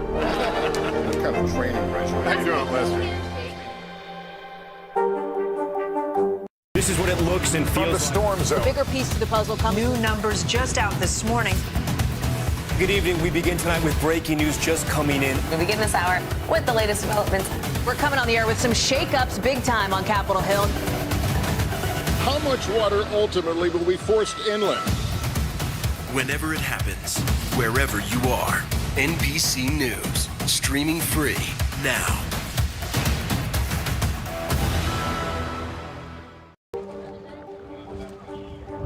What kind of training regimen? How you doing, Lester? This is what it looks and feels From the storm zone. The bigger piece to the puzzle comes. New numbers just out this morning. Good evening. We begin tonight with breaking news just coming in. We begin this hour with the latest developments. We're coming on the air with some shakeups big time on Capitol Hill. How much water ultimately will be forced inland? Whenever it happens, wherever you are, NBC News, streaming free now.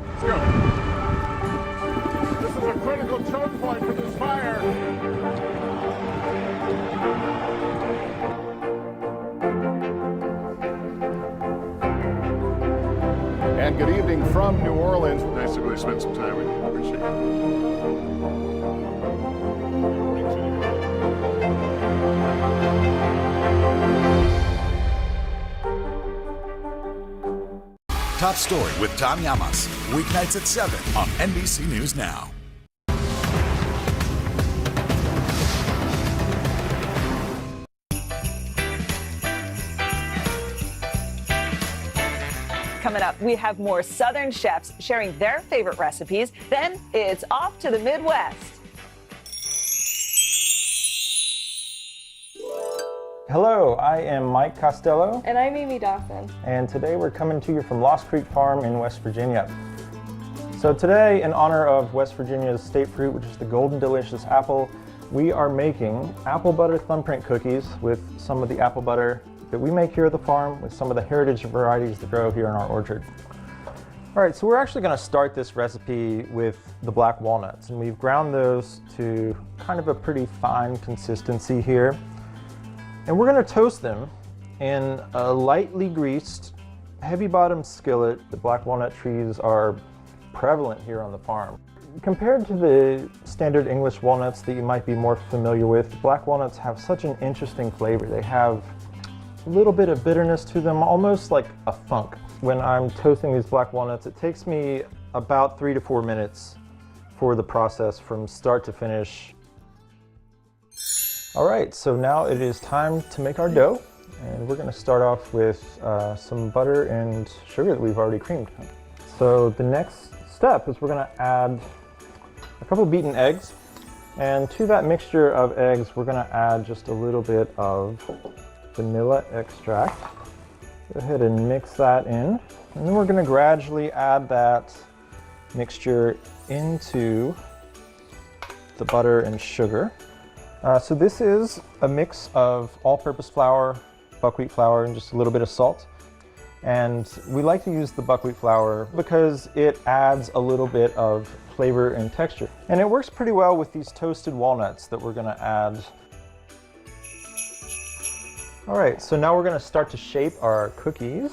Let's go. This is a critical choke point for this fire. And good evening from New Orleans. Nice to really spend some time with you. Appreciate it. Top Story with Tom Llamas, weeknights at 7 on NBC News Now. Coming up, we have more Southern chefs sharing their favorite recipes. Then it's off to the Midwest. Hello, I am Mike Costello. And I'm Amy Dawson. And today we're coming to you from Lost Creek Farm in West Virginia. So today, in honor of West Virginia's state fruit, which is the Golden Delicious apple, we are making apple butter thumbprint cookies with some of the apple butter that we make here at the farm with some of the heritage varieties that grow here in our orchard. All right, so we're actually going to start this recipe with the black walnuts, and we've ground those to kind of a pretty fine consistency here. And we're going to toast them in a lightly greased, heavy-bottomed skillet. The black walnut trees are prevalent here on the farm. Compared to the standard English walnuts that you might be more familiar with, black walnuts have such an interesting flavor. They have a little bit of bitterness to them, almost like a funk. When I'm toasting these black walnuts, it takes me about 3 to 4 minutes for the process from start to finish. All right, so now it is time to make our dough. And we're gonna start off with some butter and sugar that we've already creamed. So the next step is we're gonna add a couple beaten eggs. And to that mixture of eggs, we're gonna add just a little bit of vanilla extract. Go ahead and mix that in. And then we're gonna gradually add that mixture into the butter and sugar. So this is a mix of all-purpose flour, buckwheat flour, and just a little bit of salt. And we like to use the buckwheat flour because it adds a little bit of flavor and texture. And it works pretty well with these toasted walnuts that we're gonna add. All right, so now we're gonna start to shape our cookies.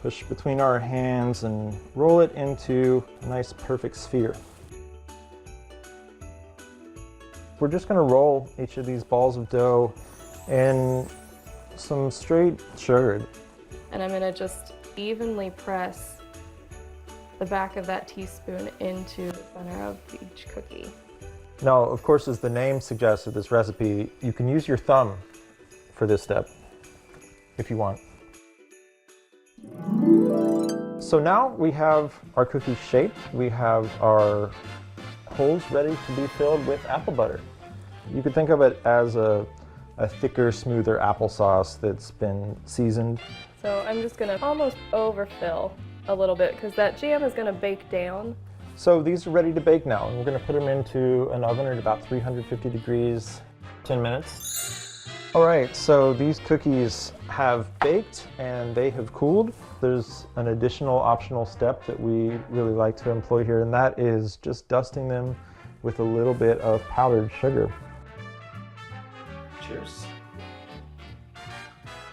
Push between our hands and roll it into a nice perfect sphere. We're just gonna roll each of these balls of dough in some straight sugar. And I'm gonna just evenly press the back of that teaspoon into the center of each cookie. Now, of course, as the name suggests of this recipe, you can use your thumb for this step if you want. So now we have our cookies shaped. We have our holes ready to be filled with apple butter. You could think of it as a thicker, smoother applesauce that's been seasoned. So I'm just gonna almost overfill a little bit because that jam is gonna bake down. So these are ready to bake now, and we're gonna put them into an oven at about 350 degrees, 10 minutes. All right, so these cookies have baked and they have cooled. There's an additional optional step that we really like to employ here, and that is just dusting them with a little bit of powdered sugar. Cheers.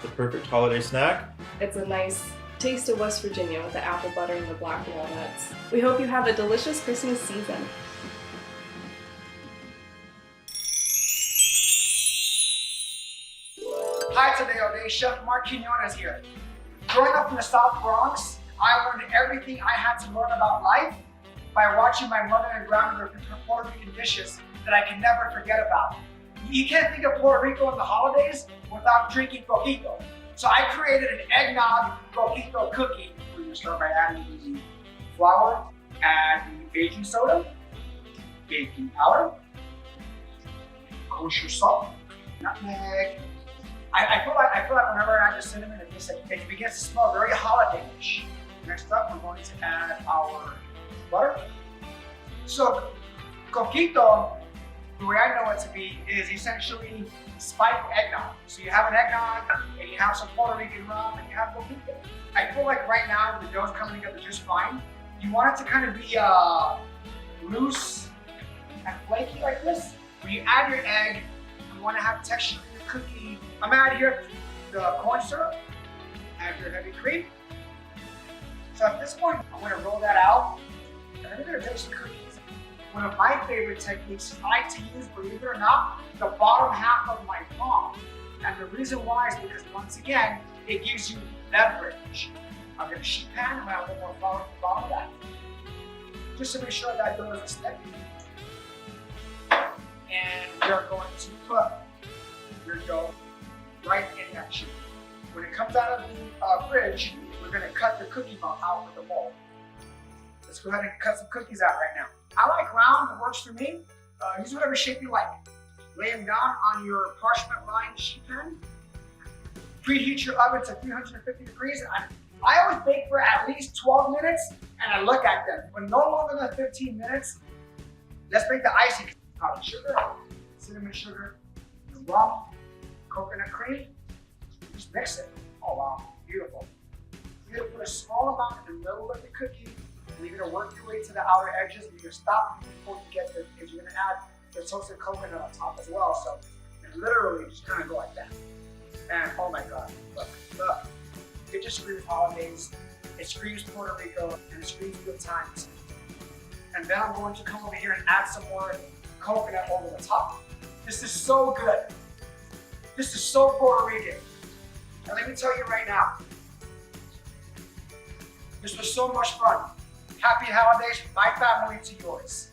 The perfect holiday snack. It's a nice taste of West Virginia with the apple butter and the black walnuts. We hope you have a delicious Christmas season. Hi today, O'Day. Chef Mark Quinones here. Growing up in the South Bronx, I learned everything I had to learn about life by watching my mother and grandmother prepare Puerto Rican dishes that I can never forget about. You can't think of Puerto Rico in the holidays without drinking coquito. So I created an eggnog coquito cookie. We're gonna start by adding the flour, add the baking soda, baking powder, kosher salt, nutmeg. I feel like whenever I add the cinnamon, it begins to smell very holiday-ish. Next up, we're going to add our butter. So coquito, the way I know it to be, is essentially spiked eggnog. So you have an eggnog, and you have some Puerto Rican rum, and you have coquito. I feel like right now the dough's coming together just fine. You want it to kind of be loose and flaky like this. When you add your egg, you want to have texture in your cookie. I'm adding here the corn syrup, add your heavy cream. So at this point, I'm going to roll that out, and then we're going to take some cookies. One of my favorite techniques I like to use, believe it or not, the bottom half of my palm. And the reason why is because, once again, it gives you leverage. I'm going to sheet pan, I'm going to add a little more flour at the bottom of that, just to make sure that dough isn't sticky. And we are going to put your dough right in that sheet. When it comes out of the fridge, we're going to cut the cookie out with the bowl. Let's go ahead and cut some cookies out right now. I like round, it works for me. Use whatever shape you like. Lay them down on your parchment lined sheet pan. Preheat your oven to 350 degrees. I always bake for at least 12 minutes, and I look at them. When no longer than 15 minutes, let's make the icing. Powdered sugar, cinnamon sugar, rum, coconut cream. Just mix it. Oh wow, beautiful. You're gonna put a small amount in the middle of the cookie, And you're gonna work your way to the outer edges, and you're gonna stop before you get there, because you're gonna add the toasted coconut on top as well. So literally just kind of go like that. And oh my God, look. It just screams holidays, it screams Puerto Rico, and it screams good times. And then I'm going to come over here and add some more coconut over the top. This is so good. This is so Puerto Rican. And let me tell you right now, this was so much fun. Happy holidays, my family to yours.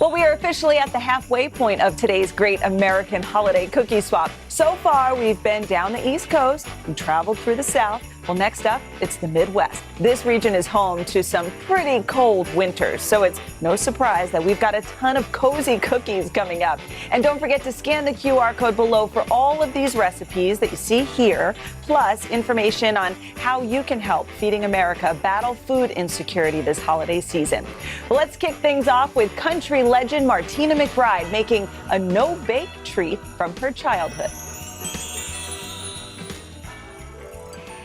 Well, we are officially at the halfway point of today's great American holiday cookie swap. So far, we've been down the East Coast and traveled through the South. Well, next up, it's the Midwest. This region is home to some pretty cold winters, so it's no surprise that we've got a ton of cozy cookies coming up. And don't forget to scan the QR code below for all of these recipes that you see here, plus information on how you can help Feeding America battle food insecurity this holiday season. Well, let's kick things off with country legend Martina McBride making a no-bake treat from her childhood.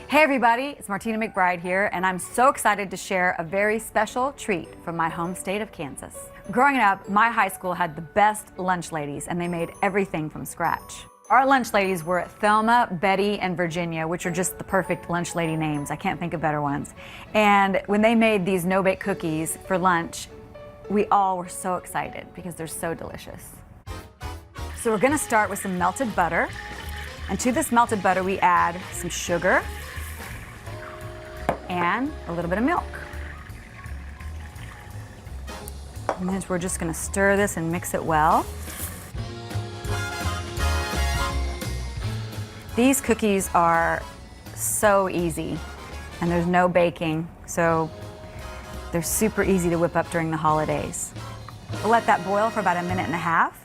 Hey everybody, it's Martina McBride here, and I'm so excited to share a very special treat from my home state of Kansas. Growing up, my high school had the best lunch ladies, and they made everything from scratch. Our lunch ladies were Thelma, Betty, and Virginia, which are just the perfect lunch lady names. I can't think of better ones. And when they made these no-bake cookies for lunch, we all were so excited because they're so delicious. So we're gonna start with some melted butter. And to this melted butter, we add some sugar and a little bit of milk. And then we're just gonna stir this and mix it well. These cookies are so easy, and there's no baking, so they're super easy to whip up during the holidays. We'll let that boil for about 1.5 minutes.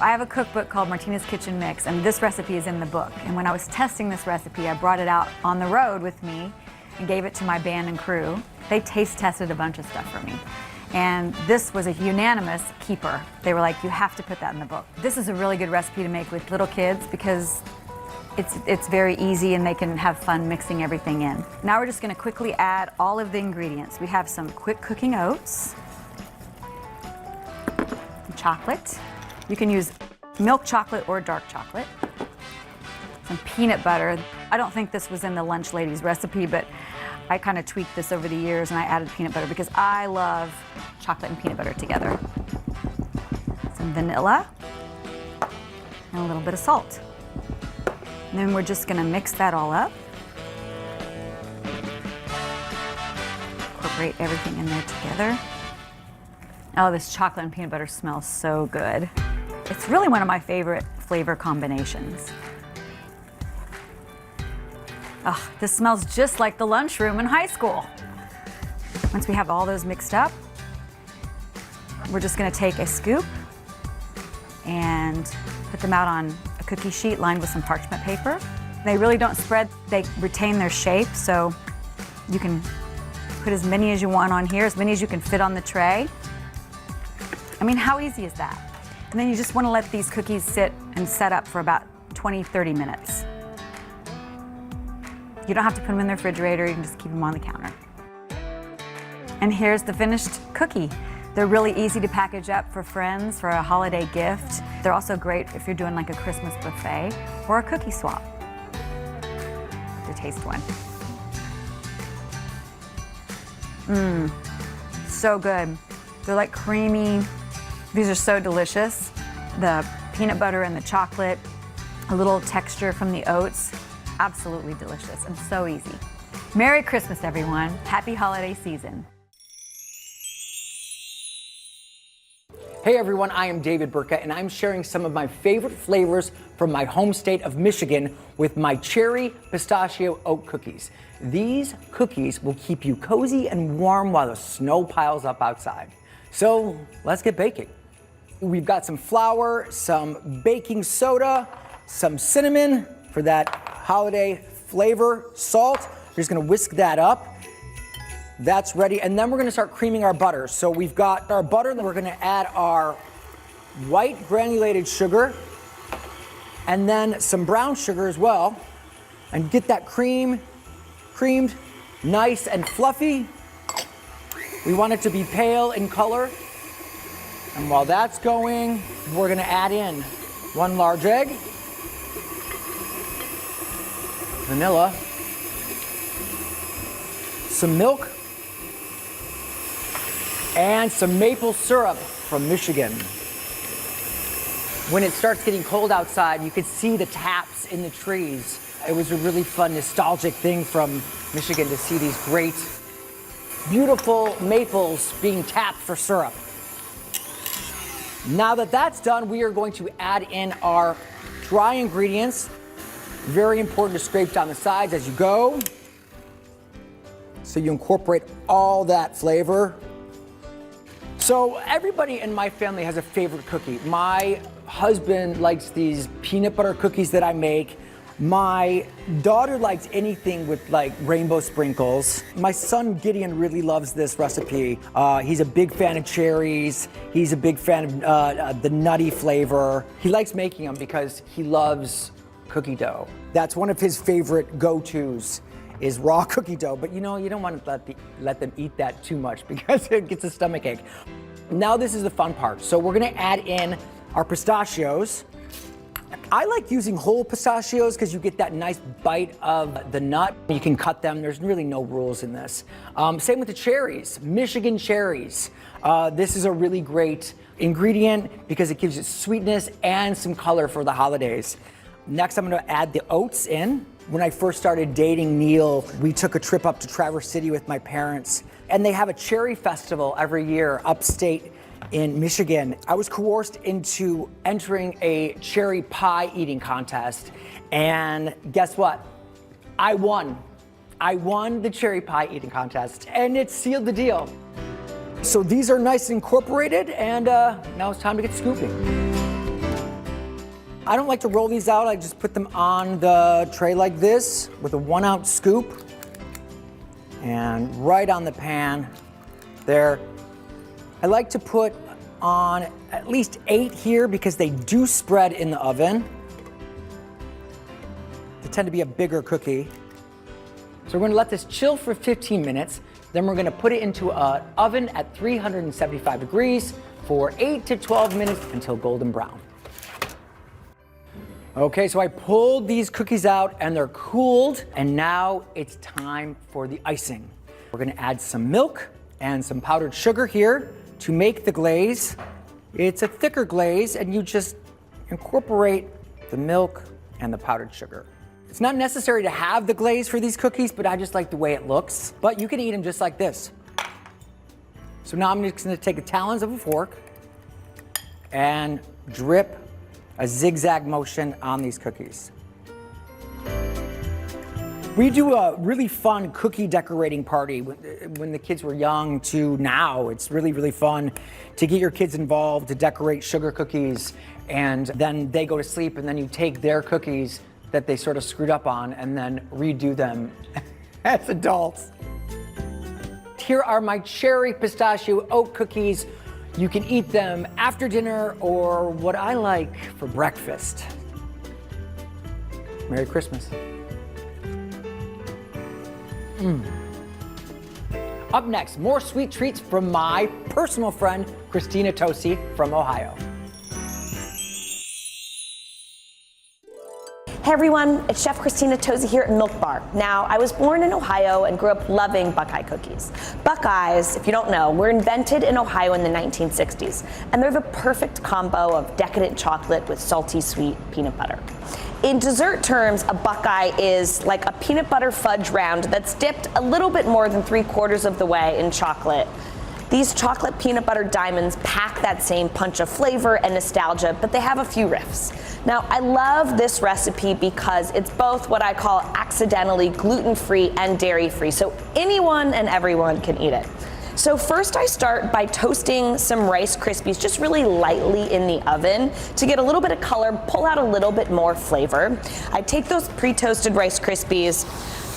I have a cookbook called Martina's Kitchen Mix, and this recipe is in the book. And when I was testing this recipe, I brought it out on the road with me and gave it to my band and crew. They taste tested a bunch of stuff for me. And this was a unanimous keeper. They were like, you have to put that in the book. This is a really good recipe to make with little kids because it's very easy and they can have fun mixing everything in. Now we're just gonna quickly add all of the ingredients. We have some quick cooking oats, chocolate. You can use milk chocolate or dark chocolate. Some peanut butter. I don't think this was in the lunch ladies recipe, but I kind of tweaked this over the years and I added peanut butter because I love chocolate and peanut butter together. Some vanilla and a little bit of salt. And then we're just gonna mix that all up. Incorporate everything in there together. Oh, this chocolate and peanut butter smells so good. It's really one of my favorite flavor combinations. Oh, this smells just like the lunchroom in high school. Once we have all those mixed up, we're just gonna take a scoop and put them out on a cookie sheet lined with some parchment paper. They really don't spread, they retain their shape, so you can put as many as you want on here, as many as you can fit on the tray. I mean, how easy is that? And then you just want to let these cookies sit and set up for about 20-30 minutes. You don't have to put them in the refrigerator, you can just keep them on the counter. And here's the finished cookie. They're really easy to package up for friends, for a holiday gift. They're also great if you're doing like a Christmas buffet or a cookie swap. To taste one. So good. They're like creamy. These are so delicious. The peanut butter and the chocolate, a little texture from the oats, absolutely delicious and so easy. Merry Christmas, everyone. Happy holiday season. Hey everyone, I am David Burka and I'm sharing some of my favorite flavors from my home state of Michigan with my cherry pistachio oat cookies. These cookies will keep you cozy and warm while the snow piles up outside. So let's get baking. We've got some flour, some baking soda, some cinnamon for that holiday flavor, salt. We're just gonna whisk that up. That's ready, and then we're gonna start creaming our butter. So we've got our butter, and then we're gonna add our white granulated sugar, and then some brown sugar as well, and get that creamed, nice and fluffy. We want it to be pale in color. And while that's going, we're gonna add in 1 large egg, vanilla, some milk, and some maple syrup from Michigan. When it starts getting cold outside, you could see the taps in the trees. It was a really fun, nostalgic thing from Michigan to see these great, beautiful maples being tapped for syrup. Now that that's done, we are going to add in our dry ingredients. Very important to scrape down the sides as you go, so you incorporate all that flavor. So everybody in my family has a favorite cookie. My husband likes these peanut butter cookies that I make. My daughter likes anything with like rainbow sprinkles. My son Gideon really loves this recipe. He's a big fan of cherries. He's a big fan of the nutty flavor. He likes making them because he loves cookie dough. That's one of his favorite go-tos, is raw cookie dough. But you know, you don't want to let them eat that too much because it gets a stomachache. Now this is the fun part. So we're gonna add in our pistachios. I like using whole pistachios because you get that nice bite of the nut. You can cut them. There's really no rules in this. Same with the cherries, Michigan cherries. This is a really great ingredient because it gives it sweetness and some color for the holidays. Next, I'm going to add the oats in. When I first started dating Neil, we took a trip up to Traverse City with my parents, and they have a cherry festival every year upstate in Michigan. I was coerced into entering a cherry pie eating contest, and guess what? I won. I won the cherry pie eating contest, and it sealed the deal. So these are nice and incorporated, and now it's time to get scooping. I don't like to roll these out. I just put them on the tray like this with a 1 ounce scoop, and right on the pan there. I like to put on at least 8 here because they do spread in the oven. They tend to be a bigger cookie. So we're gonna let this chill for 15 minutes. Then we're gonna put it into an oven at 375 degrees for 8 to 12 minutes until golden brown. Okay, so I pulled these cookies out and they're cooled, and now it's time for the icing. We're gonna add some milk and some powdered sugar here to make the glaze. It's a thicker glaze, and you just incorporate the milk and the powdered sugar. It's not necessary to have the glaze for these cookies, but I just like the way it looks. But you can eat them just like this. So now I'm just gonna take the talons of a fork and drip a zigzag motion on these cookies. We do a really fun cookie decorating party when the kids were young to now. It's really, really fun to get your kids involved, to decorate sugar cookies, and then they go to sleep, and then you take their cookies that they sort of screwed up on and then redo them as adults. Here are my cherry pistachio oat cookies. You can eat them after dinner or what I like for breakfast. Merry Christmas. Up next, more sweet treats from my personal friend, Christina Tosi from Ohio. Hey everyone, it's Chef Christina Tosi here at Milk Bar. Now, I was born in Ohio and grew up loving Buckeye cookies. Buckeyes, if you don't know, were invented in Ohio in the 1960s, and they're the perfect combo of decadent chocolate with salty, sweet peanut butter. In dessert terms, a Buckeye is like a peanut butter fudge round that's dipped a little bit more than 3/4 of the way in chocolate. These chocolate peanut butter diamonds pack that same punch of flavor and nostalgia, but they have a few riffs. Now, I love this recipe because it's both what I call accidentally gluten-free and dairy-free, so anyone and everyone can eat it. So first I start by toasting some Rice Krispies just really lightly in the oven to get a little bit of color, pull out a little bit more flavor. I take those pre-toasted Rice Krispies,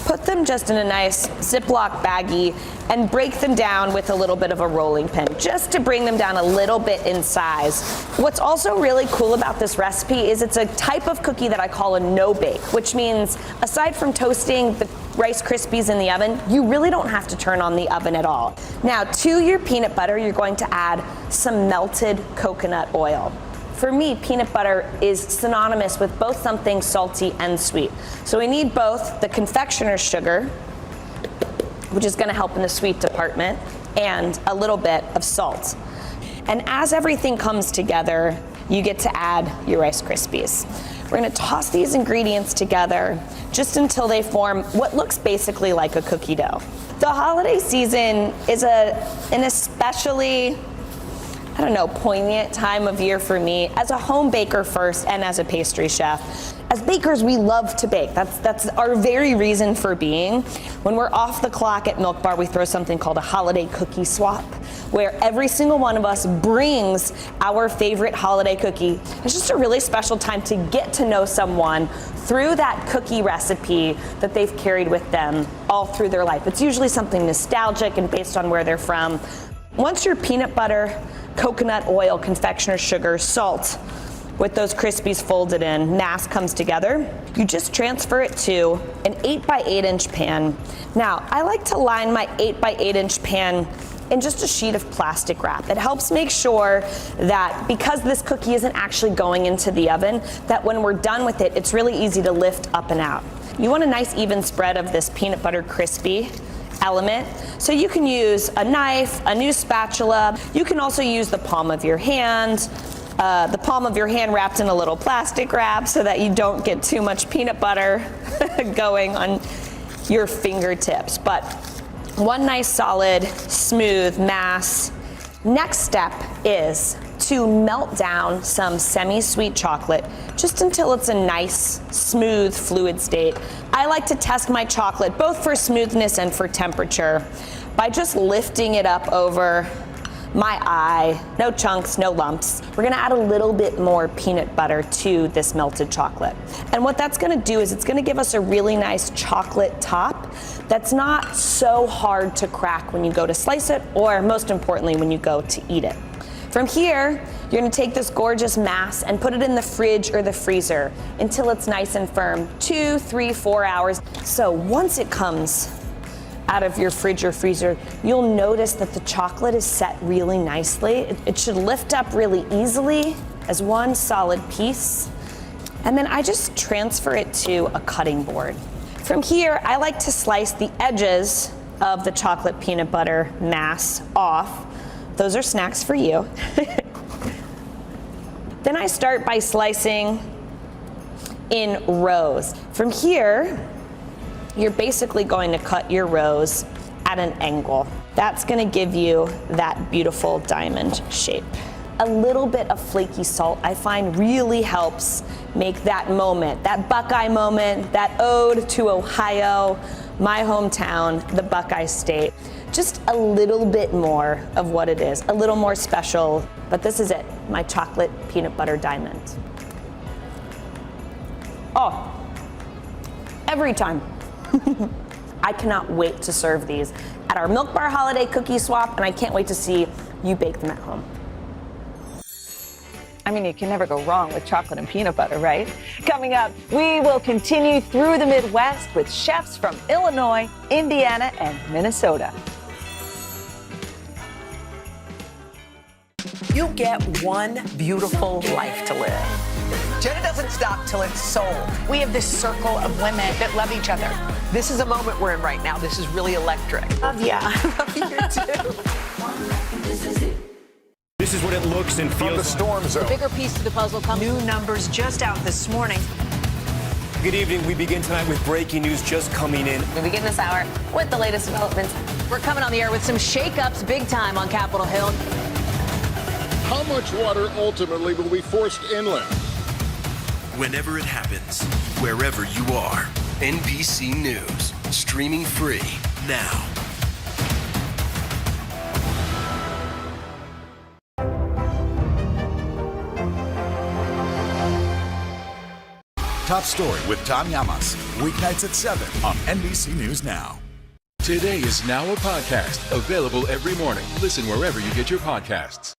put them just in a nice Ziploc baggie and break them down with a little bit of a rolling pin, just to bring them down a little bit in size. What's also really cool about this recipe is it's a type of cookie that I call a no-bake, which means aside from toasting the Rice Krispies in the oven, you really don't have to turn on the oven at all. Now, to your peanut butter, you're going to add some melted coconut oil. For me, peanut butter is synonymous with both something salty and sweet. So we need both the confectioner's sugar, which is going to help in the sweet department, and a little bit of salt. And as everything comes together, you get to add your Rice Krispies. We're going to toss these ingredients together just until they form what looks basically like a cookie dough. The holiday season is an especially, I don't know, poignant time of year for me as a home baker first and as a pastry chef. As bakers, we love to bake. That's our very reason for being. When we're off the clock at Milk Bar, we throw something called a holiday cookie swap, where every single one of us brings our favorite holiday cookie. It's just a really special time to get to know someone through that cookie recipe that they've carried with them all through their life. It's usually something nostalgic and based on where they're from. Once your peanut butter, coconut oil, confectioner's sugar, salt, with those Krispies folded in, mass comes together, you just transfer it to an 8x8 pan. Now, I like to line my 8x8 pan in just a sheet of plastic wrap. It helps make sure that because this cookie isn't actually going into the oven, that when we're done with it, it's really easy to lift up and out. You want a nice even spread of this peanut butter crispy element. So you can use a knife, a new spatula. You can also use the palm of your hand, wrapped in a little plastic wrap so that you don't get too much peanut butter going on your fingertips. But one nice solid smooth mass. Next step is to melt down some semi-sweet chocolate just until it's a nice smooth fluid state. I like to test my chocolate both for smoothness and for temperature by just lifting it up over my eye. No chunks, no lumps. We're gonna add a little bit more peanut butter to this melted chocolate. And what that's gonna do is it's gonna give us a really nice chocolate top that's not so hard to crack when you go to slice it, or most importantly, when you go to eat it. From here, you're gonna take this gorgeous mass and put it in the fridge or the freezer until it's nice and firm, 2, 3, 4 hours. So once it comes out of your fridge or freezer, you'll notice that the chocolate is set really nicely. It should lift up really easily as one solid piece. And then I just transfer it to a cutting board. From here, I like to slice the edges of the chocolate peanut butter mass off. Those are snacks for you. Then I start by slicing in rows. From here, you're basically going to cut your rows at an angle. That's gonna give you that beautiful diamond shape. A little bit of flaky salt I find really helps make that moment, that Buckeye moment, that ode to Ohio, my hometown, the Buckeye State. Just a little bit more of what it is, a little more special, but this is it, my chocolate peanut butter diamond. Oh, every time. I cannot wait to serve these at our Milk Bar Holiday Cookie Swap, and I can't wait to see you bake them at home. I mean, you can never go wrong with chocolate and peanut butter, right? Coming up, we will continue through the Midwest with chefs from Illinois, Indiana, and Minnesota. You get one beautiful life to live. Jenna doesn't stop till it's sold. We have this circle of women that love each other. This is a moment we're in right now. This is really electric. Love ya. Love you too. This is what it looks and feels. From the storm zone. The bigger piece of the puzzle comes. New numbers just out this morning. Good evening. We begin tonight with breaking news just coming in. We begin this hour with the latest developments. We're coming on the air with some shakeups big time on Capitol Hill. How much water ultimately will be forced inland? Whenever it happens, wherever you are, NBC News, streaming free now. Top Story with Tom Llamas, weeknights at 7 on NBC News Now. Today is now a podcast, available every morning. Listen wherever you get your podcasts.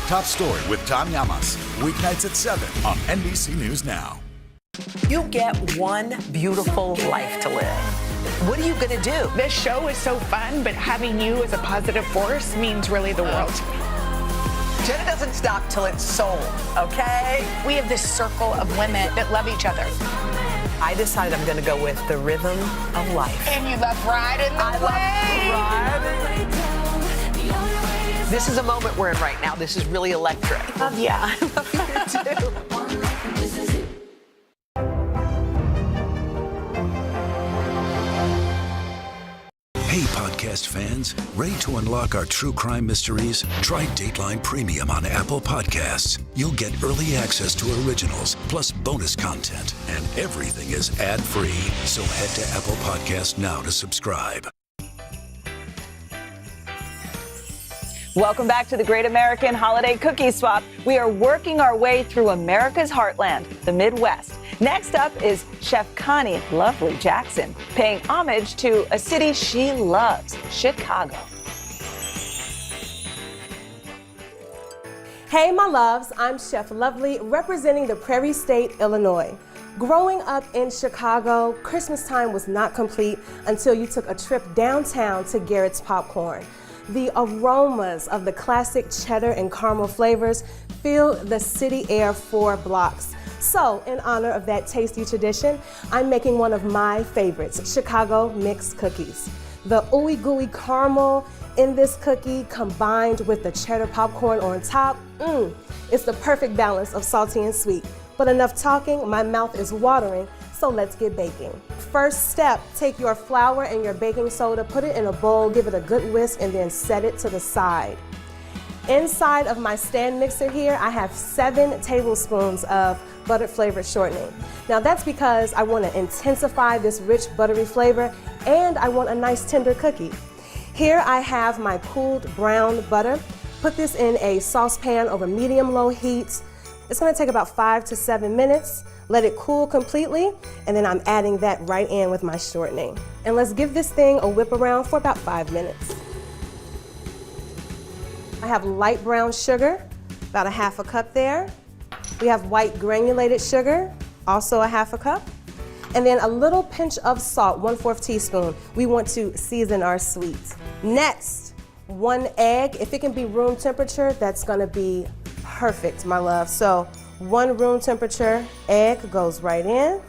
Top Story with Tom Llamas, weeknights at 7 on NBC News Now. You get one beautiful life to live. What are you going to do? This show is so fun, but having you as a positive force means really the world to me. Jenna doesn't stop till it's sold, okay? We have this circle of women that love each other. I decided I'm going to go with the rhythm of life. And you love riding the wave. This is a moment we're in right now. This is really electric. Yeah. I love you too. Hey, podcast fans, ready to unlock our true crime mysteries? Try Dateline Premium on Apple Podcasts. You'll get early access to originals, plus bonus content, and everything is ad-free. So head to Apple Podcasts now to subscribe. Welcome back to the Great American Holiday Cookie Swap. We are working our way through America's heartland, the Midwest. Next up is Chef Connie Lovely Jackson, paying homage to a city she loves, Chicago. Hey, my loves, I'm Chef Lovely, representing the Prairie State, Illinois. Growing up in Chicago, Christmas time was not complete until you took a trip downtown to Garrett's Popcorn. The aromas of the classic cheddar and caramel flavors fill the city air for blocks. So, in honor of that tasty tradition, I'm making one of my favorites, Chicago mixed cookies. The ooey gooey caramel in this cookie combined with the cheddar popcorn on top, it's the perfect balance of salty and sweet. But enough talking, my mouth is watering, so let's get baking. First step, take your flour and your baking soda, put it in a bowl, give it a good whisk, and then set it to the side. Inside of my stand mixer here, I have 7 tablespoons of buttered flavored shortening. Now that's because I want to intensify this rich buttery flavor and I want a nice tender cookie. Here I have my cooled brown butter. Put this in a saucepan over medium-low heat. It's going to take about 5 to 7 minutes. Let it cool completely, and then I'm adding that right in with my shortening. And let's give this thing a whip around for about 5 minutes. I have light brown sugar, about a half a cup there. We have white granulated sugar, also a half a cup. And then a little pinch of salt, 1/4 teaspoon. We want to season our sweets. Next, 1 egg. If it can be room temperature, that's gonna be perfect, my love. So 1 room temperature egg goes right in.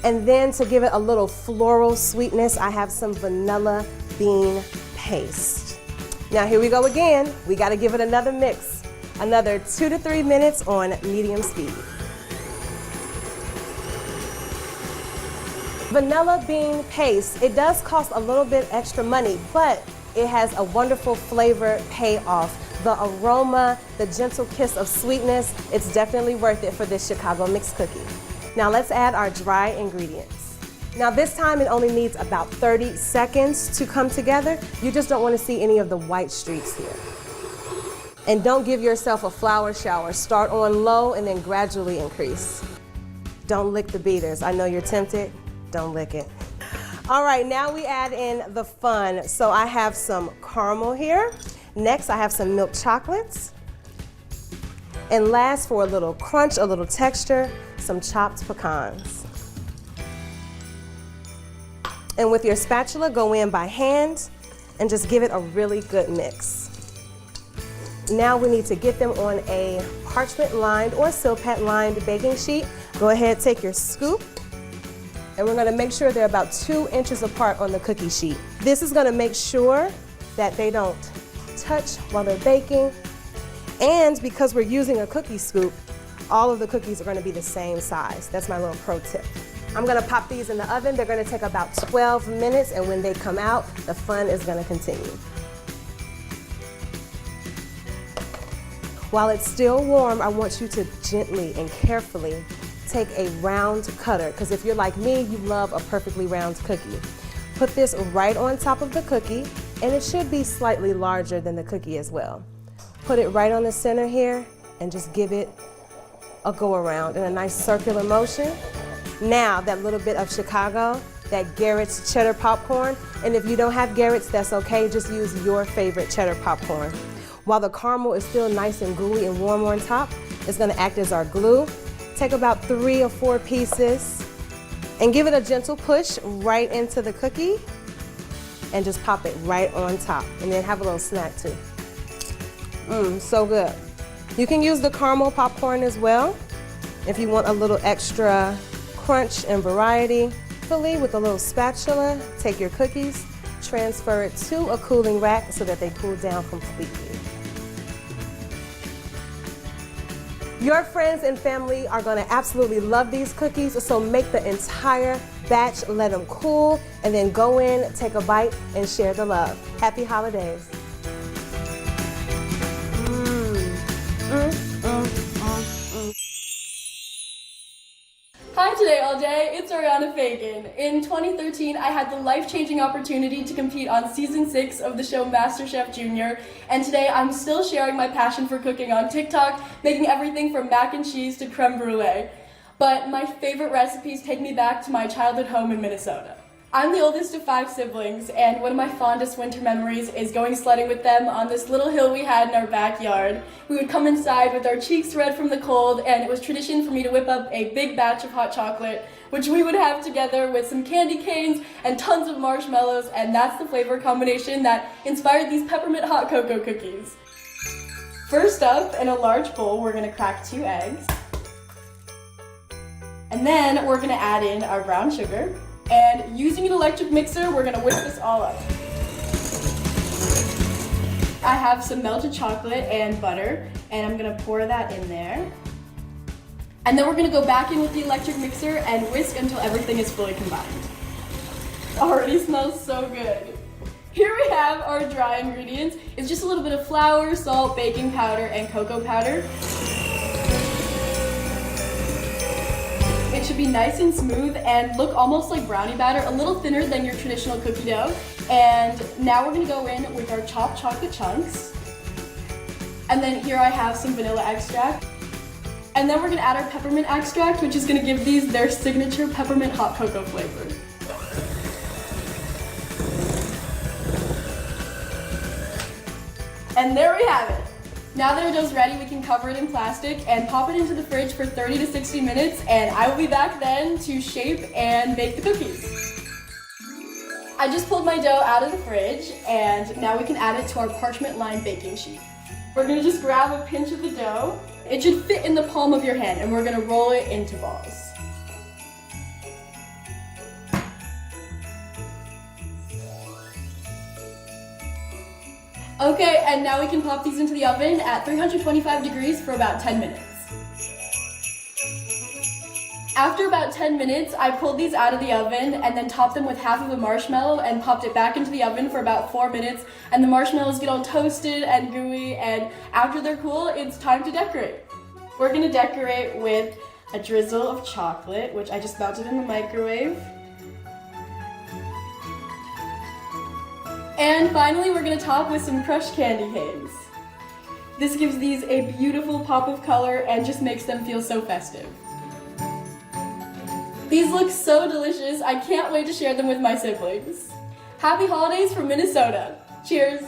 And then to give it a little floral sweetness, I have some vanilla bean paste. Now here we go again. We gotta give it another mix. Another 2 to 3 minutes on medium speed. Vanilla bean paste, it does cost a little bit extra money, but it has a wonderful flavor payoff. The aroma, the gentle kiss of sweetness, it's definitely worth it for this Chicago mixed cookie. Now let's add our dry ingredients. Now this time it only needs about 30 seconds to come together. You just don't want to see any of the white streaks here. And don't give yourself a flour shower. Start on low and then gradually increase. Don't lick the beaters. I know you're tempted. Don't lick it. All right, now we add in the fun. So I have some caramel here. Next, I have some milk chocolates. And last, for a little crunch, a little texture, some chopped pecans. And with your spatula, go in by hand and just give it a really good mix. Now we need to get them on a parchment-lined or Silpat-lined baking sheet. Go ahead, take your scoop, and we're gonna make sure they're about 2 inches apart on the cookie sheet. This is gonna make sure that they don't touch while they're baking. And because we're using a cookie scoop, all of the cookies are gonna be the same size. That's my little pro tip. I'm gonna pop these in the oven. They're gonna take about 12 minutes, and when they come out, the fun is gonna continue. While it's still warm, I want you to gently and carefully take a round cutter, because if you're like me, you love a perfectly round cookie. Put this right on top of the cookie, and it should be slightly larger than the cookie as well. Put it right on the center here and just give it a go around in a nice circular motion. Now that little bit of Chicago, that Garrett's cheddar popcorn, and if you don't have Garrett's, that's okay, just use your favorite cheddar popcorn. While the caramel is still nice and gooey and warm on top, it's gonna act as our glue. Take about 3 or 4 pieces and give it a gentle push right into the cookie and just pop it right on top, and then have a little snack too. So good. You can use the caramel popcorn as well if you want a little extra crunch and variety. With a little spatula, take your cookies, transfer it to a cooling rack so that they cool down completely. Your friends and family are going to absolutely love these cookies, so make the entire batch, let them cool, and then go in, take a bite, and share the love. Happy holidays. Hi today all day, it's Ariana Fagan. In 2013, I had the life-changing opportunity to compete on season 6 of the show MasterChef Junior, and today I'm still sharing my passion for cooking on TikTok, making everything from mac and cheese to creme brulee. But my favorite recipes take me back to my childhood home in Minnesota. I'm the oldest of 5 siblings, and one of my fondest winter memories is going sledding with them on this little hill we had in our backyard. We would come inside with our cheeks red from the cold, and it was tradition for me to whip up a big batch of hot chocolate, which we would have together with some candy canes and tons of marshmallows, and that's the flavor combination that inspired these peppermint hot cocoa cookies. First up, in a large bowl, we're gonna crack 2 eggs. And then we're gonna add in our brown sugar. And using an electric mixer, we're gonna whisk this all up. I have some melted chocolate and butter, and I'm gonna pour that in there. And then we're gonna go back in with the electric mixer and whisk until everything is fully combined. Already smells so good. Here we have our dry ingredients. It's just a little bit of flour, salt, baking powder, and cocoa powder. It should be nice and smooth and look almost like brownie batter, a little thinner than your traditional cookie dough. And now we're gonna go in with our chopped chocolate chunks. And then here I have some vanilla extract. And then we're gonna add our peppermint extract, which is gonna give these their signature peppermint hot cocoa flavor. And there we have it. Now that our dough's ready, we can cover it in plastic and pop it into the fridge for 30 to 60 minutes, and I will be back then to shape and bake the cookies. I just pulled my dough out of the fridge, and now we can add it to our parchment-lined baking sheet. We're gonna just grab a pinch of the dough. It should fit in the palm of your hand, and we're gonna roll it into balls. Okay, and now we can pop these into the oven at 325 degrees for about 10 minutes. After about 10 minutes, I pulled these out of the oven and then topped them with half of a marshmallow and popped it back into the oven for about 4 minutes, and the marshmallows get all toasted and gooey, and after they're cool, it's time to decorate. We're gonna decorate with a drizzle of chocolate, which I just melted in the microwave. And finally, we're gonna top with some crushed candy canes. This gives these a beautiful pop of color and just makes them feel so festive. These look so delicious, I can't wait to share them with my siblings. Happy holidays from Minnesota. Cheers.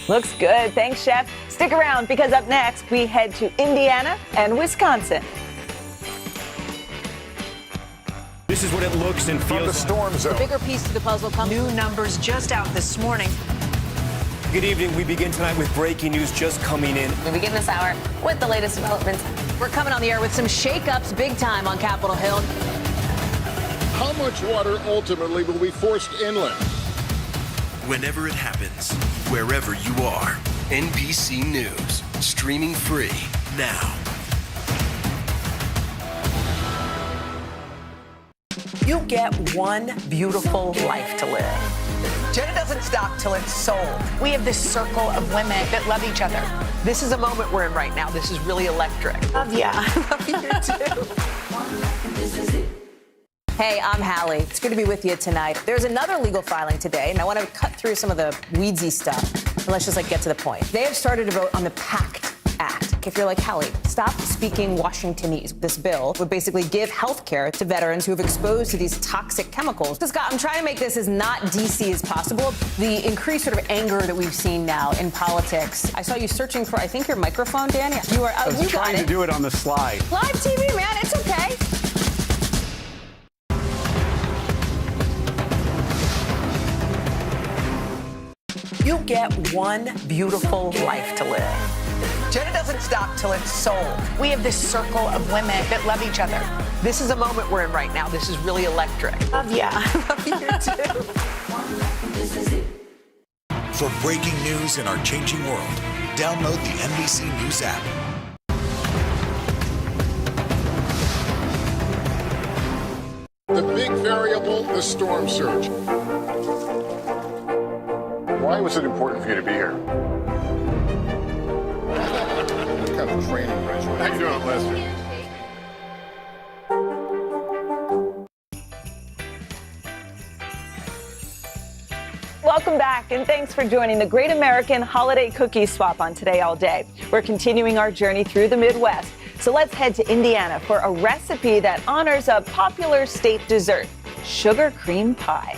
Looks good. Thanks, Chef. Stick around because up next, we head to Indiana and Wisconsin. This is what it looks and feels. From the storm zone. The bigger piece to the puzzle comes. New numbers just out this morning. Good evening. We begin tonight with breaking news just coming in. We begin this hour with the latest developments. We're coming on the air with some shakeups big time on Capitol Hill. How much water ultimately will be forced inland? Whenever it happens, wherever you are, NBC News, streaming free now. You get one beautiful life to live. Jenna doesn't stop till it's sold. We have this circle of women that love each other. This is a moment we're in right now. This is really electric. Love ya. I love you too. Hey, I'm Hallie. It's good to be with you tonight. There's another legal filing today, and I want to cut through some of the weedsy stuff. And let's just get to the point. They have started to vote on the PACT Act. If you're like Hallie, stop speaking Washingtonese. This bill would basically give health care to veterans who have exposed to these toxic chemicals. So Scott, I'm trying to make this as not DC as possible. The increased sort of anger that we've seen now in politics. I saw you searching for, I think, your microphone, Dan. You are. I was trying to do it on the slide. Live TV, man. It's okay. You get one beautiful life to live. Jenna doesn't stop till it's sold. We have this circle of women that love each other. This is a moment we're in right now. This is really electric. Love ya. Love you too. For breaking news in our changing world, download the NBC News app. The big variable, the storm surge. Why was it important for you to be here? What kind of training graduate? How you doing, Lester? Welcome back, and thanks for joining the Great American Holiday Cookie Swap on Today All Day. We're continuing our journey through the Midwest, so let's head to Indiana for a recipe that honors a popular state dessert, sugar cream pie.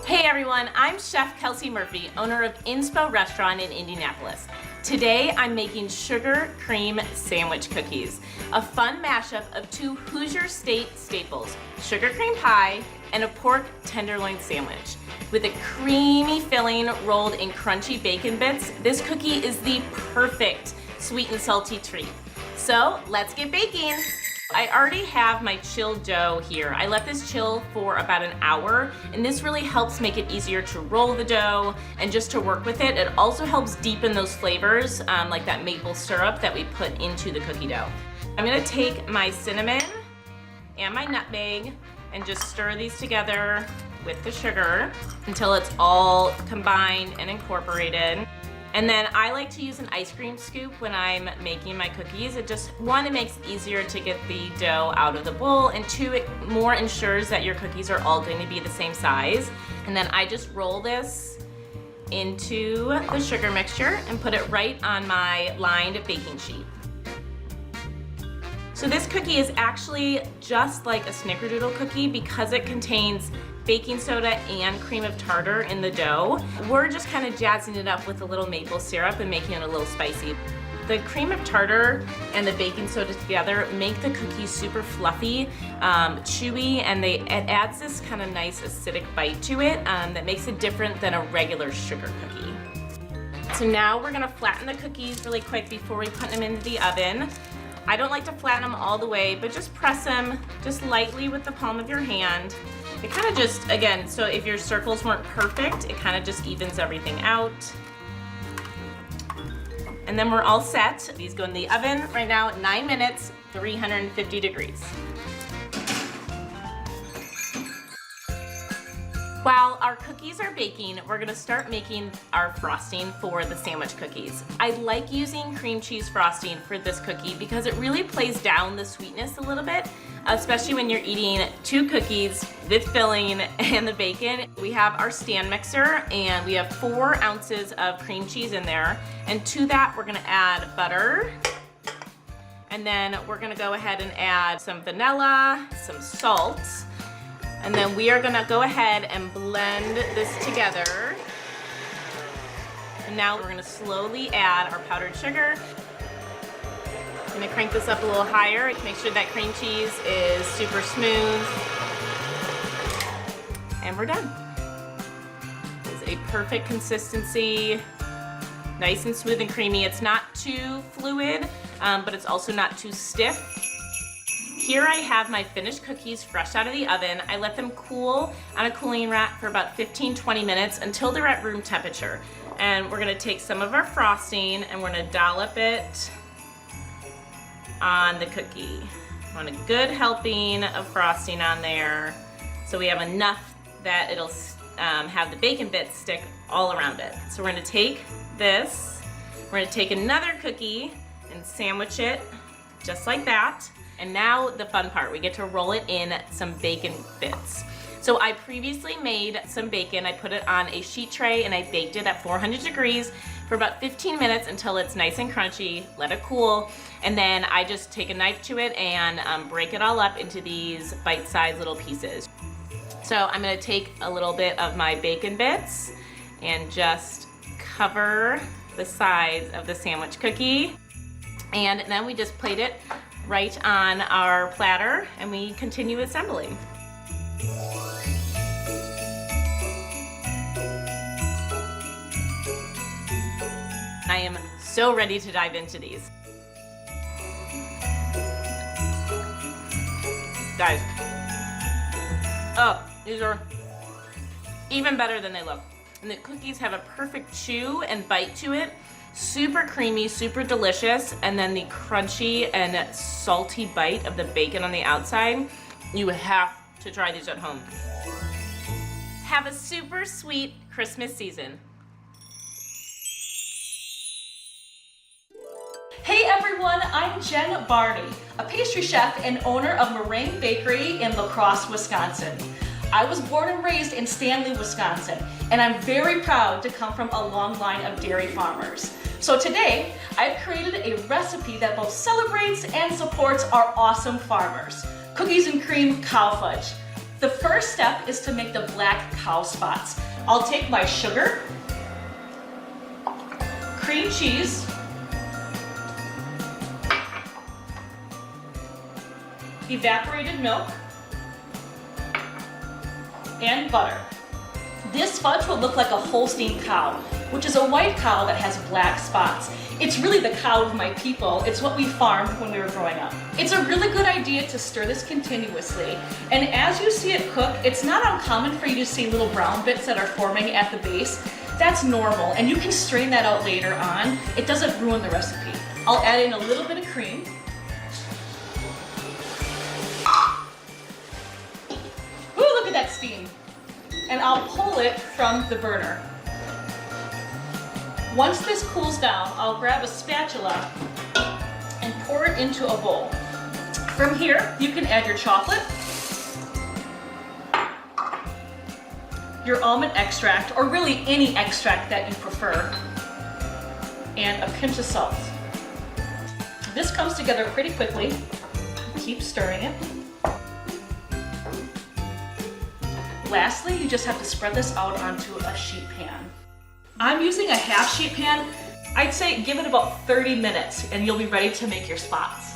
Hey everyone, I'm Chef Kelsey Murphy, owner of Inspo Restaurant in Indianapolis. Today I'm making sugar cream sandwich cookies, a fun mashup of two Hoosier State staples, sugar cream pie and a pork tenderloin sandwich. With a creamy filling rolled in crunchy bacon bits, this cookie is the perfect sweet and salty treat. So let's get baking. I already have my chilled dough here. I let this chill for about an hour, and this really helps make it easier to roll the dough and just to work with it. It also helps deepen those flavors, like that maple syrup that we put into the cookie dough. I'm gonna take my cinnamon and my nutmeg and just stir these together with the sugar until it's all combined and incorporated. And then I like to use an ice cream scoop when I'm making my cookies. It just, one, it makes it easier to get the dough out of the bowl, and two, it more ensures that your cookies are all going to be the same size. And then I just roll this into the sugar mixture and put it right on my lined baking sheet. So this cookie is actually just like a snickerdoodle cookie because it contains baking soda and cream of tartar in the dough. We're just kind of jazzing it up with a little maple syrup and making it a little spicy. The cream of tartar and the baking soda together make the cookies super fluffy, chewy, and it adds this kind of nice acidic bite to it that makes it different than a regular sugar cookie. So now we're gonna flatten the cookies really quick before we put them into the oven. I don't like to flatten them all the way, but just press them just lightly with the palm of your hand. It kind of just, again, so if your circles weren't perfect, it kind of just evens everything out. And then we're all set. These go in the oven right now, 9 minutes, 350 degrees. While our cookies are baking, we're gonna start making our frosting for the sandwich cookies. I like using cream cheese frosting for this cookie because it really plays down the sweetness a little bit, especially when you're eating two cookies with filling and the bacon. We have our stand mixer and we have 4 ounces of cream cheese in there. And to that, we're gonna add butter. And then we're gonna go ahead and add some vanilla, some salt. And then we are gonna go ahead and blend this together. And now we're gonna slowly add our powdered sugar. I'm gonna crank this up a little higher to make sure that cream cheese is super smooth. And we're done. It's a perfect consistency, nice and smooth and creamy. It's not too fluid, but it's also not too stiff. Here I have my finished cookies fresh out of the oven. I let them cool on a cooling rack for about 15-20 minutes until they're at room temperature. And we're gonna take some of our frosting and we're gonna dollop it on the cookie. I want a good helping of frosting on there so we have enough that it'll have the bacon bits stick all around it. So we're gonna take this, we're gonna take another cookie and sandwich it just like that. And now the fun part, we get to roll it in some bacon bits. So I previously made some bacon. I put it on a sheet tray and I baked it at 400 degrees for about 15 minutes until it's nice and crunchy, let it cool, and then I just take a knife to it and break it all up into these bite-sized little pieces. So I'm gonna take a little bit of my bacon bits and just cover the sides of the sandwich cookie. And then we just plate it right on our platter and we continue assembling. I am so ready to dive into these. Guys, oh, these are even better than they look. And the cookies have a perfect chew and bite to it. Super creamy, super delicious, and then the crunchy and salty bite of the bacon on the outside. You have to try these at home. Have a super sweet Christmas season. Hey everyone, I'm Jen Barney, a pastry chef and owner of Meringue Bakery in La Crosse, Wisconsin. I was born and raised in Stanley, Wisconsin, and I'm very proud to come from a long line of dairy farmers. So today, I've created a recipe that both celebrates and supports our awesome farmers, cookies and cream cow fudge. The first step is to make the black cow spots. I'll take my sugar, cream cheese, evaporated milk, and butter. This fudge will look like a Holstein cow, which is a white cow that has black spots. It's really the cow of my people. It's what we farmed when we were growing up. It's a really good idea to stir this continuously. And as you see it cook, it's not uncommon for you to see little brown bits that are forming at the base. That's normal, and you can strain that out later on. It doesn't ruin the recipe. I'll add in a little bit of cream. Ooh, look at that steam. And I'll pull it from the burner. Once this cools down, I'll grab a spatula and pour it into a bowl. From here, you can add your chocolate, your almond extract, or really any extract that you prefer, and a pinch of salt. This comes together pretty quickly. Keep stirring it. Lastly, you just have to spread this out onto a sheet pan. I'm using a half sheet pan. I'd say give it about 30 minutes and you'll be ready to make your spots.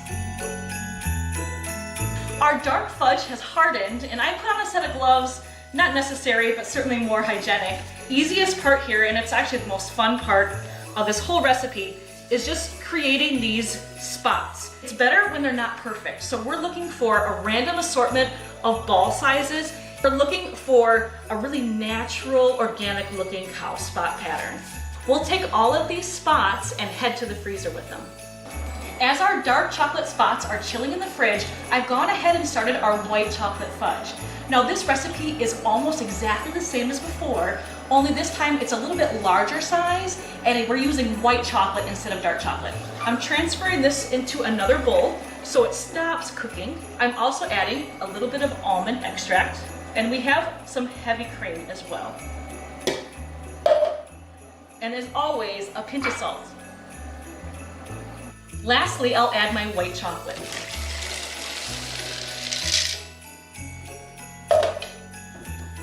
Our dark fudge has hardened and I put on a set of gloves, not necessary, but certainly more hygienic. Easiest part here, and it's actually the most fun part of this whole recipe, is just creating these spots. It's better when they're not perfect. So we're looking for a random assortment of ball sizes. We're looking for a really natural, organic looking cow spot pattern. We'll take all of these spots and head to the freezer with them. As our dark chocolate spots are chilling in the fridge, I've gone ahead and started our white chocolate fudge. Now this recipe is almost exactly the same as before, only this time it's a little bit larger size and we're using white chocolate instead of dark chocolate. I'm transferring this into another bowl so it stops cooking. I'm also adding a little bit of almond extract. And we have some heavy cream as well. And as always, a pinch of salt. Lastly, I'll add my white chocolate.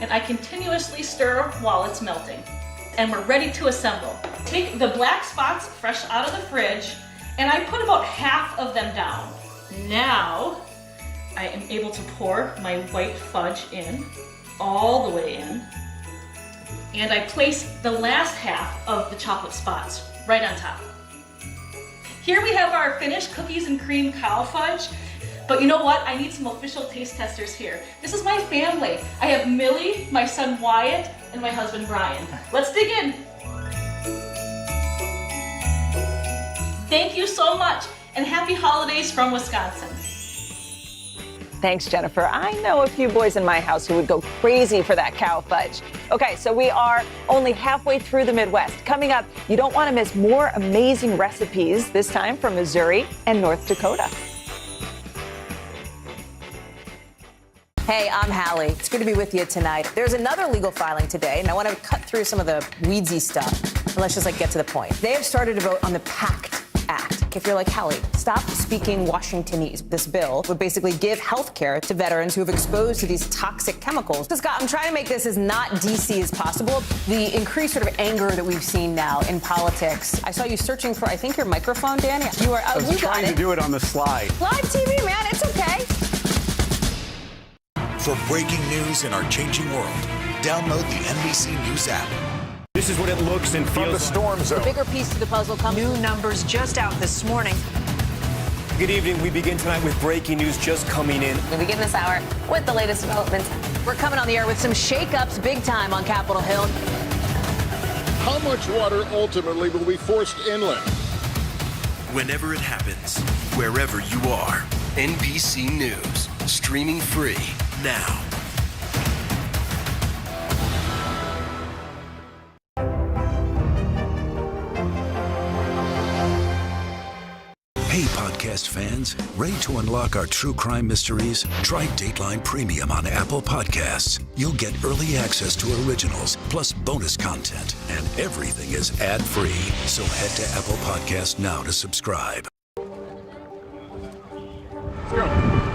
And I continuously stir while it's melting. And we're ready to assemble. Take the black spots fresh out of the fridge, and I put about half of them down. Now, I am able to pour my white fudge in, all the way in, and I place the last half of the chocolate spots right on top. Here we have our finished cookies and cream cow fudge, but you know what? I need some official taste testers here. This is my family. I have Millie, my son Wyatt, and my husband Brian. Let's dig in. Thank you so much, and happy holidays from Wisconsin. Thanks, Jennifer. I know a few boys in my house who would go crazy for that cow fudge. Okay, so we are only halfway through the Midwest. Coming up, you don't want to miss more amazing recipes, this time from Missouri and North Dakota. Hey, I'm Hallie. It's good to be with you tonight. There's another legal filing today, and I want to cut through some of the weedsy stuff. And let's just get to the point. They have started to vote on the PACT Act. If you're like, Hallie, stop speaking Washingtonese. This bill would basically give health care to veterans who have exposed to these toxic chemicals. So, Scott, I'm trying to make this as not DC as possible. The increased sort of anger that we've seen now in politics. I saw you searching for, I think, your microphone, Dan. You are. I was trying to do it on the slide. Live TV, man. It's okay. For breaking news in our changing world, download the NBC News app. This is what it looks and feels From the storm zone. The bigger piece to the puzzle comes. New numbers just out this morning. Good evening. We begin tonight with breaking news just coming in. We begin this hour with the latest developments. We're coming on the air with some shakeups big time on Capitol Hill. How much water ultimately will be forced inland? Whenever it happens, wherever you are, NBC News, streaming free now. Hey, podcast fans, ready to unlock our true crime mysteries? Try Dateline Premium on Apple Podcasts. You'll get early access to originals, plus bonus content, and everything is ad-free. So head to Apple Podcasts now to subscribe. Let's go.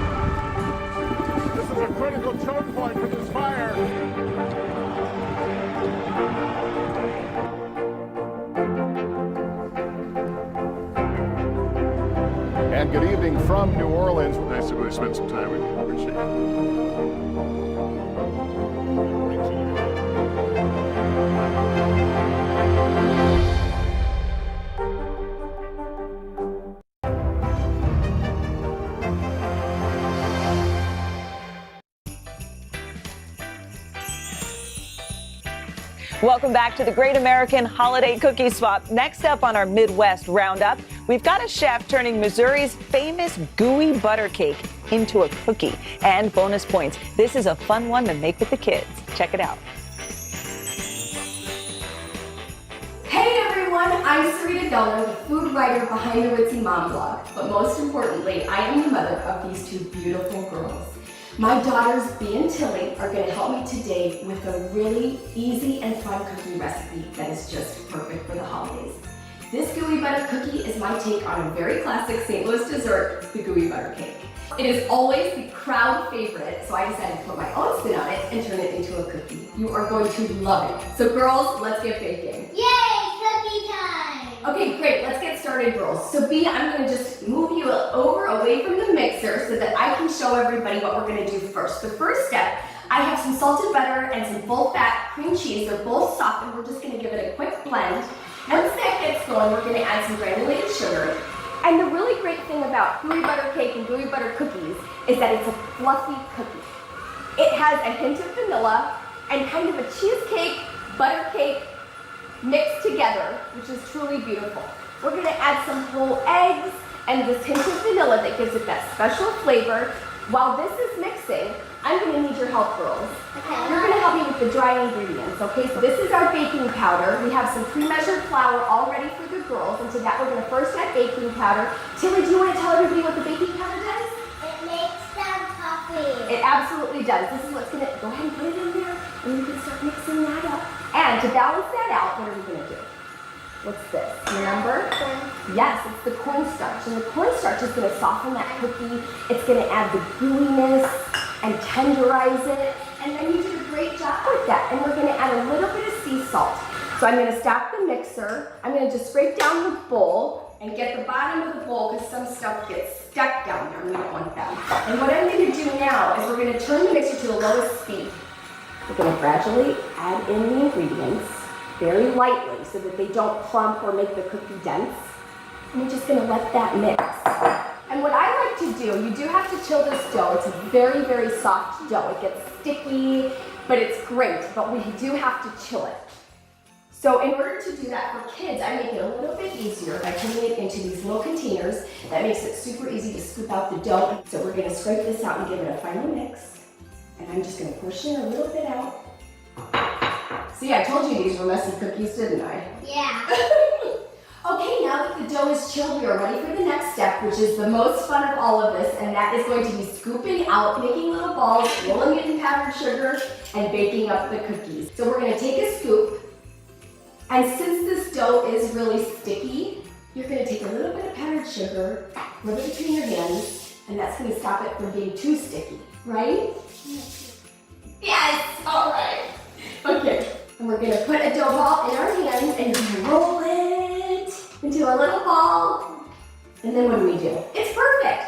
This is a critical choke point for this fire. And good evening from New Orleans. Nice to really spend some time with you. Appreciate it. Welcome back to the Great American Holiday Cookie Swap. Next up on our Midwest Roundup, we've got a chef turning Missouri's famous gooey butter cake into a cookie. And bonus points. This is a fun one to make with the kids. Check it out. Hey everyone, I'm Sarita Geller, the food writer behind the Ritzy Mom blog. But most importantly, I am the mother of these two beautiful girls. My daughters, Bea and Tilly, are going to help me today with a really easy and fun cookie recipe that is just perfect for the holidays. This gooey butter cookie is my take on a very classic St. Louis dessert, the gooey butter cake. It is always the crowd favorite, so I decided to put my own spin on it and turn it into a cookie. You are going to love it. So girls, let's get baking. Yay, cookie time! Okay, great, let's get started, girls. So Bea, I'm gonna just move you away from the mixer so that I can show everybody what we're gonna do first. The first step, I have some salted butter and some full-fat cream cheese. They're both soft, and we're just gonna give it a quick blend. Once that gets going, we're gonna add some granulated sugar. And the really great thing about gooey butter cake and gooey butter cookies is that it's a fluffy cookie. It has a hint of vanilla and kind of a cheesecake, butter cake, mixed together, which is truly beautiful. We're gonna add some whole eggs and this hint of vanilla that gives it that special flavor. While this is mixing, I'm gonna need your help, girls. Okay. You're gonna help me with the dry ingredients, okay? So this is our baking powder. We have some pre-measured flour all ready for the girls, and to that we're gonna first add baking powder. Tilly, do you wanna tell everybody what the baking powder does? It makes them puffy. It absolutely does. This is what's gonna, go ahead and put it in there, and you can start mixing that up. And to balance that out, what are we gonna do? What's this? Remember? Yes, it's the cornstarch. And the cornstarch is gonna soften that cookie. It's gonna add the gooiness and tenderize it. And then you did a great job with that. And we're gonna add a little bit of sea salt. So I'm gonna stop the mixer. I'm gonna just scrape down the bowl and get the bottom of the bowl because some stuff gets stuck down there and we don't want that. And what I'm gonna do now is we're gonna turn the mixer to the lowest speed. We're going to gradually add in the ingredients very lightly so that they don't clump or make the cookie dense. And we're just going to let that mix. And what I like to do, you do have to chill this dough. It's a very, very soft dough. It gets sticky, but it's great. But we do have to chill it. So in order to do that for kids, I make it a little bit easier by putting it into these little containers. That makes it super easy to scoop out the dough. So we're going to scrape this out and give it a final mix. And I'm just going to portion a little bit out. See, I told you these were messy cookies, didn't I? Yeah. Okay, now that the dough is chilled, we are ready for the next step, which is the most fun of all of this, and that is going to be scooping out, making little balls, rolling it in powdered sugar, and baking up the cookies. So we're gonna take a scoop, and since this dough is really sticky, you're gonna take a little bit of powdered sugar, rub it between your hands, and that's gonna stop it from being too sticky, right? Yes, all right. Okay, and we're gonna put a dough ball in our hands, and you're gonna roll it into a little ball, and then what do we do? It's perfect.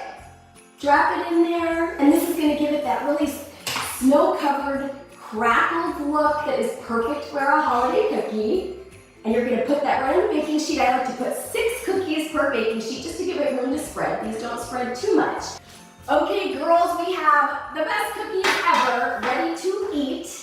Drop it in there, and this is gonna give it that really snow-covered, crackled look that is perfect for a holiday cookie. And you're gonna put that right on the baking sheet. I like to put 6 cookies per baking sheet just to give it room to spread. These don't spread too much. Okay, girls, we have the best cookies ever ready to eat.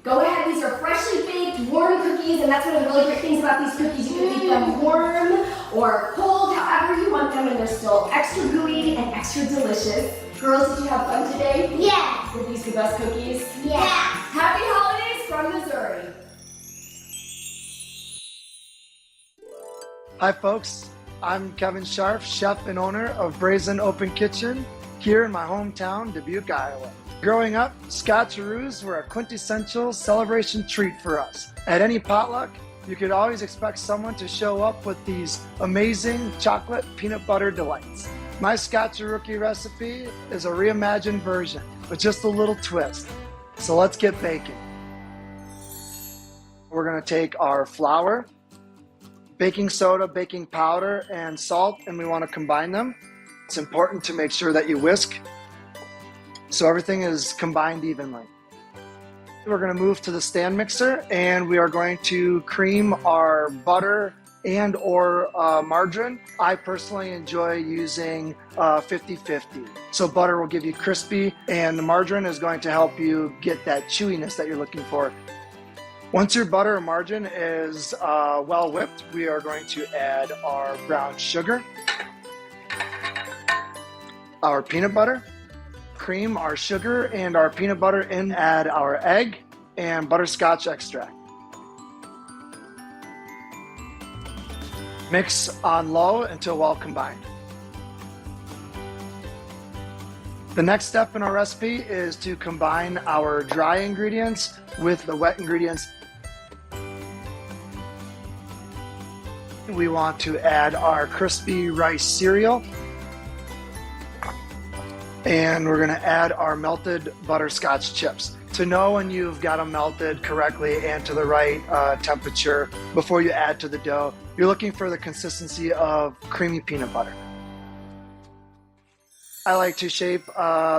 Go ahead, these are freshly baked, warm cookies, and that's one of the really great things about these cookies. You can eat them warm or cold, however you want them, and they're still extra gooey and extra delicious. Girls, did you have fun today? Yeah. Were these the best cookies? Yeah. Happy holidays from Missouri. Hi folks, I'm Kevin Sharf, chef and owner of Brazen Open Kitchen here in my hometown, Dubuque, Iowa. Growing up, Scotcheroos were a quintessential celebration treat for us. At any potluck, you could always expect someone to show up with these amazing chocolate peanut butter delights. My Scotcherookie recipe is a reimagined version with just a little twist. So let's get baking. We're gonna take our flour, baking soda, baking powder, and salt, and we want to combine them. It's important to make sure that you whisk so everything is combined evenly. We're going to move to the stand mixer, and we are going to cream our butter and or margarine. I personally enjoy using 50-50. So butter will give you crispy, and the margarine is going to help you get that chewiness that you're looking for. Once your butter or margarine is well whipped, we are going to add our brown sugar, our peanut butter, cream our sugar and our peanut butter in, add our egg and butterscotch extract. Mix on low until well combined. The next step in our recipe is to combine our dry ingredients with the wet ingredients. We want to add our crispy rice cereal, and we're going to add our melted butterscotch chips. To know when you've got them melted correctly and to the right temperature before you add to the dough, you're looking for the consistency of creamy peanut butter. I like to shape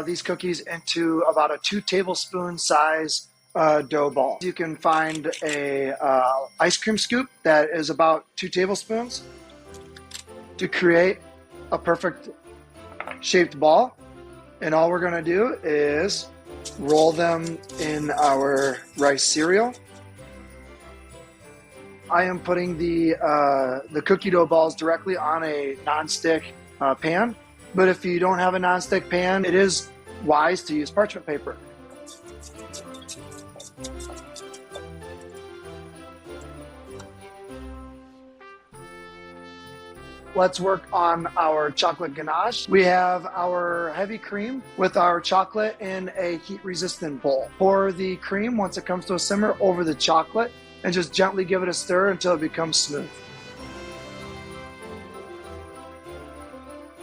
these cookies into about a 2 tablespoon size dough ball. You can find a ice cream scoop that is about 2 tablespoons to create a perfect shaped ball. And all we're going to do is roll them in our rice cereal. I am putting the cookie dough balls directly on a nonstick pan. But if you don't have a nonstick pan, it is wise to use parchment paper. Let's work on our chocolate ganache. We have our heavy cream with our chocolate in a heat-resistant bowl. Pour the cream, once it comes to a simmer, over the chocolate and just gently give it a stir until it becomes smooth.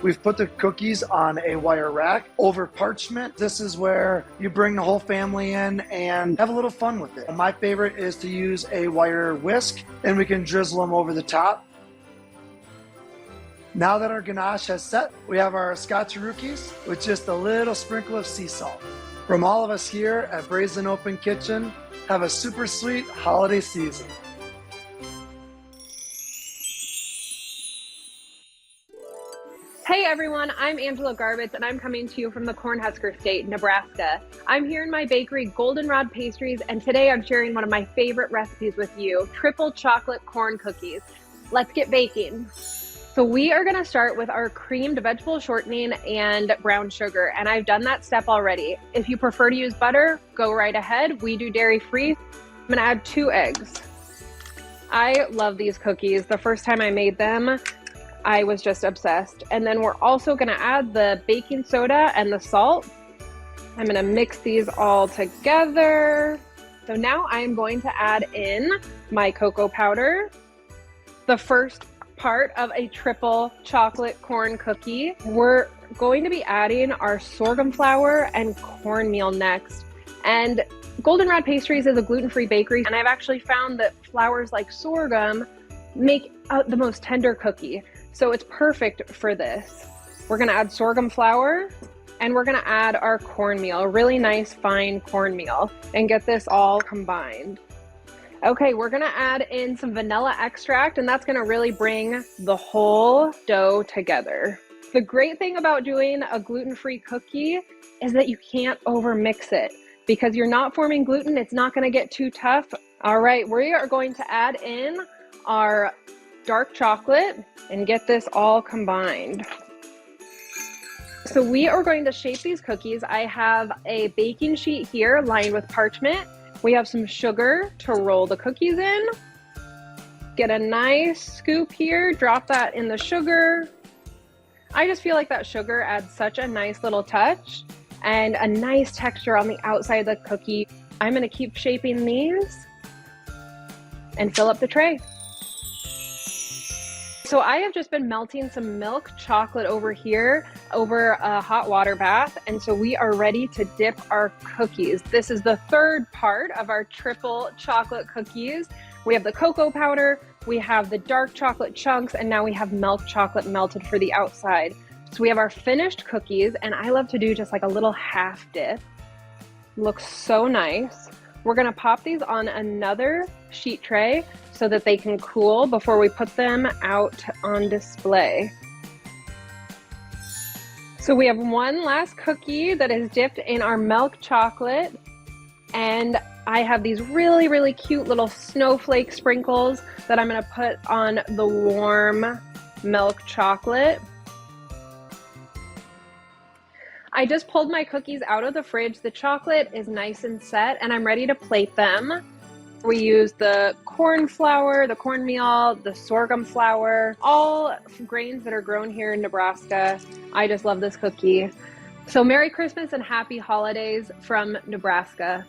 We've put the cookies on a wire rack over parchment. This is where you bring the whole family in and have a little fun with it. My favorite is to use a wire whisk, and we can drizzle them over the top. Now that our ganache has set, we have our Scotcherookies with just a little sprinkle of sea salt. From all of us here at Brazen Open Kitchen, have a super sweet holiday season. Hey everyone, I'm Angela Garbitz and I'm coming to you from the Cornhusker State, Nebraska. I'm here in my bakery, Goldenrod Pastries, and today I'm sharing one of my favorite recipes with you, triple chocolate corn cookies. Let's get baking. So we are gonna start with our creamed vegetable shortening and brown sugar, and I've done that step already. If you prefer to use butter, go right ahead. We do dairy-free. I'm gonna add 2 eggs. I love these cookies. The first time I made them, I was just obsessed. And then we're also gonna add the baking soda and the salt. I'm gonna mix these all together. So now I am going to add in my cocoa powder. The first part of a triple chocolate corn cookie. We're going to be adding our sorghum flour and cornmeal next. And Goldenrod Pastries is a gluten-free bakery, and I've actually found that flours like sorghum make the most tender cookie. So it's perfect for this. We're gonna add sorghum flour, and we're gonna add our cornmeal, really nice fine cornmeal, and get this all combined. Okay, we're gonna add in some vanilla extract, and that's gonna really bring the whole dough together. The great thing about doing a gluten-free cookie is that you can't overmix it. Because you're not forming gluten, it's not gonna get too tough. All right, we are going to add in our dark chocolate and get this all combined. So we are going to shape these cookies. I have a baking sheet here lined with parchment. We have some sugar to roll the cookies in. Get a nice scoop here, drop that in the sugar. I just feel like that sugar adds such a nice little touch and a nice texture on the outside of the cookie. I'm gonna keep shaping these and fill up the tray. So I have just been melting some milk chocolate over here over a hot water bath. And so we are ready to dip our cookies. This is the third part of our triple chocolate cookies. We have the cocoa powder, we have the dark chocolate chunks, and now we have milk chocolate melted for the outside. So we have our finished cookies, and I love to do just like a little half dip. Looks so nice. We're gonna pop these on another sheet tray so that they can cool before we put them out on display. So we have one last cookie that is dipped in our milk chocolate, and I have these really, really cute little snowflake sprinkles that I'm gonna put on the warm milk chocolate. I just pulled my cookies out of the fridge. The chocolate is nice and set, and I'm ready to plate them. We use the corn flour, the cornmeal, the sorghum flour, all grains that are grown here in Nebraska. I just love this cookie. So Merry Christmas and Happy Holidays from Nebraska.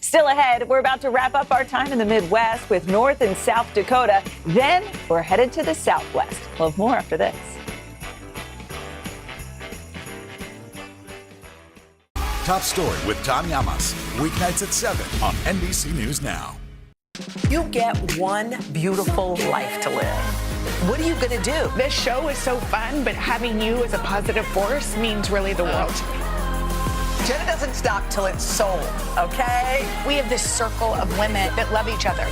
Still ahead, we're about to wrap up our time in the Midwest with North and South Dakota. Then we're headed to the Southwest. We'll have more after this. Top Story with Tom Llamas, weeknights at 7 on NBC News Now. You get one beautiful life to live. What are you going to do? This show is so fun, but having you as a positive force means really the world. Jenna doesn't stop till it's sold, okay? We have this circle of women that love each other.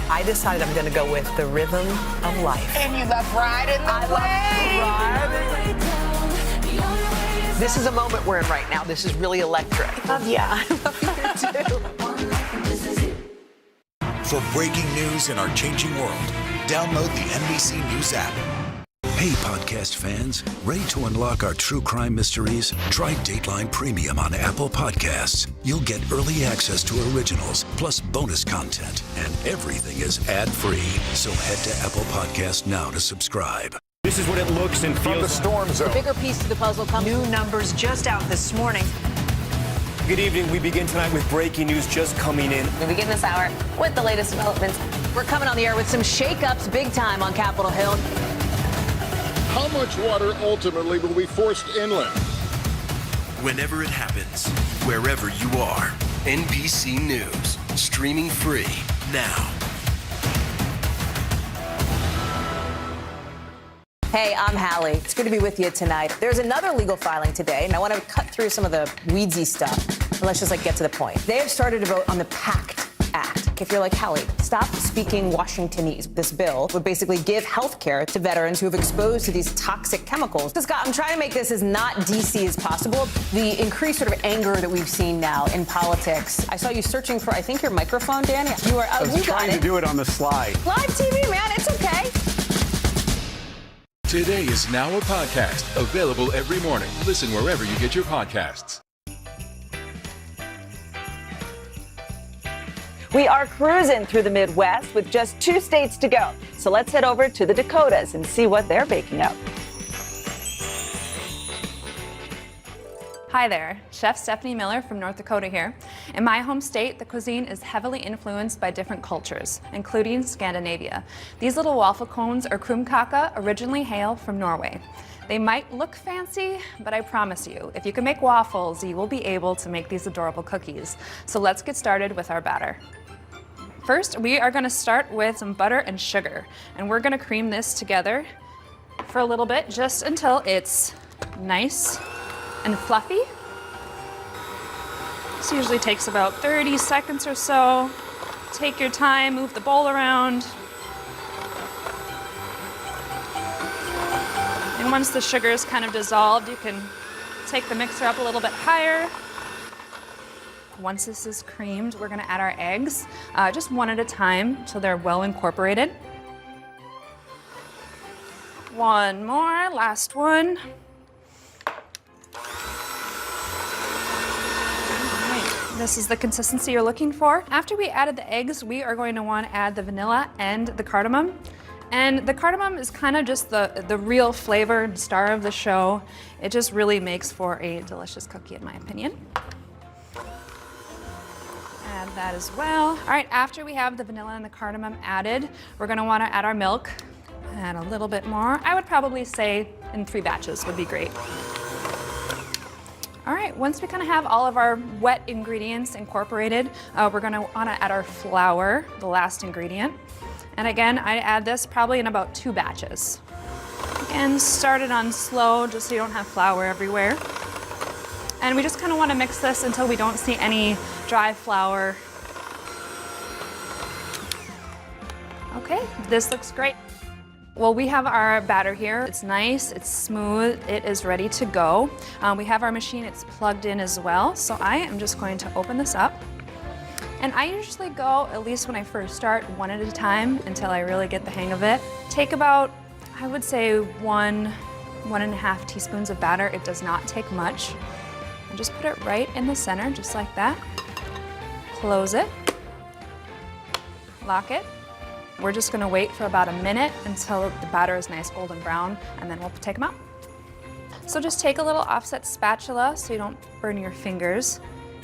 I decided I'm going to go with the rhythm of life. And you love riding the wave. This is a moment we're in right now. This is really electric. Yeah. I love you too. For breaking news in our changing world, download the NBC News app. Hey, podcast fans, ready to unlock our true crime mysteries? Try Dateline Premium on Apple Podcasts. You'll get early access to originals, plus bonus content, and everything is ad-free. So head to Apple Podcasts now to subscribe. This is what it looks and feels. From the storm zone. The bigger piece to the puzzle comes. New numbers just out this morning. Good evening. We begin tonight with breaking news just coming in. We begin this hour with the latest developments. We're coming on the air with some shakeups big time on Capitol Hill. How much water ultimately will be forced inland? Whenever it happens, wherever you are, NBC News, streaming free now. Hey, I'm Hallie. It's good to be with you tonight. There's another legal filing today, and I want to cut through some of the weedsy stuff. And let's just get to the point. They have started to vote on the PACT Act. If you're like Hallie, stop speaking Washingtonese. This bill would basically give health care to veterans who have exposed to these toxic chemicals. So Scott, I'm trying to make this as not DC as possible. The increased sort of anger that we've seen now in politics. I saw you searching for, I think, your microphone, Dan. You are. I was trying to do it on the slide. Live TV, man. It's okay. Today is now a podcast, available every morning. Listen wherever you get your podcasts. We are cruising through the Midwest with just 2 states to go. So let's head over to the Dakotas and see what they're baking up. Hi there, Chef Stephanie Miller from North Dakota here. In my home state, the cuisine is heavily influenced by different cultures, including Scandinavia. These little waffle cones, or krumkake, originally hail from Norway. They might look fancy, but I promise you, if you can make waffles, you will be able to make these adorable cookies. So let's get started with our batter. First, we are gonna start with some butter and sugar, and we're gonna cream this together for a little bit, just until it's nice and fluffy. This usually takes about 30 seconds or so. Take your time, move the bowl around. And once the sugar is kind of dissolved, you can take the mixer up a little bit higher. Once this is creamed, we're gonna add our eggs, just one at a time so they're well incorporated. One more, last one. This is the consistency you're looking for. After we added the eggs, we are going to want to add the vanilla and the cardamom. And the cardamom is kind of just the real flavor and star of the show. It just really makes for a delicious cookie, in my opinion. Add that as well. All right, after we have the vanilla and the cardamom added, we're going to want to add our milk. Add a little bit more. I would probably say in 3 batches would be great. All right, once we kind of have all of our wet ingredients incorporated, we're gonna wanna add our flour, the last ingredient. And again, I add this probably in about 2 batches. Again, start it on slow, just so you don't have flour everywhere. And we just kind of wanna mix this until we don't see any dry flour. Okay, this looks great. Well, we have our batter here. It's nice, it's smooth, it is ready to go. We have our machine, it's plugged in as well. So I am just going to open this up. And I usually go, at least when I first start, 1 at a time until I really get the hang of it. Take about, I would say 1.5 teaspoons of batter. It does not take much. And just put it right in the center, just like that. Close it, lock it. We're just gonna wait for about a minute until the batter is nice golden brown, and then we'll take them out. So just take a little offset spatula so you don't burn your fingers.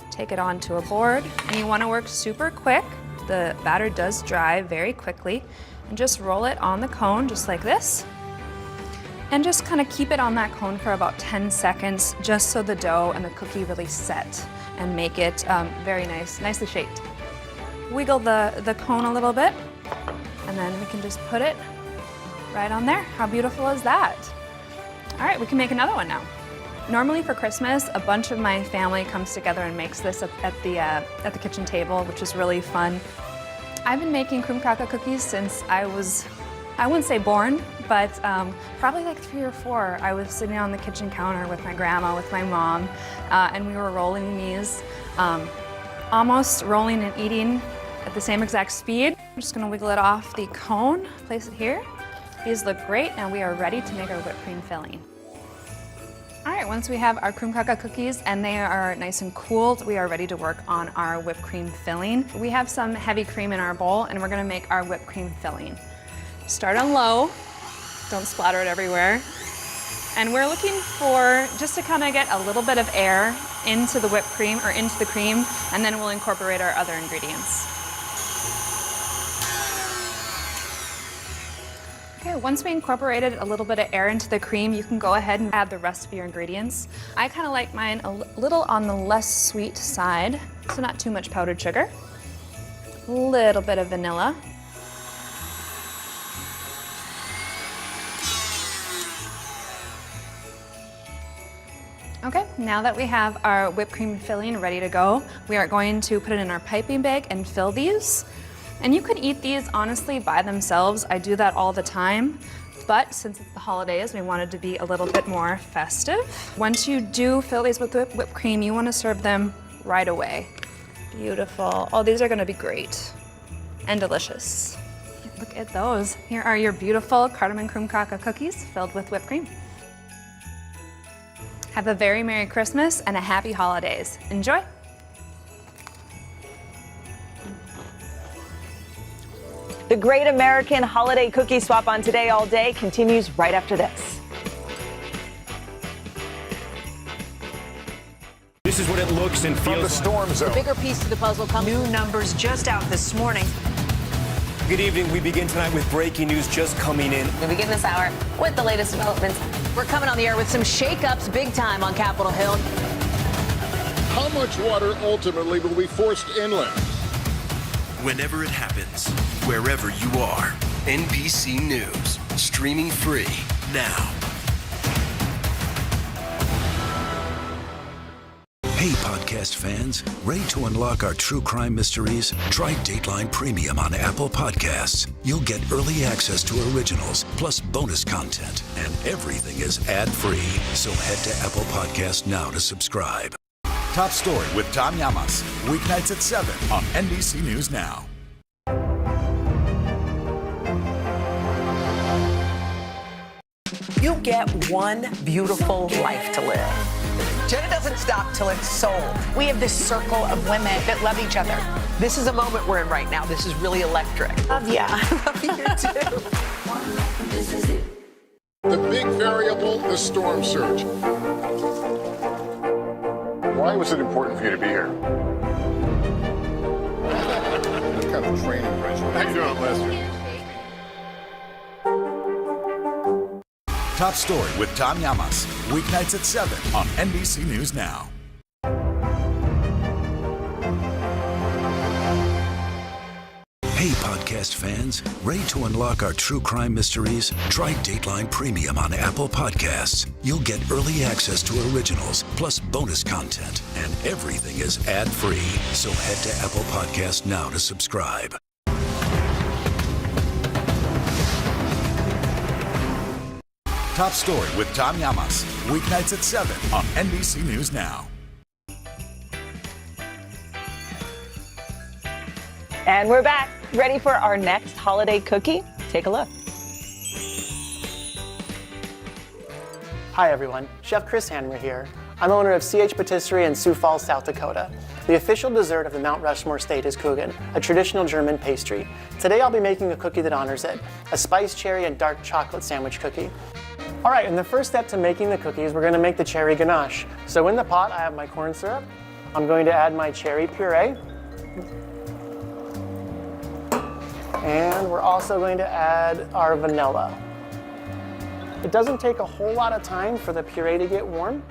Take it onto a board, and you wanna work super quick. The batter does dry very quickly. And just roll it on the cone, just like this. And just kind of keep it on that cone for about 10 seconds, just so the dough and the cookie really set and make it very nice, nicely shaped. Wiggle the cone a little bit, and then we can just put it right on there. How beautiful is that? All right, we can make another one now. Normally for Christmas, a bunch of my family comes together and makes this at the kitchen table, which is really fun. I've been making krumkake cookies since I wouldn't say born, but probably like 3 or 4. I was sitting on the kitchen counter with my grandma, with my mom, and we were rolling these, almost rolling and eating at the same exact speed. I'm just gonna wiggle it off the cone, place it here. These look great, and we are ready to make our whipped cream filling. All right, once we have our krumkake cookies and they are nice and cooled, we are ready to work on our whipped cream filling. We have some heavy cream in our bowl, and we're gonna make our whipped cream filling. Start on low, don't splatter it everywhere. And we're looking for just to kind of get a little bit of air into the whipped cream, or into the cream, and then we'll incorporate our other ingredients. Okay, once we incorporated a little bit of air into the cream, you can go ahead and add the rest of your ingredients. I kind of like mine a little on the less sweet side, so not too much powdered sugar. A little bit of vanilla. Okay, now that we have our whipped cream filling ready to go, we are going to put it in our piping bag and fill these. And you can eat these honestly by themselves. I do that all the time. But since it's the holidays, we wanted to be a little bit more festive. Once you do fill these with whipped cream, you want to serve them right away. Beautiful. Oh, these are going to be great and delicious. Look at those. Here are your beautiful cardamom krumkake cookies filled with whipped cream. Have a very Merry Christmas and a Happy Holidays. Enjoy. The Great American Holiday Cookie Swap on Today All Day continues right after this. This is what it looks and feels From the storm The zone. bigger piece to the puzzle comes. New numbers just out this morning. Good evening. We begin tonight with breaking news just coming in. We begin this hour with the latest developments. We're coming on the air with some shakeups big time on Capitol Hill. How much water ultimately will be forced inland? Whenever it happens, wherever you are, NBC News, streaming free now. Hey, podcast fans, ready to unlock our true crime mysteries? Try Dateline Premium on Apple Podcasts. You'll get early access to originals, plus bonus content, and everything is ad-free. So head to Apple Podcasts now to subscribe. Top Story with Tom Llamas. Weeknights at 7 on NBC News Now. You get one beautiful life to live. Jenna doesn't stop till it's sold. We have this circle of women that love each other. This is a moment we're in right now. This is really electric. Love ya. Love you too. The big variable, the storm surge. Why was it important for you to be here? What kind of training regimen? How you doing, Lester? Top Story with Tom Llamas. Weeknights at 7 on NBC News Now. Hey, podcast fans, ready to unlock our true crime mysteries? Try Dateline Premium on Apple Podcasts. You'll get early access to originals, plus bonus content, and everything is ad-free. So head to Apple Podcasts now to subscribe. Top Story with Tom Llamas. Weeknights at 7 on NBC News Now. And we're back. Ready for our next holiday cookie? Take a look. Hi everyone, Chef Chris Hanmer here. I'm owner of CH Patisserie in Sioux Falls, South Dakota. The official dessert of the Mount Rushmore State is Kuchen, a traditional German pastry. Today I'll be making a cookie that honors it, a spiced cherry and dark chocolate sandwich cookie. All right, and the first step to making the cookies, we're going to make the cherry ganache. So in the pot I have my corn syrup. I'm going to add my cherry puree. And we're also going to add our vanilla. It doesn't take a whole lot of time for the puree to get warm.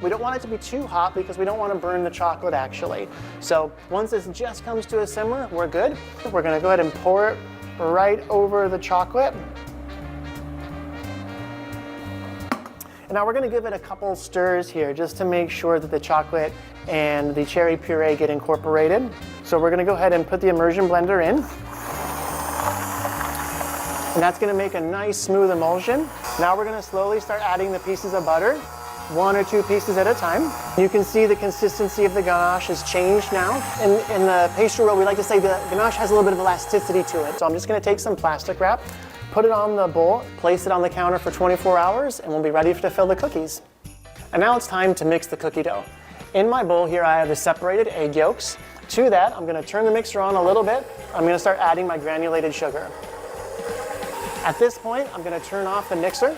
We don't want it to be too hot because we don't want to burn the chocolate actually. So once this just comes to a simmer, we're good. We're going to go ahead and pour it right over the chocolate. And now we're going to give it a couple stirs here just to make sure that the chocolate and the cherry puree get incorporated. So we're going to go ahead and put the immersion blender in. And that's going to make a nice smooth emulsion. Now we're going to slowly start adding the pieces of butter, 1 or 2 pieces at a time. You can see the consistency of the ganache has changed now. In the pastry world, we like to say the ganache has a little bit of elasticity to it. So I'm just going to take some plastic wrap, put it on the bowl, place it on the counter for 24 hours, and we'll be ready to fill the cookies. And now it's time to mix the cookie dough. In my bowl here, I have the separated egg yolks. To that, I'm going to turn the mixer on a little bit. I'm going to start adding my granulated sugar. At this point, I'm going to turn off the mixer,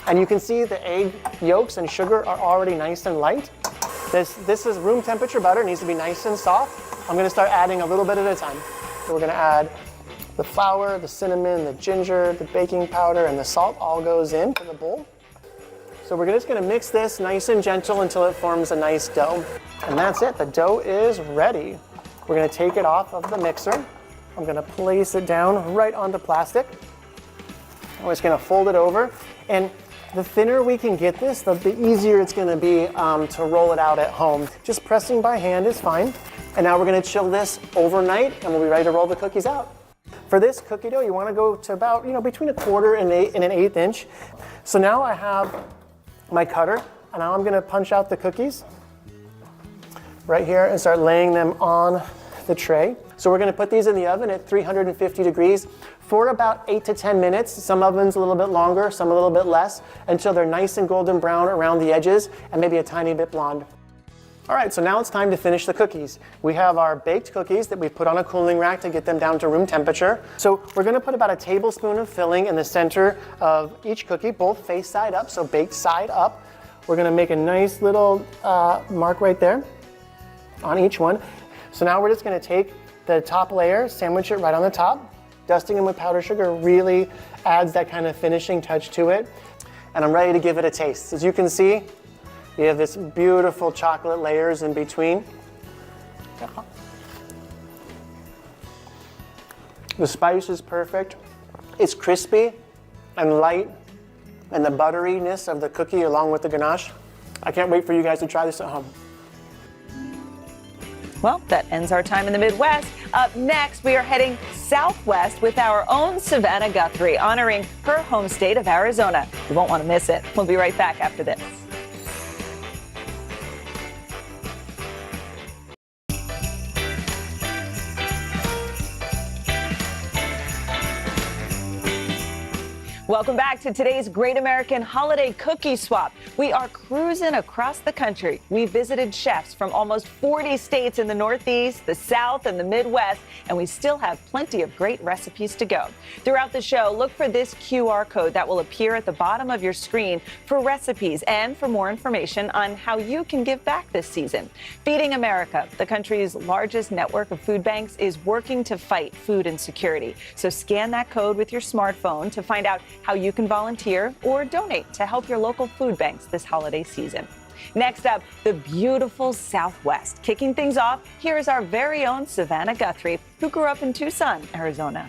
and you can see the egg yolks and sugar are already nice and light. This is room temperature butter, it needs to be nice and soft. I'm going to start adding a little bit at a time. So we're going to add the flour, the cinnamon, the ginger, the baking powder, and the salt all goes into the bowl. So we're just going to mix this nice and gentle until it forms a nice dough. And that's it, the dough is ready. We're going to take it off of the mixer. I'm going to place it down right onto plastic. I'm just going to fold it over, and the thinner we can get this, the easier it's going to be to roll it out at home. Just pressing by hand is fine. And now we're going to chill this overnight, and we'll be ready to roll the cookies out. For this cookie dough, you want to go to about, between 1/4 and an 1/8 inch. So now I have my cutter, and now I'm going to punch out the cookies right here and start laying them on the tray. So we're going to put these in the oven at 350 degrees for about 8 to 10 minutes. Some ovens a little bit longer, some a little bit less, until they're nice and golden brown around the edges and maybe a tiny bit blonde. All right, so now it's time to finish the cookies. We have our baked cookies that we put on a cooling rack to get them down to room temperature. So we're gonna put about a tablespoon of filling in the center of each cookie, both face side up, so baked side up. We're gonna make a nice little mark right there on each one. So now we're just gonna take the top layer, sandwich it right on the top. Dusting them with powdered sugar really adds that kind of finishing touch to it. And I'm ready to give it a taste. As you can see, you have this beautiful chocolate layers in between. The spice is perfect. It's crispy and light, and the butteriness of the cookie along with the ganache. I can't wait for you guys to try this at home. Well, that ends our time in the Midwest. Up next, we are heading southwest with our own Savannah Guthrie, honoring her home state of Arizona. You won't want to miss it. We'll be right back after this. Welcome back to today's Great American Holiday Cookie Swap. We are cruising across the country. We visited chefs from almost 40 states in the Northeast, the South, and the Midwest, and we still have plenty of great recipes to go. Throughout the show, look for this QR code that will appear at the bottom of your screen for recipes and for more information on how you can give back this season. Feeding America, the country's largest network of food banks, is working to fight food insecurity. So scan that code with your smartphone to find out how you can volunteer or donate to help your local food banks this holiday season. Next up, the beautiful Southwest. Kicking things off, here is our very own Savannah Guthrie, who grew up in Tucson, Arizona.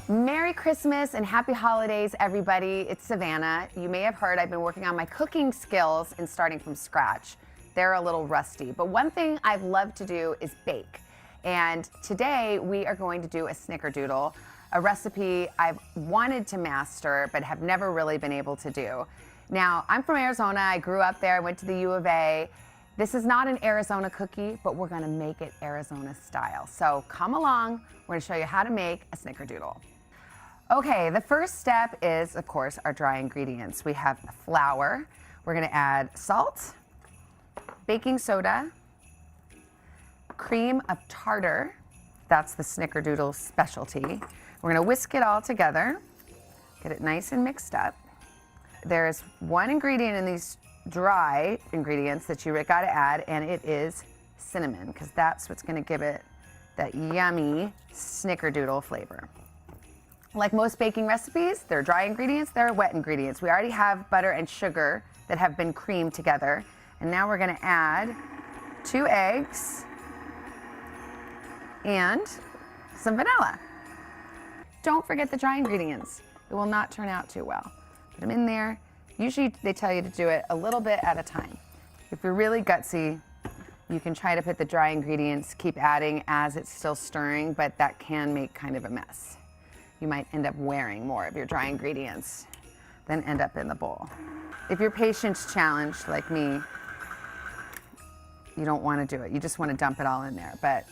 Merry Christmas and happy holidays, everybody. It's Savannah. You may have heard I've been working on my cooking skills and starting from scratch. They're a little rusty, but one thing I love to do is bake. And today we are going to do a snickerdoodle, a recipe I've wanted to master but have never really been able to do. Now, I'm from Arizona. I grew up there. I went to the U of A. This is not an Arizona cookie, but we're going to make it Arizona style. So come along. We're going to show you how to make a snickerdoodle. Okay, the first step is, of course, our dry ingredients. We have flour. We're going to add salt, baking soda, cream of tartar. That's the snickerdoodle specialty. We're gonna whisk it all together, get it nice and mixed up. There's one ingredient in these dry ingredients that you gotta add, and it is cinnamon, because that's what's gonna give it that yummy snickerdoodle flavor. Like most baking recipes, there are dry ingredients, there are wet ingredients. We already have butter and sugar that have been creamed together, and now we're gonna add 2 eggs, and some vanilla. Don't forget the dry ingredients. It will not turn out too well. Put them in there. Usually they tell you to do it a little bit at a time. If you're really gutsy, you can try to put the dry ingredients, keep adding as it's still stirring, but that can make kind of a mess. You might end up wearing more of your dry ingredients than end up in the bowl. If you're patience challenged like me, you don't want to do it. You just want to dump it all in there. But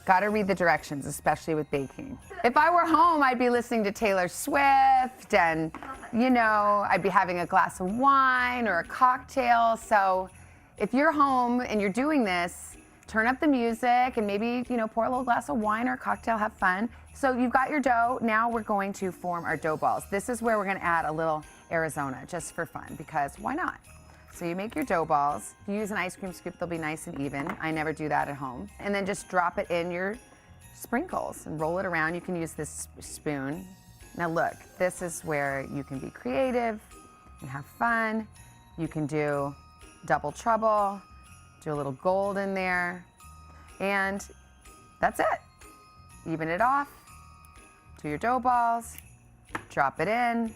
gotta read the directions, especially with baking. If I were home, I'd be listening to Taylor Swift and, you know, I'd be having a glass of wine or a cocktail. So if you're home and you're doing this, turn up the music and maybe, you know, pour a little glass of wine or a cocktail, have fun. So you've got your dough. Now we're going to form our dough balls. This is where we're gonna add a little Arizona just for fun, because why not? So you make your dough balls. If you use an ice cream scoop, they'll be nice and even. I never do that at home. And then just drop it in your sprinkles and roll it around. You can use this spoon. Now look, this is where you can be creative and have fun. You can do double trouble, do a little gold in there, and that's it. Even it off, do your dough balls, drop it in,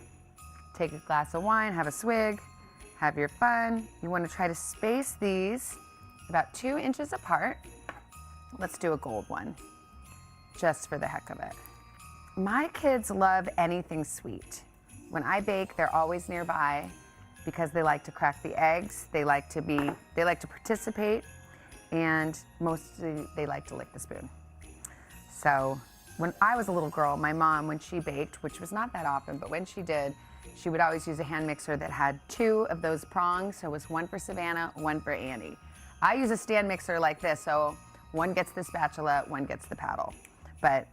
take a glass of wine, have a swig, have your fun. You want to try to space these about 2 inches apart. Let's do a gold one, just for the heck of it. My kids love anything sweet. When I bake, they're always nearby because they like to crack the eggs. They like to participate, and mostly they like to lick the spoon. So When I was a little girl, my mom, when she baked, which was not that often, but when she did, she would always use a hand mixer that had 2 of those prongs, so it was one for Savannah, one for Annie. I use a stand mixer like this, so one gets the spatula, one gets the paddle. But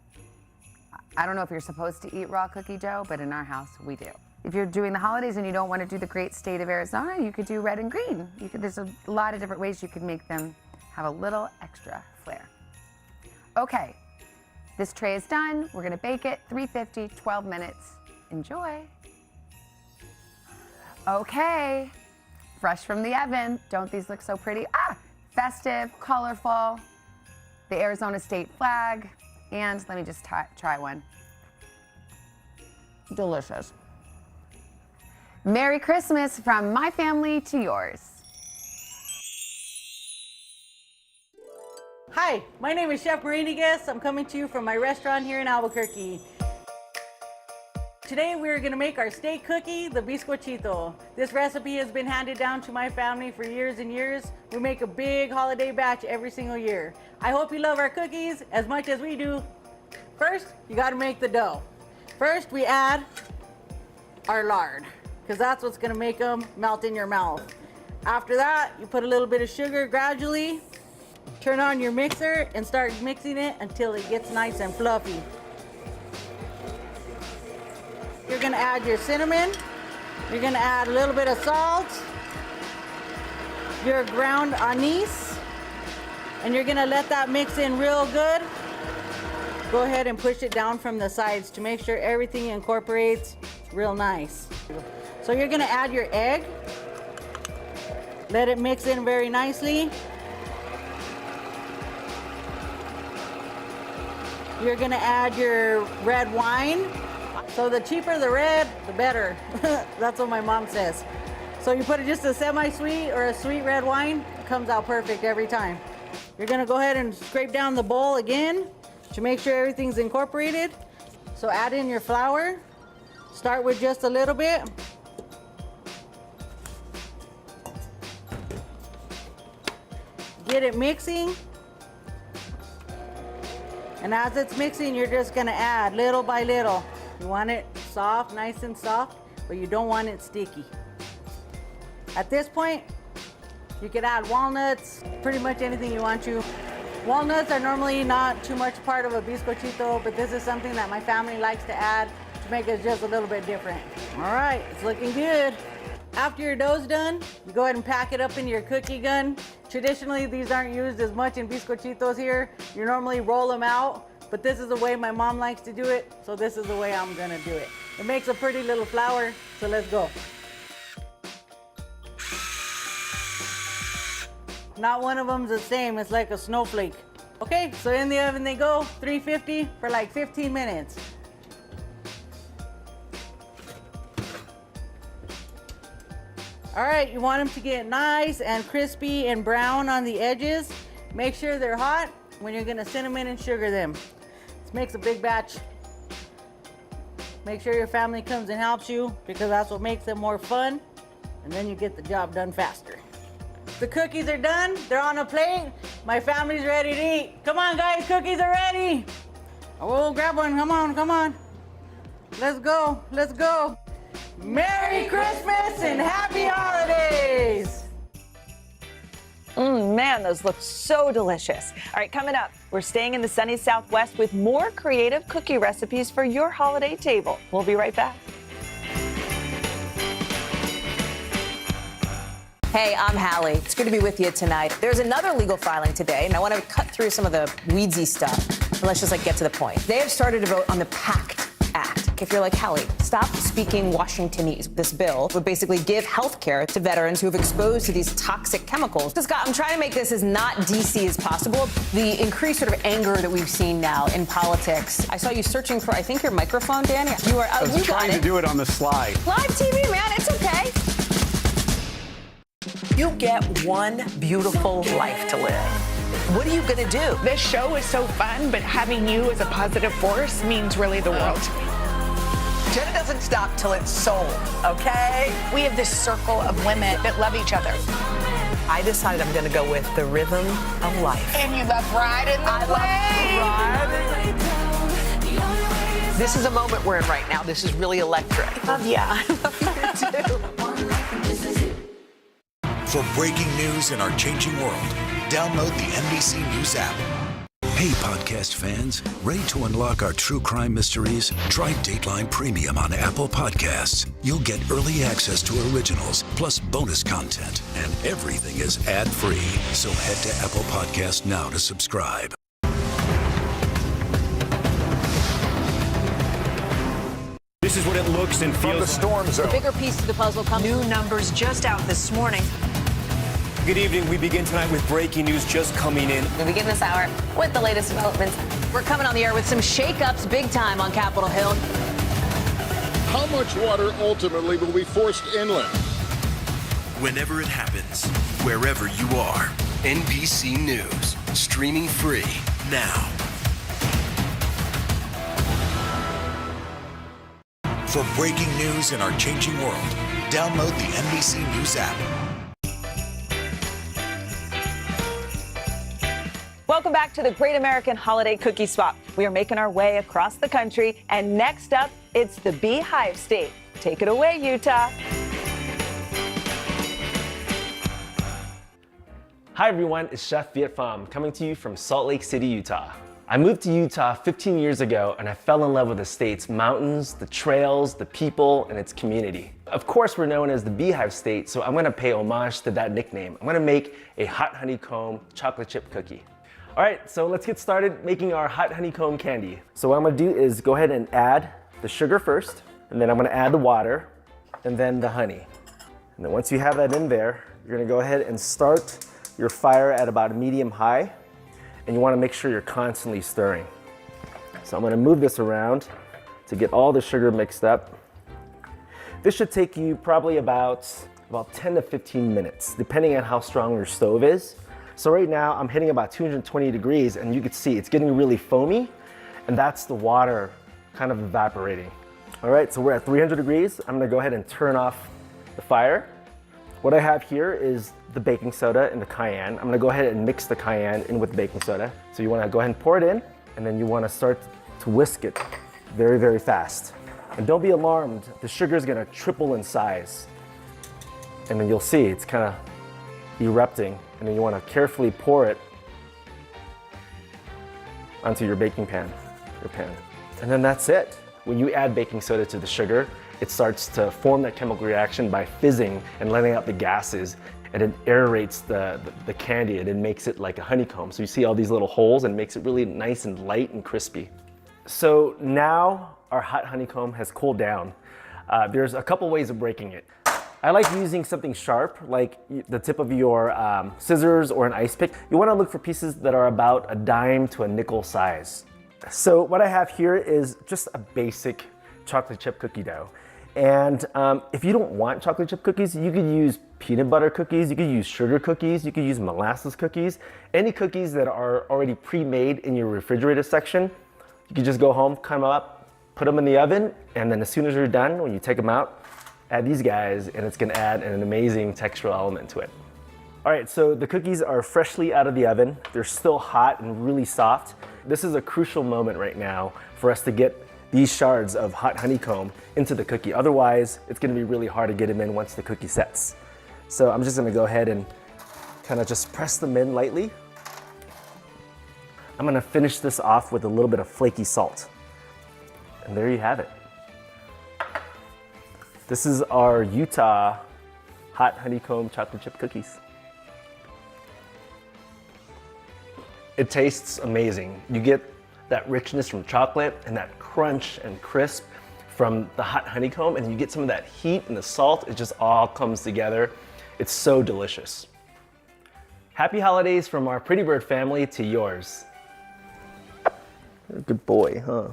I don't know if you're supposed to eat raw cookie dough, but in our house, we do. If you're doing the holidays and you don't want to do the great state of Arizona, you could do red and green. There's a lot of different ways you could make them have a little extra flair. Okay, this tray is done. We're gonna bake it, 350, 12 minutes. Enjoy. Okay, fresh from the oven. Don't these look so pretty? Ah, festive, colorful, the Arizona state flag, and let me just try one. Delicious. Merry Christmas from my family to yours. Hi, my name is Chef Marinigas. I'm coming to you from my restaurant here in Albuquerque. Today we're gonna make our steak cookie, the bizcochito. This recipe has been handed down to my family for years and years. We make a big holiday batch every single year. I hope you love our cookies as much as we do. First, you gotta make the dough. First, we add our lard, because that's what's gonna make them melt in your mouth. After that, you put a little bit of sugar gradually, turn on your mixer and start mixing it until it gets nice and fluffy. You're gonna add your cinnamon, you're gonna add a little bit of salt, your ground anise, and you're gonna let that mix in real good. Go ahead and push it down from the sides to make sure everything incorporates real nice. So you're gonna add your egg, let it mix in very nicely. You're gonna add your red wine. So the cheaper the red, the better. That's what my mom says. So you put just a semi-sweet or a sweet red wine, it comes out perfect every time. You're gonna go ahead and scrape down the bowl again to make sure everything's incorporated. So add in your flour. Start with just a little bit. Get it mixing. And as it's mixing, you're just gonna add little by little. You want it soft, nice and soft, but you don't want it sticky. At this point, you can add walnuts, pretty much anything you want to. Walnuts are normally not too much part of a bizcochito, but this is something that my family likes to add to make it just a little bit different. All right, it's looking good. After your dough's done, you go ahead and pack it up in your cookie gun. Traditionally, these aren't used as much in bizcochitos here. You normally roll them out, but this is the way my mom likes to do it, so this is the way I'm gonna do it. It makes a pretty little flower, so let's go. Not one of them's the same, it's like a snowflake. Okay, so in the oven they go, 350 for like 15 minutes. All right, you want them to get nice and crispy and brown on the edges. Make sure they're hot when you're gonna cinnamon and sugar them. This makes a big batch. Make sure your family comes and helps you because that's what makes them more fun, and then you get the job done faster. The cookies are done, they're on a plate. My family's ready to eat. Come on guys, cookies are ready. Oh, grab one, come on, come on. Let's go, let's go. Merry Christmas and Happy Holidays! Man, those look so delicious. All right, coming up, we're staying in the sunny Southwest with more creative cookie recipes for your holiday table. We'll be right back. Hey, I'm Hallie. It's good to be with you tonight. There's another legal filing today, and I want to cut through some of the weedsy stuff. But let's just get to the point. They have started to vote on the PACT Act. If you're like, Hallie, stop speaking Washingtonese. This bill would basically give health care to veterans who have exposed to these toxic chemicals. So, Scott, I'm trying to make this as not DC as possible. The increased sort of anger that we've seen now in politics. I saw you searching for, I think, your microphone, Danny. You are. I was trying to do it on the slide. Live TV, man. It's okay. You get one beautiful life to live. What are you going to do? This show is so fun, but having you as a positive force means really the world to me. Jenna doesn't stop till it's sold, okay? We have this circle of women that love each other. I decided I'm going to go with the rhythm of life. And you love riding the wave. This is a moment we're in right now. This is really electric. Yeah, I love you too. For breaking news in our changing world, download the NBC News app. Hey, podcast fans, ready to unlock our true crime mysteries? Try Dateline Premium on Apple Podcasts. You'll get early access to originals, plus bonus content, and everything is ad-free. So head to Apple Podcasts now to subscribe. This is what it looks and feels. From the storm zone. The bigger piece of the puzzle comes. New numbers just out this morning. Good evening. We begin tonight with breaking news just coming in. We begin this hour with the latest developments. We're coming on the air with some shakeups big time on Capitol Hill. How much water ultimately will be forced inland? Whenever it happens, wherever you are, NBC News, streaming free now. For breaking news in our changing world, download the NBC News app. Welcome back to the Great American Holiday Cookie Swap. We are making our way across the country, and next up, it's the Beehive State. Take it away, Utah. Hi everyone, it's Chef Viet Pham coming to you from Salt Lake City, Utah. I moved to Utah 15 years ago and I fell in love with the state's mountains, the trails, the people, and its community. Of course, we're known as the Beehive State, so I'm gonna pay homage to that nickname. I'm gonna make a hot honeycomb chocolate chip cookie. All right, so let's get started making our hot honeycomb candy. So what I'm gonna do is go ahead and add the sugar first, and then I'm gonna add the water, and then the honey. And then once you have that in there, you're gonna go ahead and start your fire at about a medium high, and you wanna make sure you're constantly stirring. So I'm gonna move this around to get all the sugar mixed up. This should take you probably about 10 to 15 minutes, depending on how strong your stove is. So right now I'm hitting about 220 degrees and you can see it's getting really foamy, and that's the water kind of evaporating. All right, so we're at 300 degrees. I'm gonna go ahead and turn off the fire. What I have here is the baking soda and the cayenne. I'm gonna go ahead and mix the cayenne in with the baking soda. So you wanna go ahead and pour it in, and then you wanna start to whisk it very, very fast. And don't be alarmed, the sugar is gonna triple in size. And then you'll see it's kind of erupting, and then you wanna carefully pour it onto your baking pan, And then that's it. When you add baking soda to the sugar, it starts to form that chemical reaction by fizzing and letting out the gases, and it aerates the candy, and it makes it like a honeycomb. So you see all these little holes, and makes it really nice and light and crispy. So now our hot honeycomb has cooled down. There's a couple ways of breaking it. I like using something sharp, like the tip of your scissors or an ice pick. You wanna look for pieces that are about a dime to a nickel size. So what I have here is just a basic chocolate chip cookie dough. And if you don't want chocolate chip cookies, you could use peanut butter cookies, you could use sugar cookies, you could use molasses cookies, any cookies that are already pre-made in your refrigerator section. You can just go home, cut them up, put them in the oven, and then as soon as you're done, when you take them out, add these guys, and it's gonna add an amazing textural element to it. All right, so the cookies are freshly out of the oven. They're still hot and really soft. This is a crucial moment right now for us to get these shards of hot honeycomb into the cookie. Otherwise, it's gonna be really hard to get them in once the cookie sets. So I'm just gonna go ahead and kind of just press them in lightly. I'm gonna finish this off with a little bit of flaky salt. And there you have it. This is our Utah hot honeycomb chocolate chip cookies. It tastes amazing. You get that richness from chocolate and that crunch and crisp from the hot honeycomb, and you get some of that heat and the salt. It just all comes together. It's so delicious. Happy holidays from our Pretty Bird family to yours. You're a good boy, huh?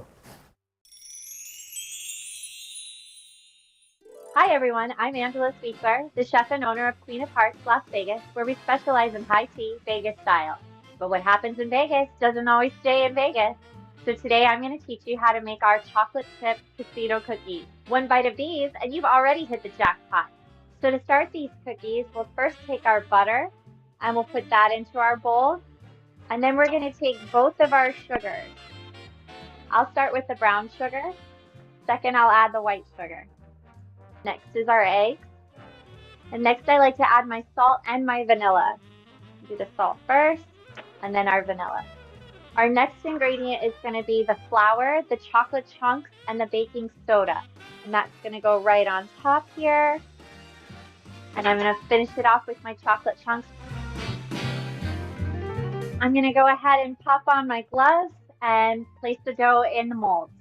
Hi everyone, I'm Angela Sweetler, the chef and owner of Queen of Hearts Las Vegas, where we specialize in high tea Vegas style. But what happens in Vegas doesn't always stay in Vegas. So today I'm going to teach you how to make our chocolate chip casino cookies. One bite of these and you've already hit the jackpot. So to start these cookies, we'll first take our butter and we'll put that into our bowl. And then we're going to take both of our sugars. I'll start with the brown sugar. Second, I'll add the white sugar. Next is our eggs. And next I like to add my salt and my vanilla. Do the salt first, and then our vanilla. Our next ingredient is going to be the flour, the chocolate chunks, and the baking soda. And that's going to go right on top here. And I'm going to finish it off with my chocolate chunks. I'm going to go ahead and pop on my gloves and place the dough in the molds.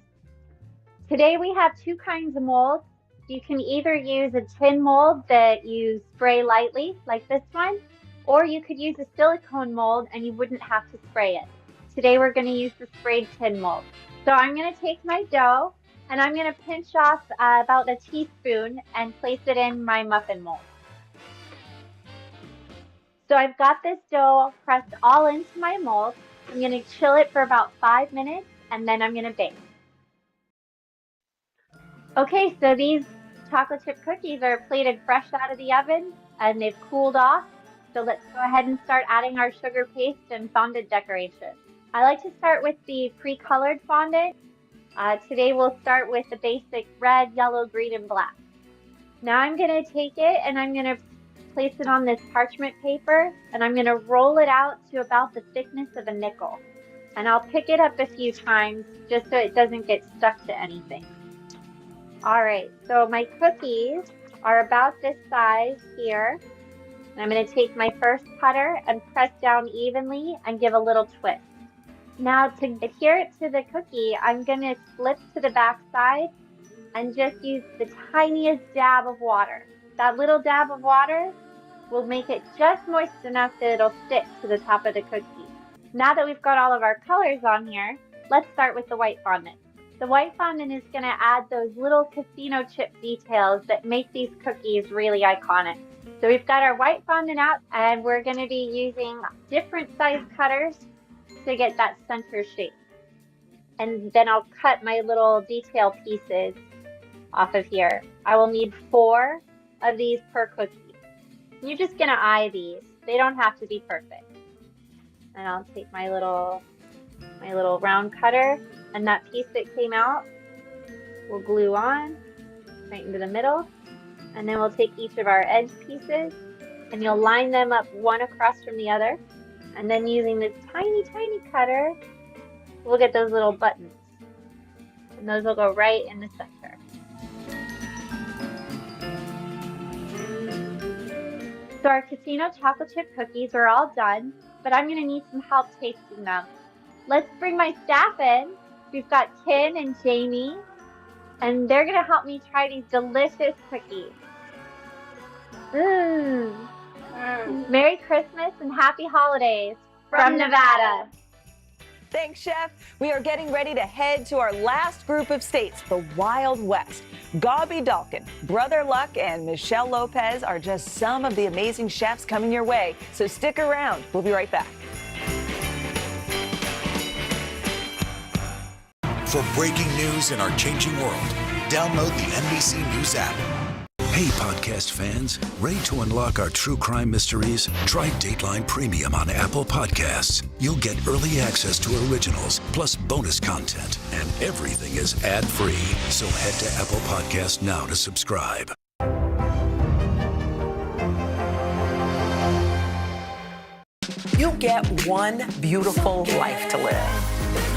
Today we have two kinds of molds. You can either use a tin mold that you spray lightly, like this one, or you could use a silicone mold and you wouldn't have to spray it. Today we're going to use the sprayed tin mold. So I'm going to take my dough and I'm going to pinch off about a teaspoon and place it in my muffin mold. So I've got this dough pressed all into my mold. I'm going to chill it for about 5 minutes and then I'm going to bake. Okay, so these chocolate chip cookies are plated fresh out of the oven and they've cooled off. So let's go ahead and start adding our sugar paste and fondant decoration. I like to start with the pre-colored fondant. Today we'll start with the basic red, yellow, green, and black. Now I'm going to take it and I'm going to place it on this parchment paper and I'm going to roll it out to about the thickness of a nickel. And I'll pick it up a few times just so it doesn't get stuck to anything. Alright, so my cookies are about this size here. And I'm going to take my first putter and press down evenly and give a little twist. Now to adhere it to the cookie, I'm going to flip to the back side and just use the tiniest dab of water. That little dab of water will make it just moist enough that it'll stick to the top of the cookie. Now that we've got all of our colors on here, let's start with the white fondant. The white fondant is going to add those little casino chip details that make these cookies really iconic. So we've got our white fondant out and we're going to be using different size cutters to get that center shape. And then I'll cut my little detail pieces off of here. I will need 4 of these per cookie. You're just going to eye these. They don't have to be perfect. And I'll take my little round cutter and that piece that came out we'll glue on right into the middle. And then we'll take each of our edge pieces and you'll line them up one across from the other. And then using this tiny, tiny cutter, we'll get those little buttons. And those will go right in the center. So our casino chocolate chip cookies are all done, but I'm going to need some help tasting them. Let's bring my staff in. We've got Ken and Jamie, and they're going to help me try these delicious cookies. Merry Christmas and Happy Holidays from Nevada. Thanks, Chef. We are getting ready to head to our last group of states, the Wild West. Gabi Dalkin, Brother Luck, and Michelle Lopez are just some of the amazing chefs coming your way. So stick around. We'll be right back. For breaking news in our changing world, download the NBC News app. Hey, podcast fans, ready to unlock our true crime mysteries? Try Dateline Premium on Apple Podcasts. You'll get early access to originals, plus bonus content, and everything is ad-free. So head to Apple Podcasts now to subscribe. You get one beautiful life to live.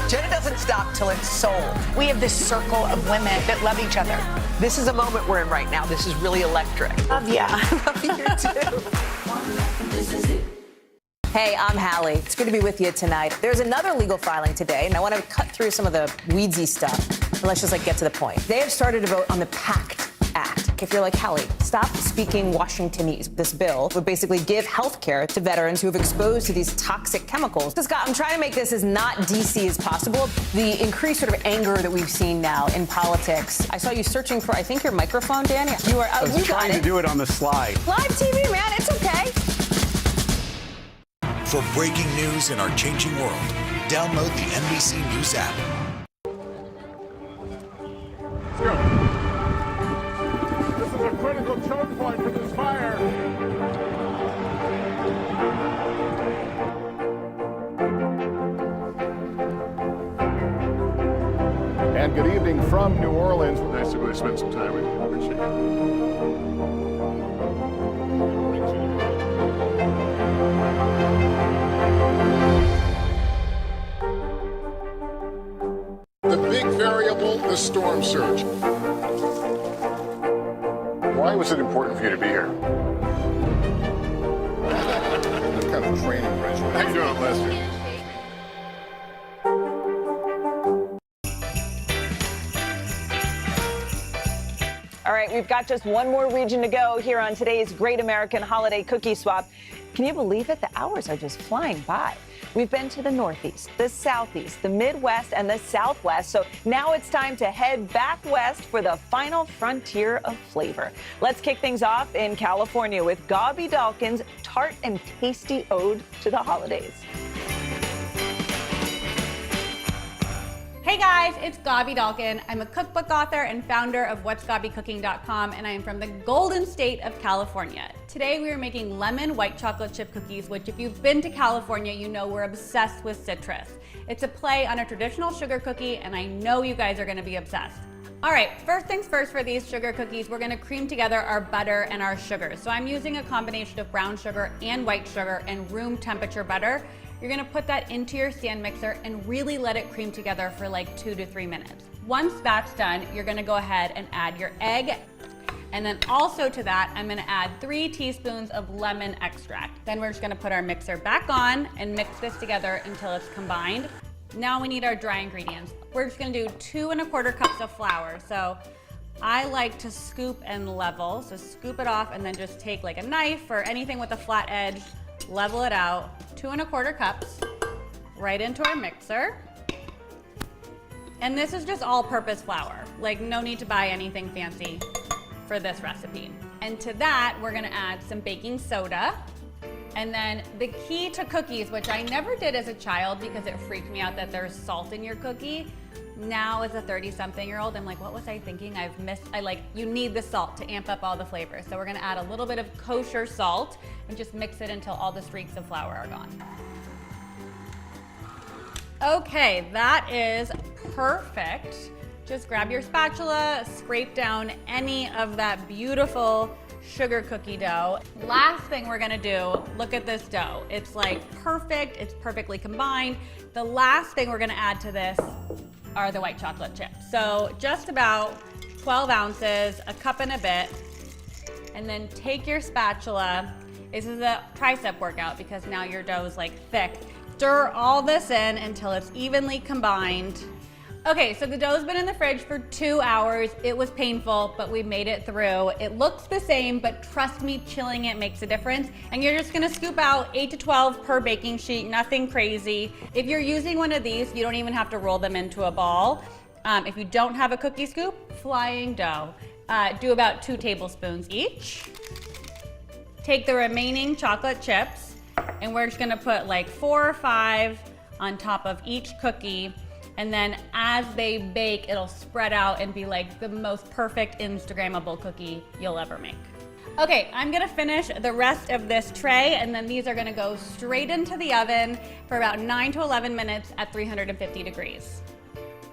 Jenna doesn't stop till it's sold. We have this circle of women that love each other. This is a moment we're in right now. This is really electric. Love ya. Love you too. Hey, I'm Hallie. It's good to be with you tonight. There's another legal filing today, and I want to cut through some of the weedsy stuff. And let's just get to the point. They have started to vote on the PACT Act. If you're like, Hallie, stop speaking Washingtonese. This bill would basically give health care to veterans who have exposed to these toxic chemicals. So, Scott, I'm trying to make this as not DC as possible. The increased sort of anger that we've seen now in politics. I saw you searching for, I think, your microphone, Dan. You are. I was trying to do it on the slide. Live TV, man. It's okay. For breaking news in our changing world, download the NBC News app. Let's go. This is a critical choke point for this fire. from New Orleans. Nice to really spend some time with you. Appreciate it. The big variable, the storm surge. Why was it important for you to be here? What kind of training regimen? How you doing, Lester? All right, we've got just one more region to go here on today's Great American Holiday Cookie Swap. Can you believe it? The hours are just flying by. We've been to the Northeast, the Southeast, the Midwest, and the Southwest. So now it's time to head back west for the final frontier of flavor. Let's kick things off in California with Gobby Dalkin's tart and tasty ode to the holidays. Hey guys, it's Gobby Dalkin. I'm a cookbook author and founder of what'sgobbycooking.com, and I am from the Golden State of California. Today we are making lemon white chocolate chip cookies, which if you've been to California, you know we're obsessed with citrus. It's a play on a traditional sugar cookie, and I know you guys are gonna be obsessed. All right, first things first for these sugar cookies, we're gonna cream together our butter and our sugar. So I'm using a combination of brown sugar and white sugar and room temperature butter. You're gonna put that into your stand mixer and really let it cream together for like 2 to 3 minutes. Once that's done, you're gonna go ahead and add your egg. And then also to that, I'm gonna add 3 teaspoons of lemon extract. Then we're just gonna put our mixer back on and mix this together until it's combined. Now we need our dry ingredients. We're just gonna do 2 1/4 cups of flour. So I like to scoop and level. So scoop it off and then just take like a knife or anything with a flat edge, level it out. 2 1/4 cups right into our mixer. And this is just all-purpose flour. Like no need to buy anything fancy for this recipe. And to that, we're gonna add some baking soda. And then the key to cookies, which I never did as a child because it freaked me out that there's salt in your cookie. Now as a 30-something-year-old, I'm like, what was I thinking? You need the salt to amp up all the flavors. So we're gonna add a little bit of kosher salt and just mix it until all the streaks of flour are gone. Okay, that is perfect. Just grab your spatula, scrape down any of that beautiful sugar cookie dough. Last thing we're gonna do, look at this dough. It's like perfect, it's perfectly combined. The last thing we're gonna add to this are the white chocolate chips. So just about 12 ounces, a cup and a bit, and then take your spatula. This is a tricep workout because now your dough is like thick. Stir all this in until it's evenly combined. Okay, so the dough's been in the fridge for 2 hours. It was painful, but we made it through. It looks the same, but trust me, chilling it makes a difference. And you're just gonna scoop out 8 to 12 per baking sheet, nothing crazy. If you're using one of these, you don't even have to roll them into a ball. If you don't have a cookie scoop, flying dough. Do about 2 tablespoons each. Take the remaining chocolate chips, and we're just gonna put like 4 or 5 on top of each cookie. And then as they bake, it'll spread out and be like the most perfect Instagrammable cookie you'll ever make. Okay, I'm gonna finish the rest of this tray, and then these are gonna go straight into the oven for about 9 to 11 minutes at 350 degrees.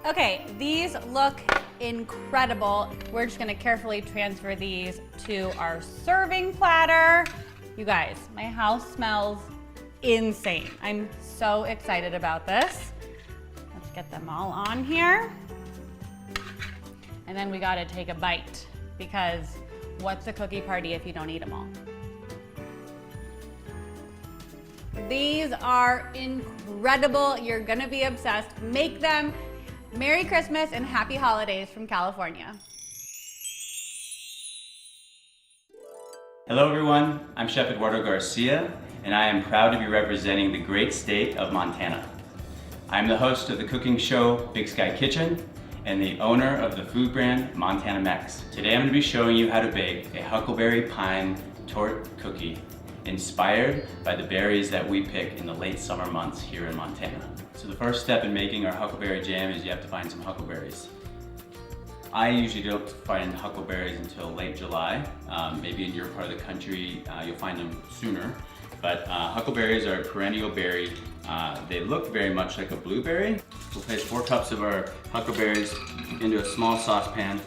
Okay, these look incredible. We're just gonna carefully transfer these to our serving platter. You guys, my house smells insane. I'm so excited about this. Get them all on here. And then we gotta take a bite because what's a cookie party if you don't eat them all? These are incredible. You're gonna be obsessed. Make them. Merry Christmas and happy holidays from California. Hello everyone, I'm Chef Eduardo Garcia, and I am proud to be representing the great state of Montana. I'm the host of the cooking show Big Sky Kitchen and the owner of the food brand Montana Mex. Today I'm going to be showing you how to bake a huckleberry pine torte cookie inspired by the berries that we pick in the late summer months here in Montana. So the first step in making our huckleberry jam is you have to find some huckleberries. I usually don't find huckleberries until late July. Maybe in your part of the country you'll find them sooner. But huckleberries are a perennial berry. They look very much like a blueberry. We'll place 4 cups of our huckleberries into a small saucepan.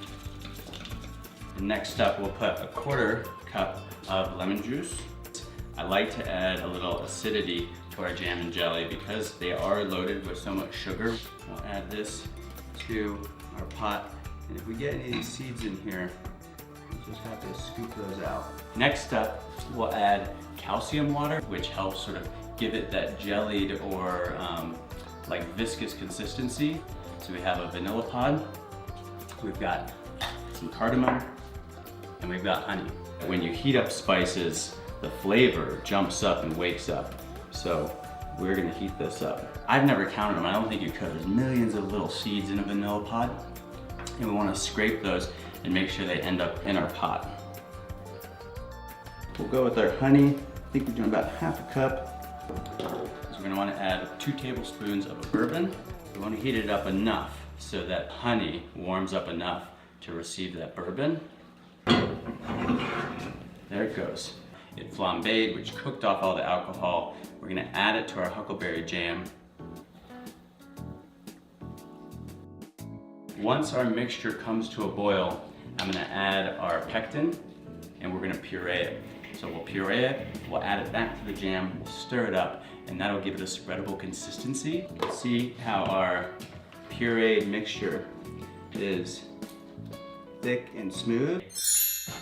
And next up, we'll put a 1/4 cup of lemon juice. I like to add a little acidity to our jam and jelly because they are loaded with so much sugar. We'll add this to our pot. And if we get any of these seeds in here, we just have to scoop those out. Next up, we'll add calcium water, which helps sort of give it that jellied or like viscous consistency. So we have a vanilla pod, we've got some cardamom, and we've got honey. When you heat up spices, the flavor jumps up and wakes up. So we're gonna heat this up. I've never counted them, I don't think you could. There's millions of little seeds in a vanilla pod. And we wanna scrape those and make sure they end up in our pot. We'll go with our honey. I think we're doing about 1/2 cup. So we're gonna wanna add 2 tablespoons of bourbon. We wanna heat it up enough so that honey warms up enough to receive that bourbon. There it goes. It flambéed, which cooked off all the alcohol. We're gonna add it to our huckleberry jam. Once our mixture comes to a boil, I'm gonna add our pectin and we're gonna puree it. So we'll puree it, we'll add it back to the jam, we'll stir it up, and that'll give it a spreadable consistency. See how our pureed mixture is thick and smooth.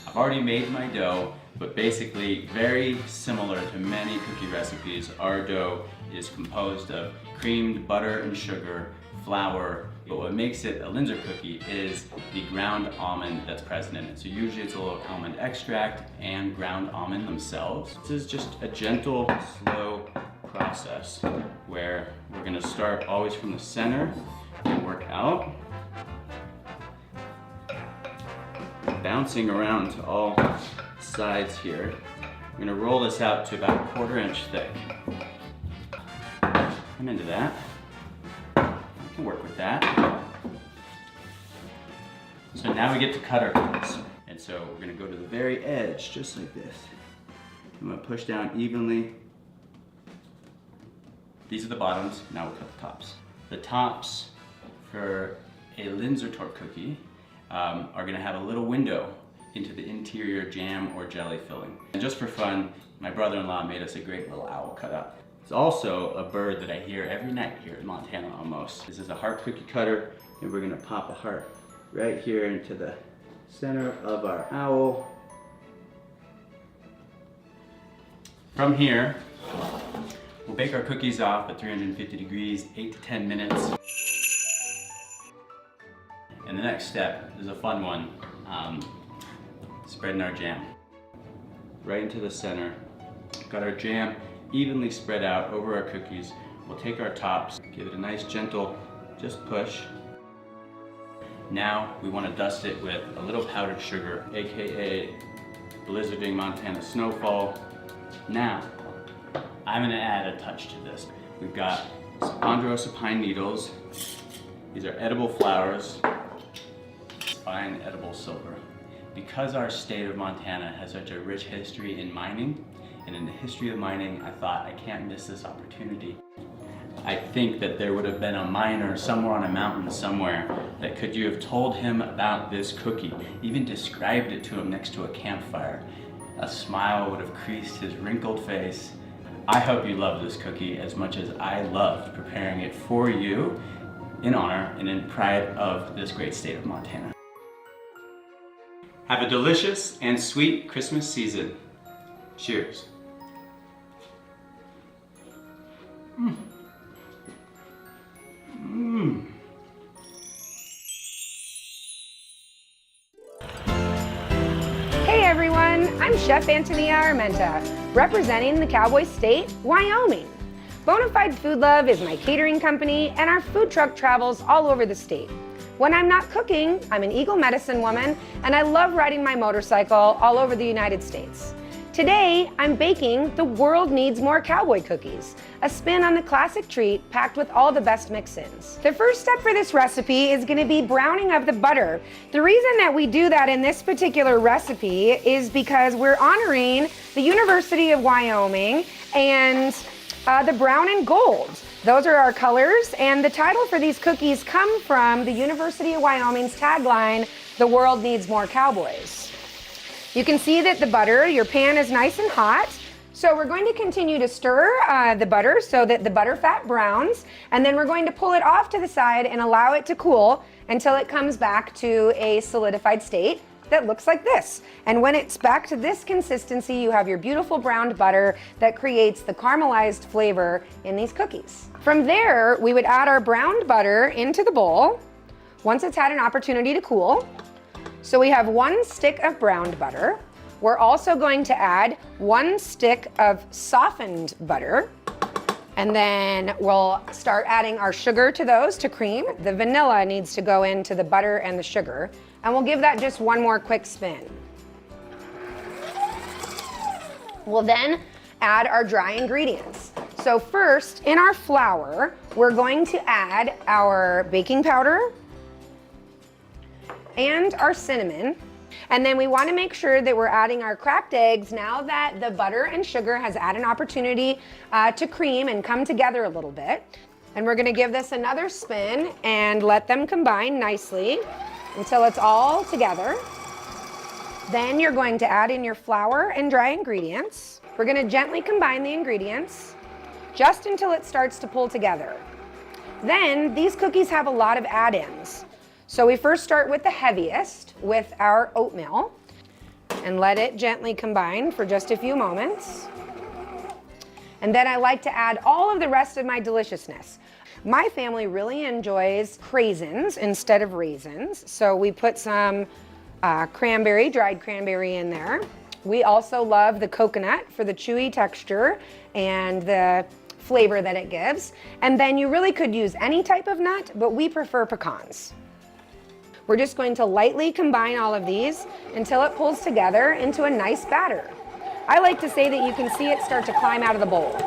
I've already made my dough, but basically very similar to many cookie recipes. Our dough is composed of creamed butter and sugar, flour, but what makes it a Linzer cookie is the ground almond that's present in it. So usually it's a little almond extract and ground almond themselves. This is just a gentle, slow process where we're gonna start always from the center and work out, bouncing around to all sides here. I'm gonna roll this out to about 1/4 inch thick. I'm into that. I can work with that. So now we get to cut our cookies. And so we're gonna go to the very edge, just like this. I'm gonna push down evenly. These are the bottoms, now we'll cut the tops. The tops for a Linzer torte cookie are gonna have a little window into the interior jam or jelly filling. And just for fun, my brother-in-law made us a great little owl cutout. It's also a bird that I hear every night here in Montana almost. This is a heart cookie cutter, and we're gonna pop a heart right here into the center of our owl. From here, we'll bake our cookies off at 350 degrees, 8 to 10 minutes. And the next step is a fun one, spreading our jam. Right into the center. Got our jam evenly spread out over our cookies. We'll take our tops, give it a nice gentle, just push. Now we want to dust it with a little powdered sugar, AKA blizzarding Montana snowfall. Now, I'm gonna add a touch to this. We've got some ponderosa pine needles. These are edible flowers, fine edible silver. Because our state of Montana has such a rich history in mining, and in the history of mining, I thought I can't miss this opportunity. I think that there would have been a miner somewhere on a mountain somewhere that could you have told him about this cookie, even described it to him next to a campfire. A smile would have creased his wrinkled face. I hope you love this cookie as much as I loved preparing it for you in honor and in pride of this great state of Montana. Have a delicious and sweet Christmas season. Cheers. Mm. Mm. Hey everyone, I'm Chef Antonia Armenta, representing the Cowboy State, Wyoming. Bonafide Food Love is my catering company, and our food truck travels all over the state. When I'm not cooking, I'm an Eagle medicine woman, and I love riding my motorcycle all over the United States. Today, I'm baking The World Needs More Cowboy Cookies, a spin on the classic treat packed with all the best mix-ins. The first step for this recipe is going to be browning of the butter. The reason that we do that in this particular recipe is because we're honoring the University of Wyoming and the brown and gold. Those are our colors, and the title for these cookies come from the University of Wyoming's tagline, "The world needs more cowboys." You can see that the butter, your pan is nice and hot. So we're going to continue to stir the butter so that the butter fat browns, and then we're going to pull it off to the side and allow it to cool until it comes back to a solidified state that looks like this. And when it's back to this consistency, you have your beautiful browned butter that creates the caramelized flavor in these cookies. From there, we would add our browned butter into the bowl once it's had an opportunity to cool. So we have 1 stick of browned butter. We're also going to add 1 stick of softened butter. And then we'll start adding our sugar to those to cream. The vanilla needs to go into the butter and the sugar. And we'll give that just 1 more quick spin. We'll then add our dry ingredients. So first, in our flour, we're going to add our baking powder and our cinnamon. And then we want to make sure that we're adding our cracked eggs now that the butter and sugar has had an opportunity to cream and come together a little bit. And we're going to give this another spin and let them combine nicely until it's all together. Then you're going to add in your flour and dry ingredients. We're going to gently combine the ingredients just until it starts to pull together. Then these cookies have a lot of add-ins. So we first start with the heaviest, with our oatmeal, and let it gently combine for just a few moments. And then I like to add all of the rest of my deliciousness. My family really enjoys craisins instead of raisins, so we put some cranberry, dried cranberry in there. We also love the coconut for the chewy texture and the flavor that it gives. And then you really could use any type of nut, but we prefer pecans. We're just going to lightly combine all of these until it pulls together into a nice batter. I like to say that you can see it start to climb out of the bowl.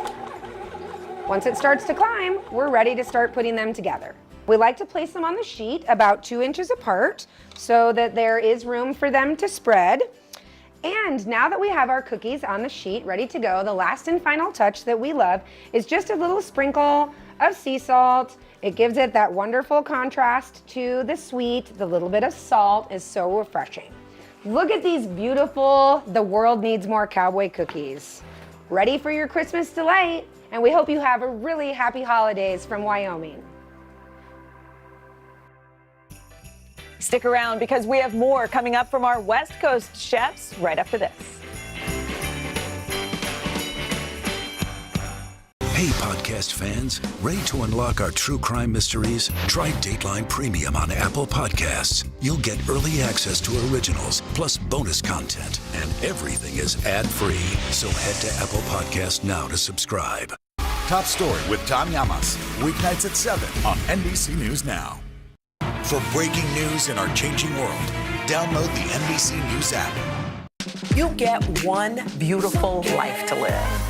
Once it starts to climb, we're ready to start putting them together. We like to place them on the sheet about 2 inches apart so that there is room for them to spread. And now that we have our cookies on the sheet ready to go, the last and final touch that we love is just a little sprinkle of sea salt. It gives it that wonderful contrast to the sweet. The little bit of salt is so refreshing. Look at these beautiful The World Needs More Cowboy Cookies. Ready for your Christmas delight, and we hope you have a really happy holidays from Wyoming. Stick around because we have more coming up from our West Coast chefs right after this. Hey, podcast fans, ready to unlock our true crime mysteries? Try Dateline Premium on Apple Podcasts. You'll get early access to originals, plus bonus content, and everything is ad-free. So head to Apple Podcasts now to subscribe. Top Story with Tom Llamas, weeknights at 7 on NBC News Now. For breaking news in our changing world, download the NBC News app. You get one beautiful life to live.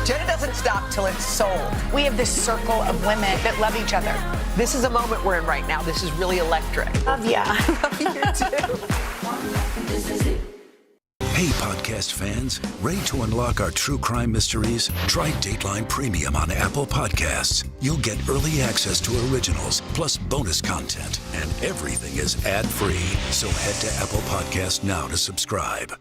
Jenna doesn't stop till it's sold. We have this circle of women that love each other. This is a moment we're in right now. This is really electric. Love ya. Love you too. Hey, podcast fans, ready to unlock our true crime mysteries? Try Dateline Premium on Apple Podcasts. You'll get early access to originals, plus bonus content, and everything is ad-free. So head to Apple Podcasts now to subscribe.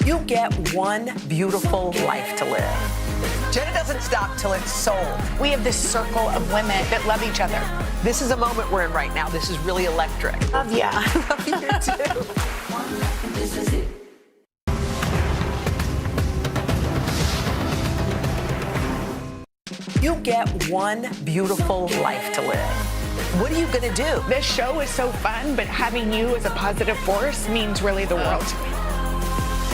You get one beautiful life to live. Jenna doesn't stop till it's sold. We have this circle of women that love each other. This is a moment we're in right now. This is really electric. Love ya. Love you too. You get one beautiful life to live. What are you gonna do? This show is so fun, but having you as a positive force means really the world to me.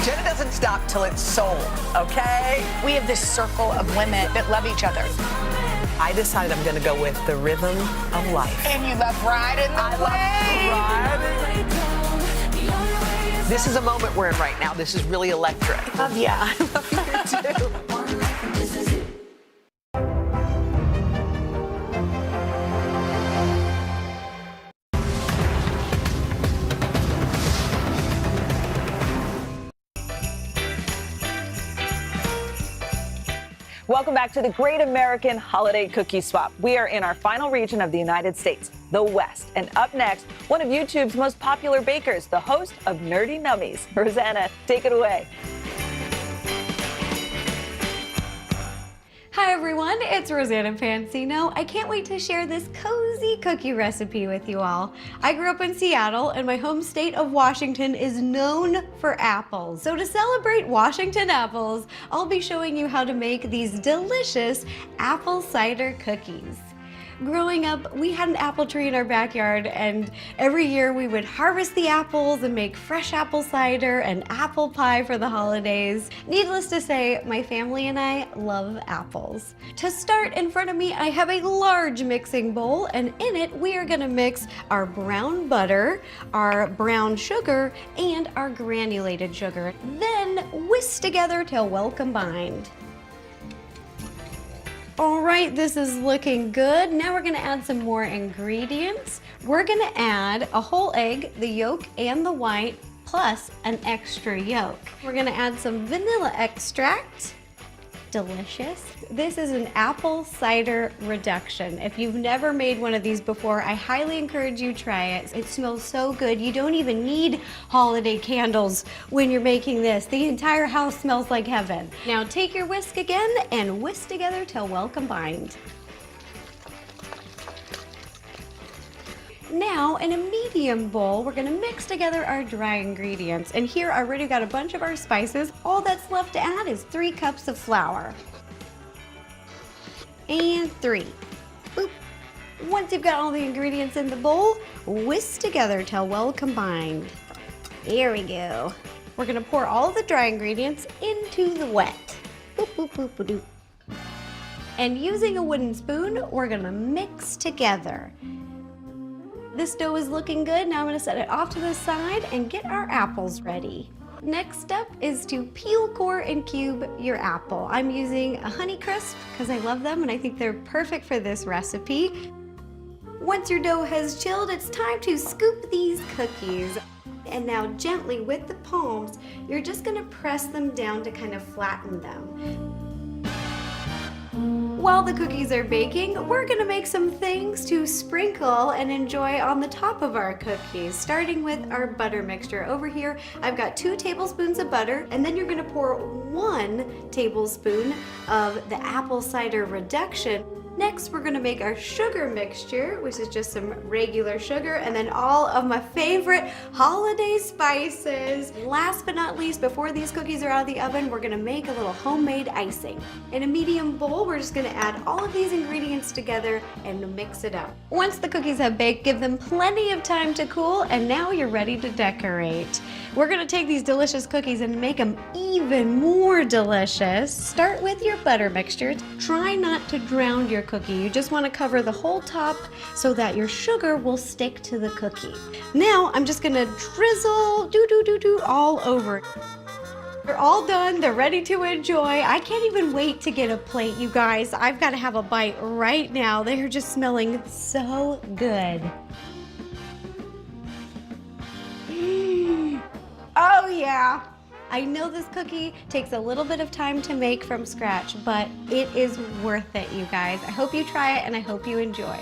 Jenna doesn't stop till it's sold, okay? We have this circle of women that love each other. I decided I'm going to go with the rhythm of life. And you love riding the wave. This is a moment we're in right now. This is really electric. Yeah. I love you too. Welcome back to the Great American Holiday Cookie Swap. We are in our final region of the United States, the West. And up next, one of YouTube's most popular bakers, the host of Nerdy Nummies. Rosanna, take it away. Hi everyone, it's Rosanna Pansino. I can't wait to share this cozy cookie recipe with you all. I grew up in Seattle and my home state of Washington is known for apples. So to celebrate Washington apples, I'll be showing you how to make these delicious apple cider cookies. Growing up, we had an apple tree in our backyard and every year we would harvest the apples and make fresh apple cider and apple pie for the holidays. Needless to say, my family and I love apples. To start, in front of me, I have a large mixing bowl and in it we are gonna mix our brown butter, our brown sugar, and our granulated sugar. Then whisk together till well combined. All right, this is looking good. Now we're gonna add some more ingredients. We're gonna add a whole egg, the yolk and the white, plus an extra yolk. We're gonna add some vanilla extract. Delicious. This is an apple cider reduction. If you've never made one of these before, I highly encourage you try it. It smells so good. You don't even need holiday candles when you're making this. The entire house smells like heaven. Now take your whisk again and whisk together till well combined. Now, in a medium bowl, we're gonna mix together our dry ingredients. And here I already got a bunch of our spices. All that's left to add is 3 cups of flour. And 3. Boop. Once you've got all the ingredients in the bowl, whisk together till well combined. There we go. We're gonna pour all the dry ingredients into the wet. Boop, boop, boop, boop, boop. And using a wooden spoon, we're gonna mix together. This dough is looking good. Now I'm gonna set it off to the side and get our apples ready. Next step is to peel, core, and cube your apple. I'm using a Honeycrisp because I love them and I think they're perfect for this recipe. Once your dough has chilled, it's time to scoop these cookies. And now gently with the palms, you're just gonna press them down to kind of flatten them. While the cookies are baking, we're gonna make some things to sprinkle and enjoy on the top of our cookies, starting with our butter mixture. Over here, I've got 2 tablespoons of butter, and then you're gonna pour 1 tablespoon of the apple cider reduction. Next, we're gonna make our sugar mixture, which is just some regular sugar, and then all of my favorite holiday spices. Last but not least, before these cookies are out of the oven, we're gonna make a little homemade icing. In a medium bowl, we're just gonna add all of these ingredients together and mix it up. Once the cookies have baked, give them plenty of time to cool, and now you're ready to decorate. We're gonna take these delicious cookies and make them even more delicious. Start with your butter mixture. Try not to drown your cookie. You just want to cover the whole top so that your sugar will stick to the cookie. Now I'm just gonna drizzle all over. They're all done, they're ready to enjoy. I can't even wait to get a plate, you guys. I've got to have a bite right now. They are just smelling so good. Oh yeah. I know this cookie takes a little bit of time to make from scratch, but it is worth it, you guys. I hope you try it and I hope you enjoy.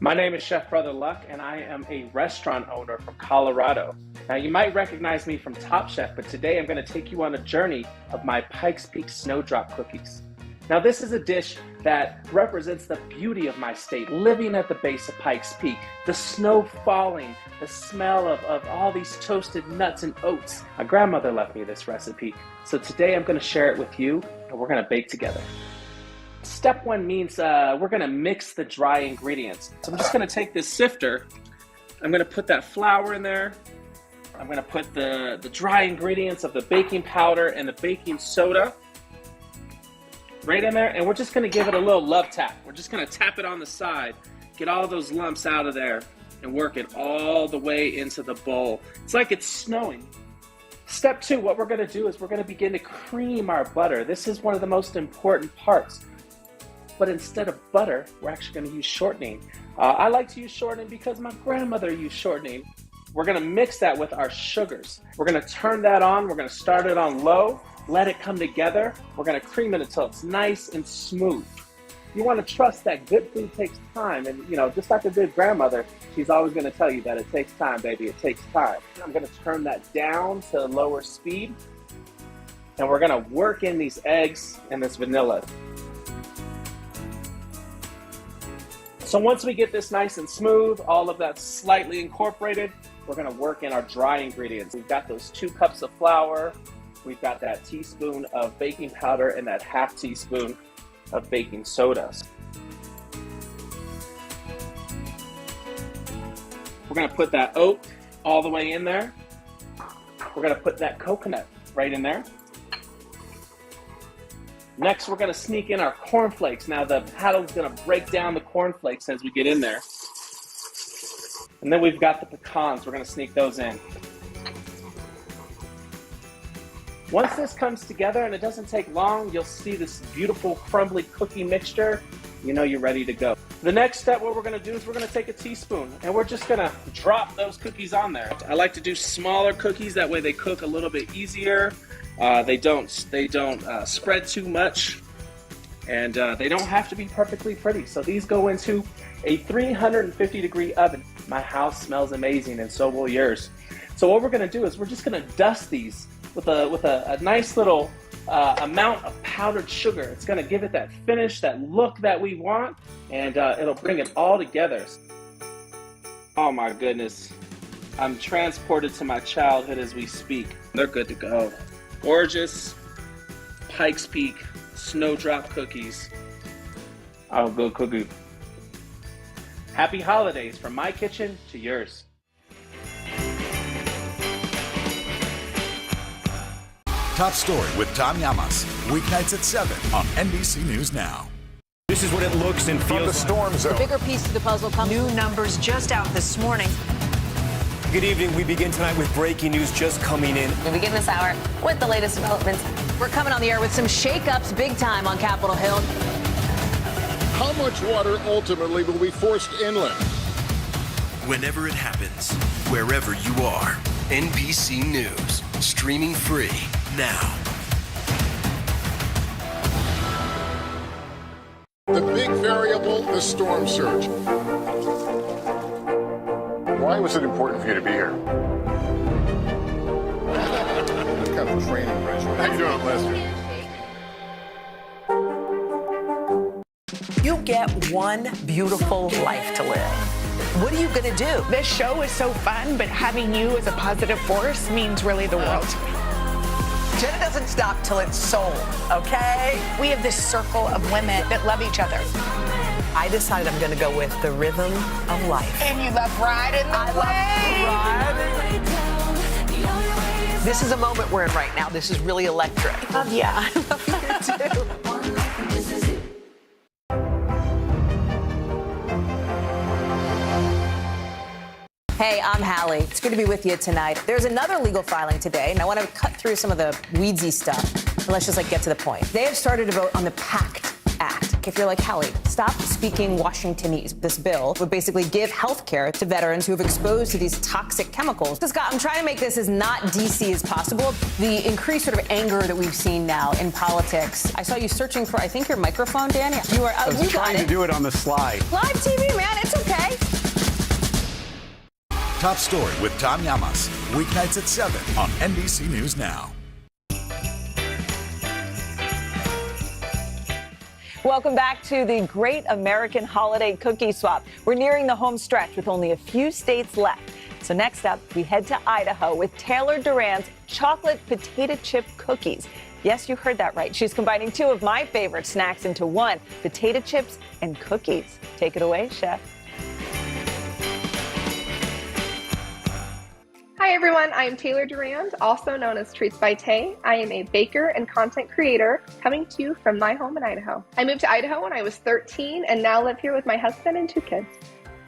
My name is Chef Brother Luck and I am a restaurant owner from Colorado. Now you might recognize me from Top Chef, but today I'm going to take you on a journey of my Pikes Peak Snowdrop cookies. Now this is a dish that represents the beauty of my state, living at the base of Pikes Peak, the snow falling, the smell of all these toasted nuts and oats. My grandmother left me this recipe, so today I'm going to share it with you and we're going to bake together. Step 1 means we're going to mix the dry ingredients. So I'm just going to take this sifter, I'm going to put that flour in there, I'm going to put the dry ingredients of the baking powder and the baking soda right in there, and we're just going to give it a little love tap. We're just going to tap it on the side, get all those lumps out of there, and work it all the way into the bowl. It's like it's snowing. Step 2, what we're going to do is we're going to begin to cream our butter. This is one of the most important parts. But instead of butter, we're actually going to use shortening. I like to use shortening because my grandmother used shortening. We're going to mix that with our sugars. We're going to turn that on. We're going to start it on low, let it come together. We're going to cream it until it's nice and smooth. You want to trust that good food takes time. And, you know, just like a good grandmother, she's always going to tell you that it takes time, baby. It takes time. I'm going to turn that down to lower speed. And we're going to work in these eggs and this vanilla. So once we get this nice and smooth, all of that slightly incorporated, we're going to work in our dry ingredients. We've got those 2 cups of flour. We've got that teaspoon of baking powder and that half teaspoon of baking soda. We're going to put that oat all the way in there. We're going to put that coconut right in there. Next, we're going to sneak in our cornflakes. Now, the paddle's going to break down the cornflakes as we get in there. And then we've got the pecans. We're going to sneak those in. Once this comes together, and it doesn't take long, you'll see this beautiful crumbly cookie mixture. You know you're ready to go. The next step, what we're going to do is we're going to take a teaspoon, and we're just going to drop those cookies on there. I like to do smaller cookies. That way they cook a little bit easier. They don't spread too much, and they don't have to be perfectly pretty. So these go into a 350-degree oven. My house smells amazing, and so will yours. So what we're going to do is we're just going to dust these with a nice little amount of powdered sugar. It's going to give it that finish, that look that we want, and it'll bring it all together. Oh my goodness, I'm transported to my childhood as we speak. They're good to go. Gorgeous Pikes Peak snowdrop cookies. Oh, good cookie. Happy holidays from my kitchen to yours. Top Story with Tom Llamas, weeknights at 7 on NBC News Now. This is what it looks and feels From the storm zone. The bigger piece to the puzzle comes. New numbers just out this morning. Good evening. We begin tonight with breaking news just coming in. We begin this hour with the latest developments. We're coming on the air with some shakeups big time on Capitol Hill. How much water ultimately will be forced inland? Whenever it happens, wherever you are, NBC News, streaming free now. The big variable, the storm surge. Why was it important for you to be here? That's kind of training, right? How you doing, Lester? You get one beautiful life to live. What are you going to do? This show is so fun, but having you as a positive force means really the world to me. Jenna doesn't stop till it's sold, okay? We have this circle of women that love each other. I decided I'm going to go with the rhythm of life. And you love riding the wave. This is a moment we're in right now. This is really electric. Yeah. I love you too. Hey, I'm Hallie. It's good to be with you tonight. There's another legal filing today, and I want to cut through some of the weedsy stuff. And let's just get to the point. They have started a vote on the PACT Act. If you're like Hallie, stop speaking Washingtonese. This bill would basically give health care to veterans who have exposed to these toxic chemicals. So Scott, I'm trying to make this as not DC as possible. The increased sort of anger that we've seen now in politics. I saw you searching for, I think, your microphone, Danny. You were. I was trying to do it on the slide. Live TV, man. It's okay. Top Story with Tom Llamas, weeknights at 7 on NBC News Now. Welcome back to the Great American Holiday Cookie Swap. We're nearing the home stretch with only a few states left. So next up, we head to Idaho with Taylor Duran's chocolate potato chip cookies. Yes, you heard that right. She's combining two of my favorite snacks into one, potato chips and cookies. Take it away, Chef. Hi, Hi everyone, I am Taylor Durand, also known as Treats by Tay. I am a baker and content creator coming to you from my home in Idaho. I moved to Idaho when I was 13 and now live here with my husband and 2 kids.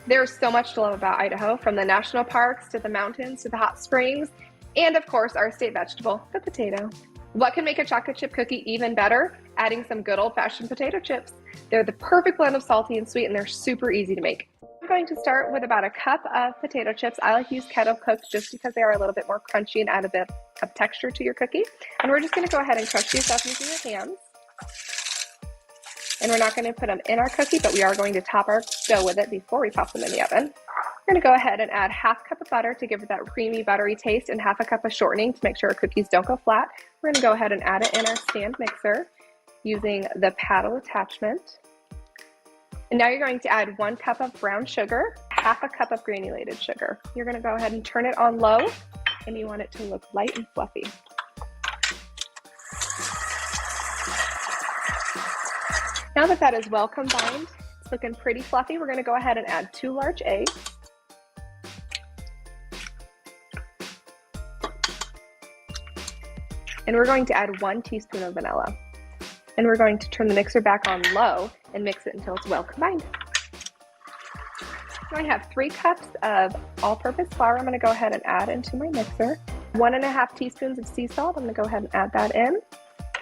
There's so much to love about Idaho, from the national parks to the mountains to the hot springs, and of course our state vegetable, the potato. What can make a chocolate chip cookie even better? Adding some good old-fashioned potato chips. They're the perfect blend of salty and sweet, and they're super easy to make. I'm going to start with about a cup of potato chips. I like to use kettle cooked just because they are a little bit more crunchy and add a bit of texture to your cookie. And we're just going to go ahead and crush these up using your hands. And we're not going to put them in our cookie, but we are going to top our dough with it before we pop them in the oven. We're going to go ahead and add half a cup of butter to give it that creamy, buttery taste, and half a cup of shortening to make sure our cookies don't go flat. We're going to go ahead and add it in our stand mixer using the paddle attachment. And now you're going to add 1 cup of brown sugar, half a cup of granulated sugar. You're going to go ahead and turn it on low, and you want it to look light and fluffy. Now that that is well combined, it's looking pretty fluffy, we're going to go ahead and add 2 large eggs. And we're going to add 1 teaspoon of vanilla. And we're going to turn the mixer back on low and mix it until it's well combined. Now I have 3 cups of all-purpose flour I'm going to go ahead and add into my mixer. 1½ teaspoons of sea salt, I'm going to go ahead and add that in.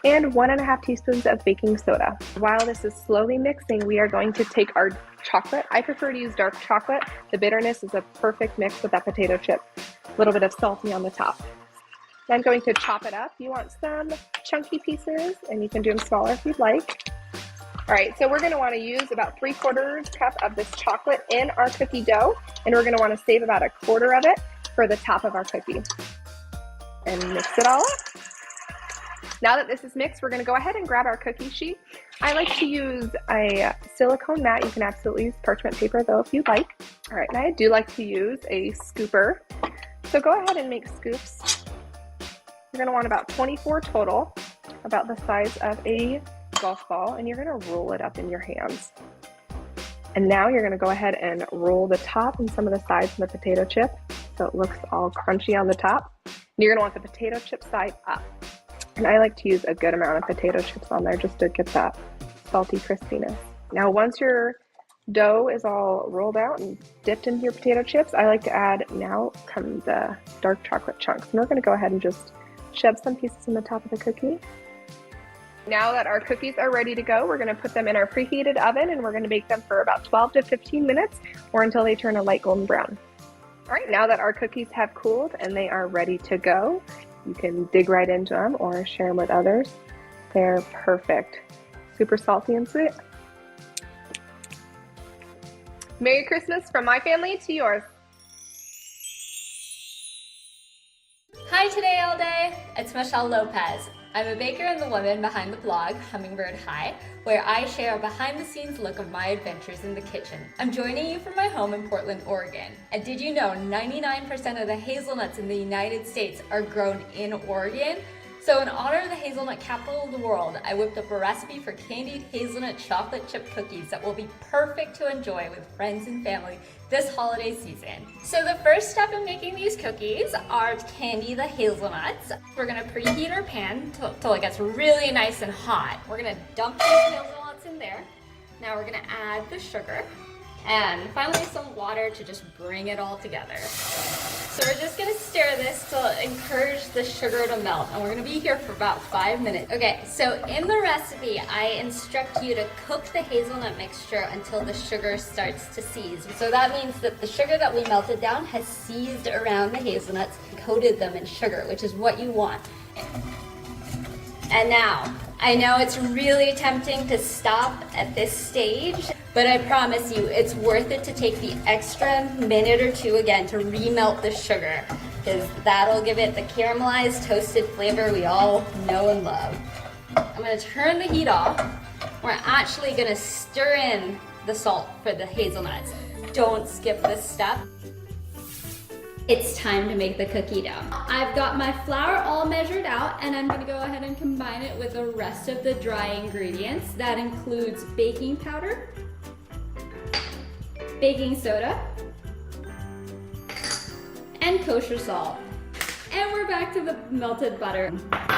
And 1½ teaspoons of baking soda. While this is slowly mixing, we are going to take our chocolate. I prefer to use dark chocolate. The bitterness is a perfect mix with that potato chip. A little bit of salty on the top. I'm going to chop it up. You want some chunky pieces, and you can do them smaller if you'd like. All right, so we're going to want to use about 3/4 cup of this chocolate in our cookie dough, and we're going to want to save about 1/4 of it for the top of our cookie. And mix it all up. Now that this is mixed, we're going to go ahead and grab our cookie sheet. I like to use a silicone mat. You can absolutely use parchment paper though if you'd like. All right, and I do like to use a scooper. So go ahead and make scoops. You're going to want about 24 total, about the size of a golf ball, and you're going to roll it up in your hands. And now you're going to go ahead and roll the top and some of the sides of the potato chip so it looks all crunchy on the top. And you're going to want the potato chip side up. And I like to use a good amount of potato chips on there just to get that salty crispiness. Now once your dough is all rolled out and dipped into your potato chips, I like to add, now come the dark chocolate chunks. And we're going to go ahead and just shove some pieces in the top of the cookie. Now that our cookies are ready to go, we're going to put them in our preheated oven, and we're going to bake them for about 12 to 15 minutes or until they turn a light golden brown. All right, now that our cookies have cooled and they are ready to go, you can dig right into them or share them with others. They're perfect. Super salty and sweet. Merry Christmas from my family to yours. Hi today all day, it's Michelle Lopez. I'm a baker and the woman behind the blog Hummingbird High, where I share a behind the scenes look of my adventures in the kitchen. I'm joining you from my home in Portland, Oregon. And did you know 99% of the hazelnuts in the United States are grown in Oregon? So in honor of the hazelnut capital of the world, I whipped up a recipe for candied hazelnut chocolate chip cookies that will be perfect to enjoy with friends and family this holiday season. So the first step in making these cookies are to candy the hazelnuts. We're gonna preheat our pan till it gets really nice and hot. We're gonna dump these hazelnuts in there. Now we're gonna add the sugar and finally some water to just bring it all together. So we're just gonna stir this to encourage the sugar to melt, and we're gonna be here for about 5 minutes. Okay, so in the recipe, I instruct you to cook the hazelnut mixture until the sugar starts to seize. So that means that the sugar that we melted down has seized around the hazelnuts and coated them in sugar, which is what you want. And now, I know it's really tempting to stop at this stage, but I promise you it's worth it to take the extra minute or two again to remelt the sugar, because that'll give it the caramelized toasted flavor we all know and love. I'm gonna turn the heat off. We're actually gonna stir in the salt for the hazelnuts. Don't skip this step. It's time to make the cookie dough. I've got my flour all measured out, and I'm gonna go ahead and combine it with the rest of the dry ingredients. That includes baking powder, baking soda, and kosher salt. And we're back to the melted butter.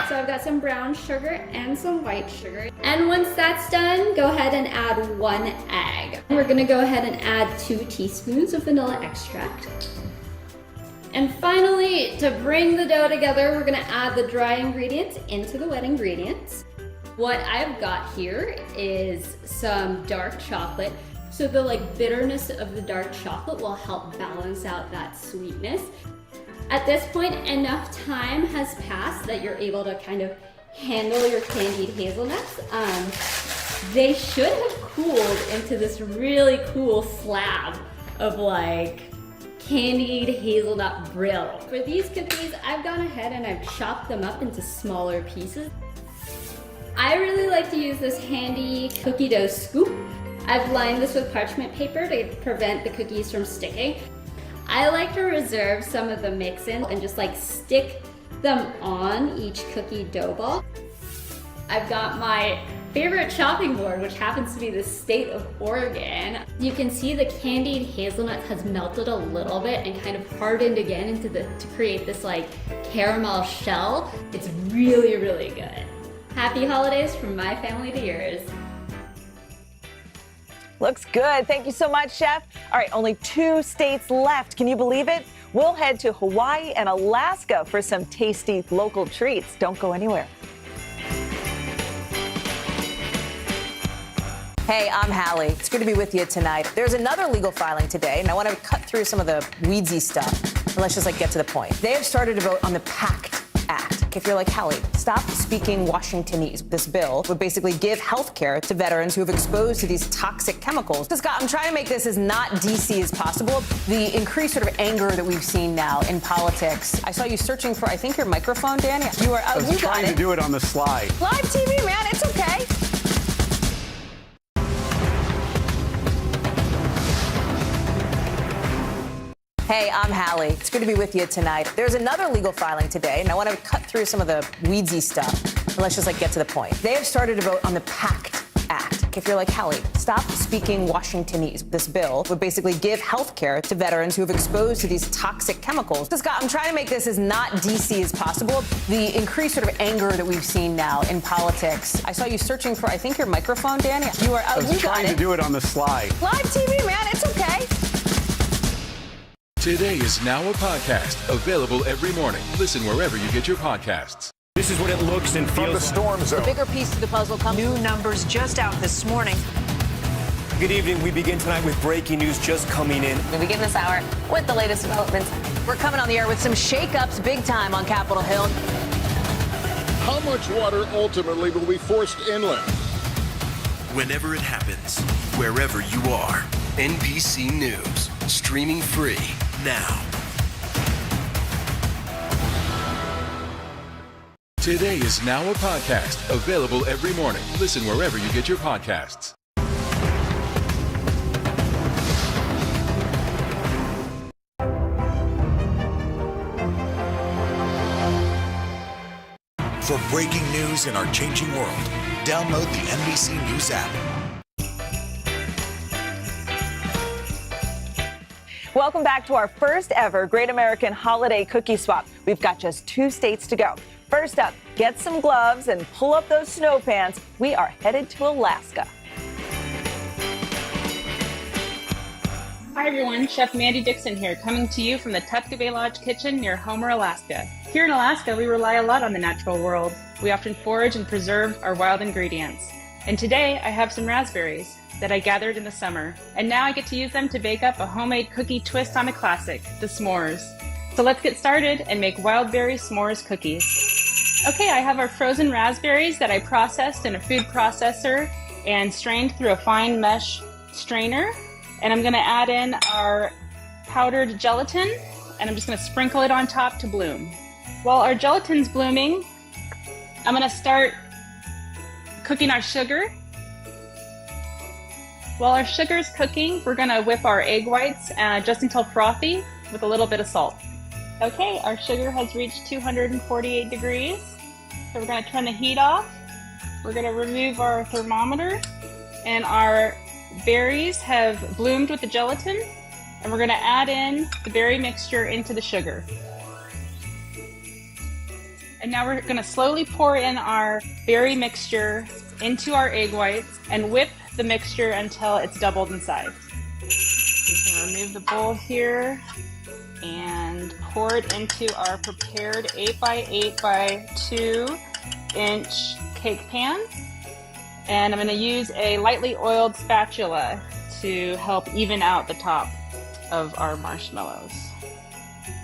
So I've got some brown sugar and some white sugar. And once that's done, go ahead and add 1 egg. We're gonna go ahead and add 2 teaspoons of vanilla extract. And finally, to bring the dough together, we're gonna add the dry ingredients into the wet ingredients. What I've got here is some dark chocolate. So the bitterness of the dark chocolate will help balance out that sweetness. At this point, enough time has passed that you're able to kind of handle your candied hazelnuts. They should have cooled into this really cool slab of candied hazelnut brittle. For these cookies, I've gone ahead and I've chopped them up into smaller pieces. I really like to use this handy cookie dough scoop. I've lined this with parchment paper to prevent the cookies from sticking. I like to reserve some of the mix-in and just stick them on each cookie dough ball. I've got my favorite chopping board, which happens to be the state of Oregon. You can see the candied hazelnut has melted a little bit and kind of hardened again to create this caramel shell. It's really, really good. Happy holidays from my family to yours. Looks good. Thank you so much, Chef. All right, only 2 states left. Can you believe it? We'll head to Hawaii and Alaska for some tasty local treats. Don't go anywhere. Hey, I'm Hallie. It's good to be with you tonight. There's another legal filing today, and I want to cut through some of the weedsy stuff. And let's just get to the point. They have started to vote on the PACT Act. If you're like, Hallie, stop speaking Washingtonese. This bill would basically give health care to veterans who have exposed to these toxic chemicals. So, Scott, I'm trying to make this as not DC as possible. The increased anger that we've seen now in politics. I saw you searching for, I think, your microphone, Dan. You are. I was trying to do it on the slide. Live TV, man. It's okay. Hey, I'm Hallie. It's good to be with you tonight. There's another legal filing today, and I want to cut through some of the weedsy stuff. And let's just get to the point. They have started to vote on the PACT Act. If you're like, Hallie, stop speaking Washingtonese. This bill would basically give health care to veterans who have exposed to these toxic chemicals. So, Scott, I'm trying to make this as not DC as possible. The increased anger that we've seen now in politics. I saw you searching for, I think, your microphone, Dan. You are. I was trying to do it on the slide. Live TV, man. It's okay. Today is now a podcast available every morning. Listen wherever you get your podcasts. This is what it looks and feels From the storm zone. The bigger piece to the puzzle comes. New numbers just out this morning. Good evening. We begin tonight with breaking news just coming in. We begin this hour with the latest developments. We're coming on the air with some shakeups big time on Capitol Hill. How much water ultimately will be forced inland? Whenever it happens, wherever you are, NBC News, streaming free now. Today is now a podcast available every morning. Listen wherever you get your podcasts. For breaking news in our changing world, download the NBC News app. Welcome back to our first ever Great American Holiday Cookie Swap. We've got just 2 states to go. First up, get some gloves and pull up those snow pants. We are headed to Alaska. Hi everyone, Chef Mandy Dixon here, coming to you from the Tutka Bay Lodge kitchen near Homer, Alaska. Here in Alaska, we rely a lot on the natural world. We often forage and preserve our wild ingredients. And today, I have some raspberries that I gathered in the summer. And now I get to use them to bake up a homemade cookie twist on a classic, the s'mores. So let's get started and make wild berry s'mores cookies. Okay, I have our frozen raspberries that I processed in a food processor and strained through a fine mesh strainer. And I'm gonna add in our powdered gelatin, and I'm just gonna sprinkle it on top to bloom. While our gelatin's blooming, I'm gonna start cooking our sugar. While our sugar's cooking, we're gonna whip our egg whites just until frothy with a little bit of salt. Okay, our sugar has reached 248 degrees. So we're gonna turn the heat off. We're gonna remove our thermometer, and our berries have bloomed with the gelatin, and we're gonna add in the berry mixture into the sugar. And now we're gonna slowly pour in our berry mixture into our egg whites and whip the mixture until it's doubled in size. We can remove the bowl here and pour it into our prepared 8 by 8 by 2 inch cake pan. And I'm gonna use a lightly oiled spatula to help even out the top of our marshmallows.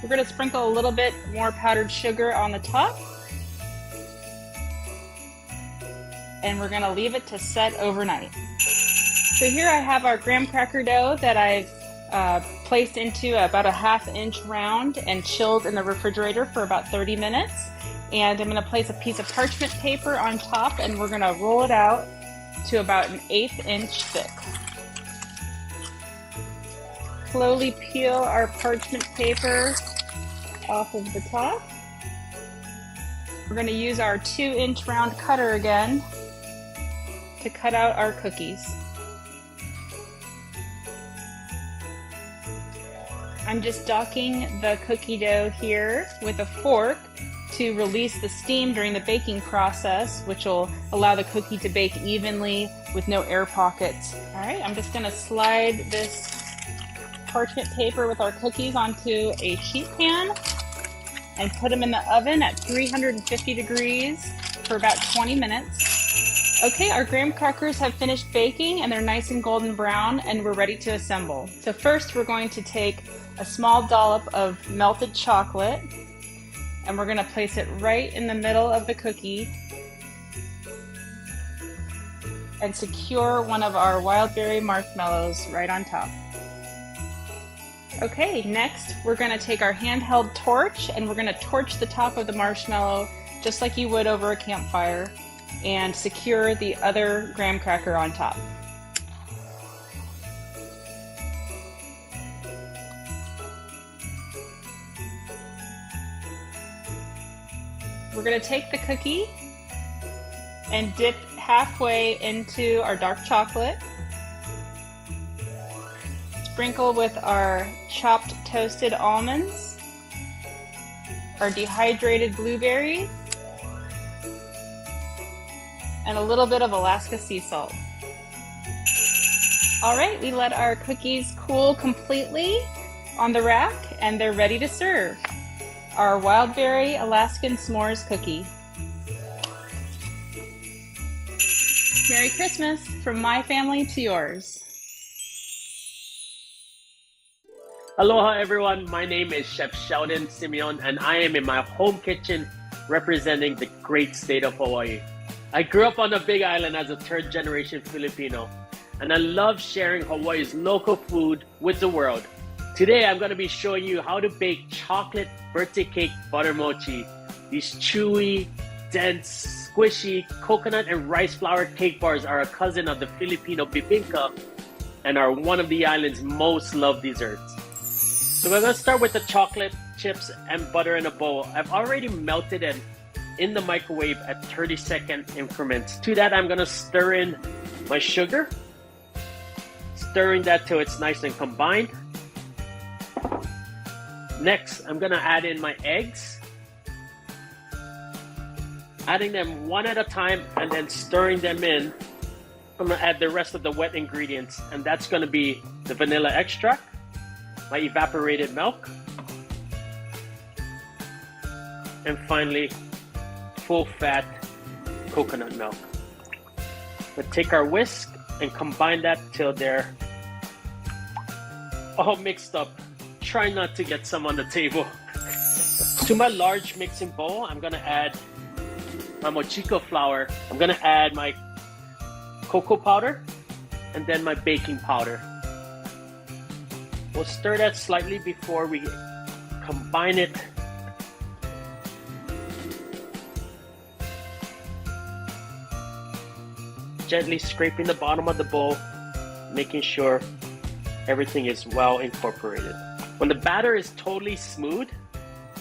We're gonna sprinkle a little bit more powdered sugar on the top. And we're gonna leave it to set overnight. So here I have our graham cracker dough that I've placed into about a 1/2 inch round and chilled in the refrigerator for about 30 minutes. And I'm gonna place a piece of parchment paper on top and we're gonna roll it out to about an 1/8 inch thick. Slowly peel our parchment paper off of the top. We're gonna use our 2-inch round cutter again to cut out our cookies. I'm just docking the cookie dough here with a fork to release the steam during the baking process, which will allow the cookie to bake evenly with no air pockets. All right, I'm just gonna slide this parchment paper with our cookies onto a sheet pan and put them in the oven at 350 degrees for about 20 minutes. Okay, our graham crackers have finished baking and they're nice and golden brown and we're ready to assemble. So first we're going to take a small dollop of melted chocolate and we're going to place it right in the middle of the cookie and secure one of our wild berry marshmallows right on top. Okay, next we're going to take our handheld torch and we're going to torch the top of the marshmallow just like you would over a campfire and secure the other graham cracker on top. We're going to take the cookie and dip halfway into our dark chocolate. Sprinkle with our chopped toasted almonds, our dehydrated blueberries, and a little bit of Alaska sea salt. All right, we let our cookies cool completely on the rack and they're ready to serve. Our wild berry Alaskan s'mores cookie. Merry Christmas from my family to yours. Aloha everyone, my name is Chef Sheldon Simeon and I am in my home kitchen representing the great state of Hawaii. I grew up on the Big Island as a 3rd generation Filipino and I love sharing Hawaii's local food with the world. Today I'm going to be showing you how to bake chocolate birthday cake butter mochi. These chewy, dense, squishy coconut and rice flour cake bars are a cousin of the Filipino bibingka and are one of the island's most loved desserts. So we're going to start with the chocolate chips and butter in a bowl. I've already melted it in the microwave at 30-second increments. To that, I'm going to stir in my sugar, stirring that till it's nice and combined. Next, I'm going to add in my eggs, adding them one at a time and then stirring them in. I'm going to add the rest of the wet ingredients, and that's going to be the vanilla extract, my evaporated milk, and finally, full-fat coconut milk. We'll take our whisk and combine that till they're all mixed up. Try not to get some on the table. To my large mixing bowl, I'm gonna add my mochiko flour. I'm gonna add my cocoa powder and then my baking powder. We'll stir that slightly before we combine it. Gently scraping the bottom of the bowl, making sure everything is well incorporated. When the batter is totally smooth,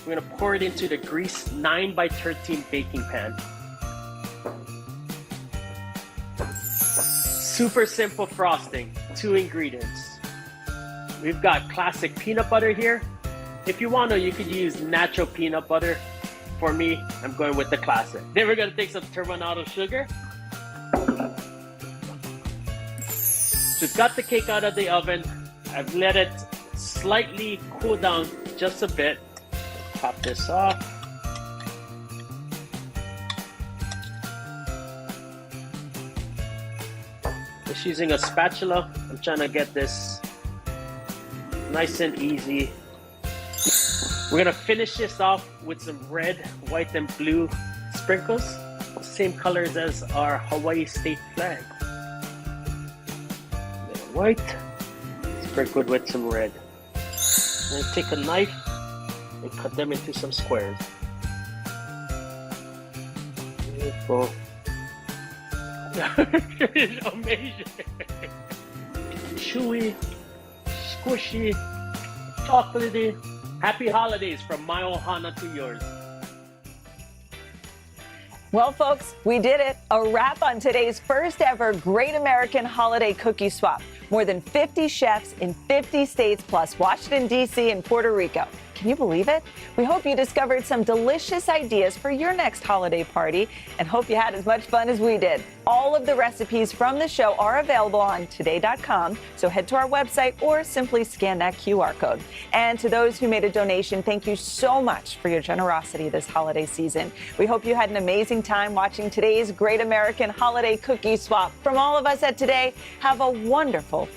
we're gonna pour it into the greased 9x13 baking pan. Super simple frosting, 2 ingredients. We've got classic peanut butter here. If you want to, you could use natural peanut butter. for me, I'm going with the classic. Then we're gonna take some turbinado sugar. So we've got the cake out of the oven. I've let it slightly cool down just a bit. Pop this off. Just using a spatula, I'm trying to get this nice and easy. We're gonna finish this off with some red, white, and blue sprinkles, same colors as our Hawaii state flag. White, sprinkled with some red. And take a knife and cut them into some squares. Beautiful. It's amazing. Chewy, squishy, chocolatey. Happy holidays from my Ohana to yours. Well, folks, we did it. A wrap on today's first ever Great American Holiday Cookie Swap. More than 50 chefs in 50 states, plus Washington, D.C. and Puerto Rico. Can you believe it? We hope you discovered some delicious ideas for your next holiday party and hope you had as much fun as we did. All of the recipes from the show are available on today.com, so head to our website or simply scan that QR code. And to those who made a donation, thank you so much for your generosity this holiday season. We hope you had an amazing time watching today's Great American Holiday Cookie Swap. From all of us at Today, have a wonderful